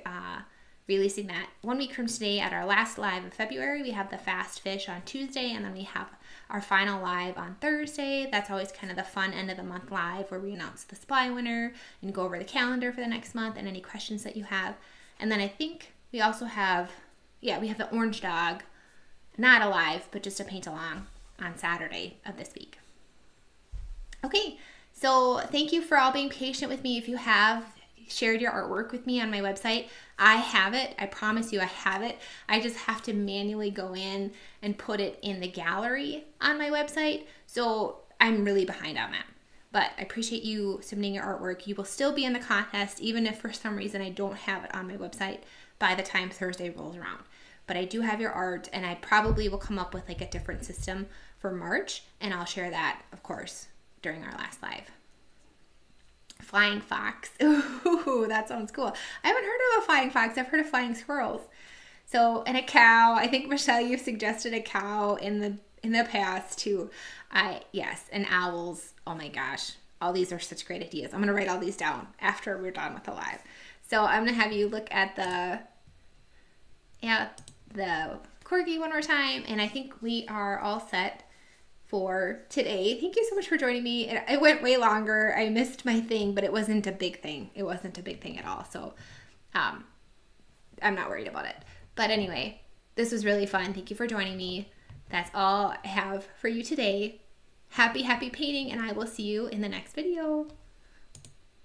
releasing that 1 week from today at our last live of February. We have the Fast Fish on Tuesday, and then we have our final live on Thursday. That's always kind of the fun end of the month live where we announce the supply winner and go over the calendar for the next month and any questions that you have. And then I think we also have, we have the orange dog, not a live, but just a paint along on Saturday of this week. Okay, so thank you for all being patient with me. If you have shared your artwork with me on my website, I have it. I promise you I have it. I just have to manually go in and put it in the gallery on my website. So I'm really behind on that. But I appreciate you submitting your artwork. You will still be in the contest, even if for some reason I don't have it on my website by the time Thursday rolls around. But I do have your art, and I probably will come up with like a different system for March, and I'll share that, of course, during our last live. Flying fox. Ooh, that sounds cool. I haven't heard of a flying fox. I've heard of flying squirrels. So, and a cow. I think, Michelle, you suggested a cow in the past too. Yes, and owls. Oh my gosh. All these are such great ideas. I'm going to write all these down after we're done with the live. So I'm going to have you look at the Corgi one more time, and I think we are all set for today. Thank you so much for joining me. It went way longer. I missed my thing, but it wasn't a big thing. It wasn't a big thing at all. So I'm not worried about it. But anyway, this was really fun. Thank you for joining me. That's all I have for you today. Happy painting, and I will see you in the next video.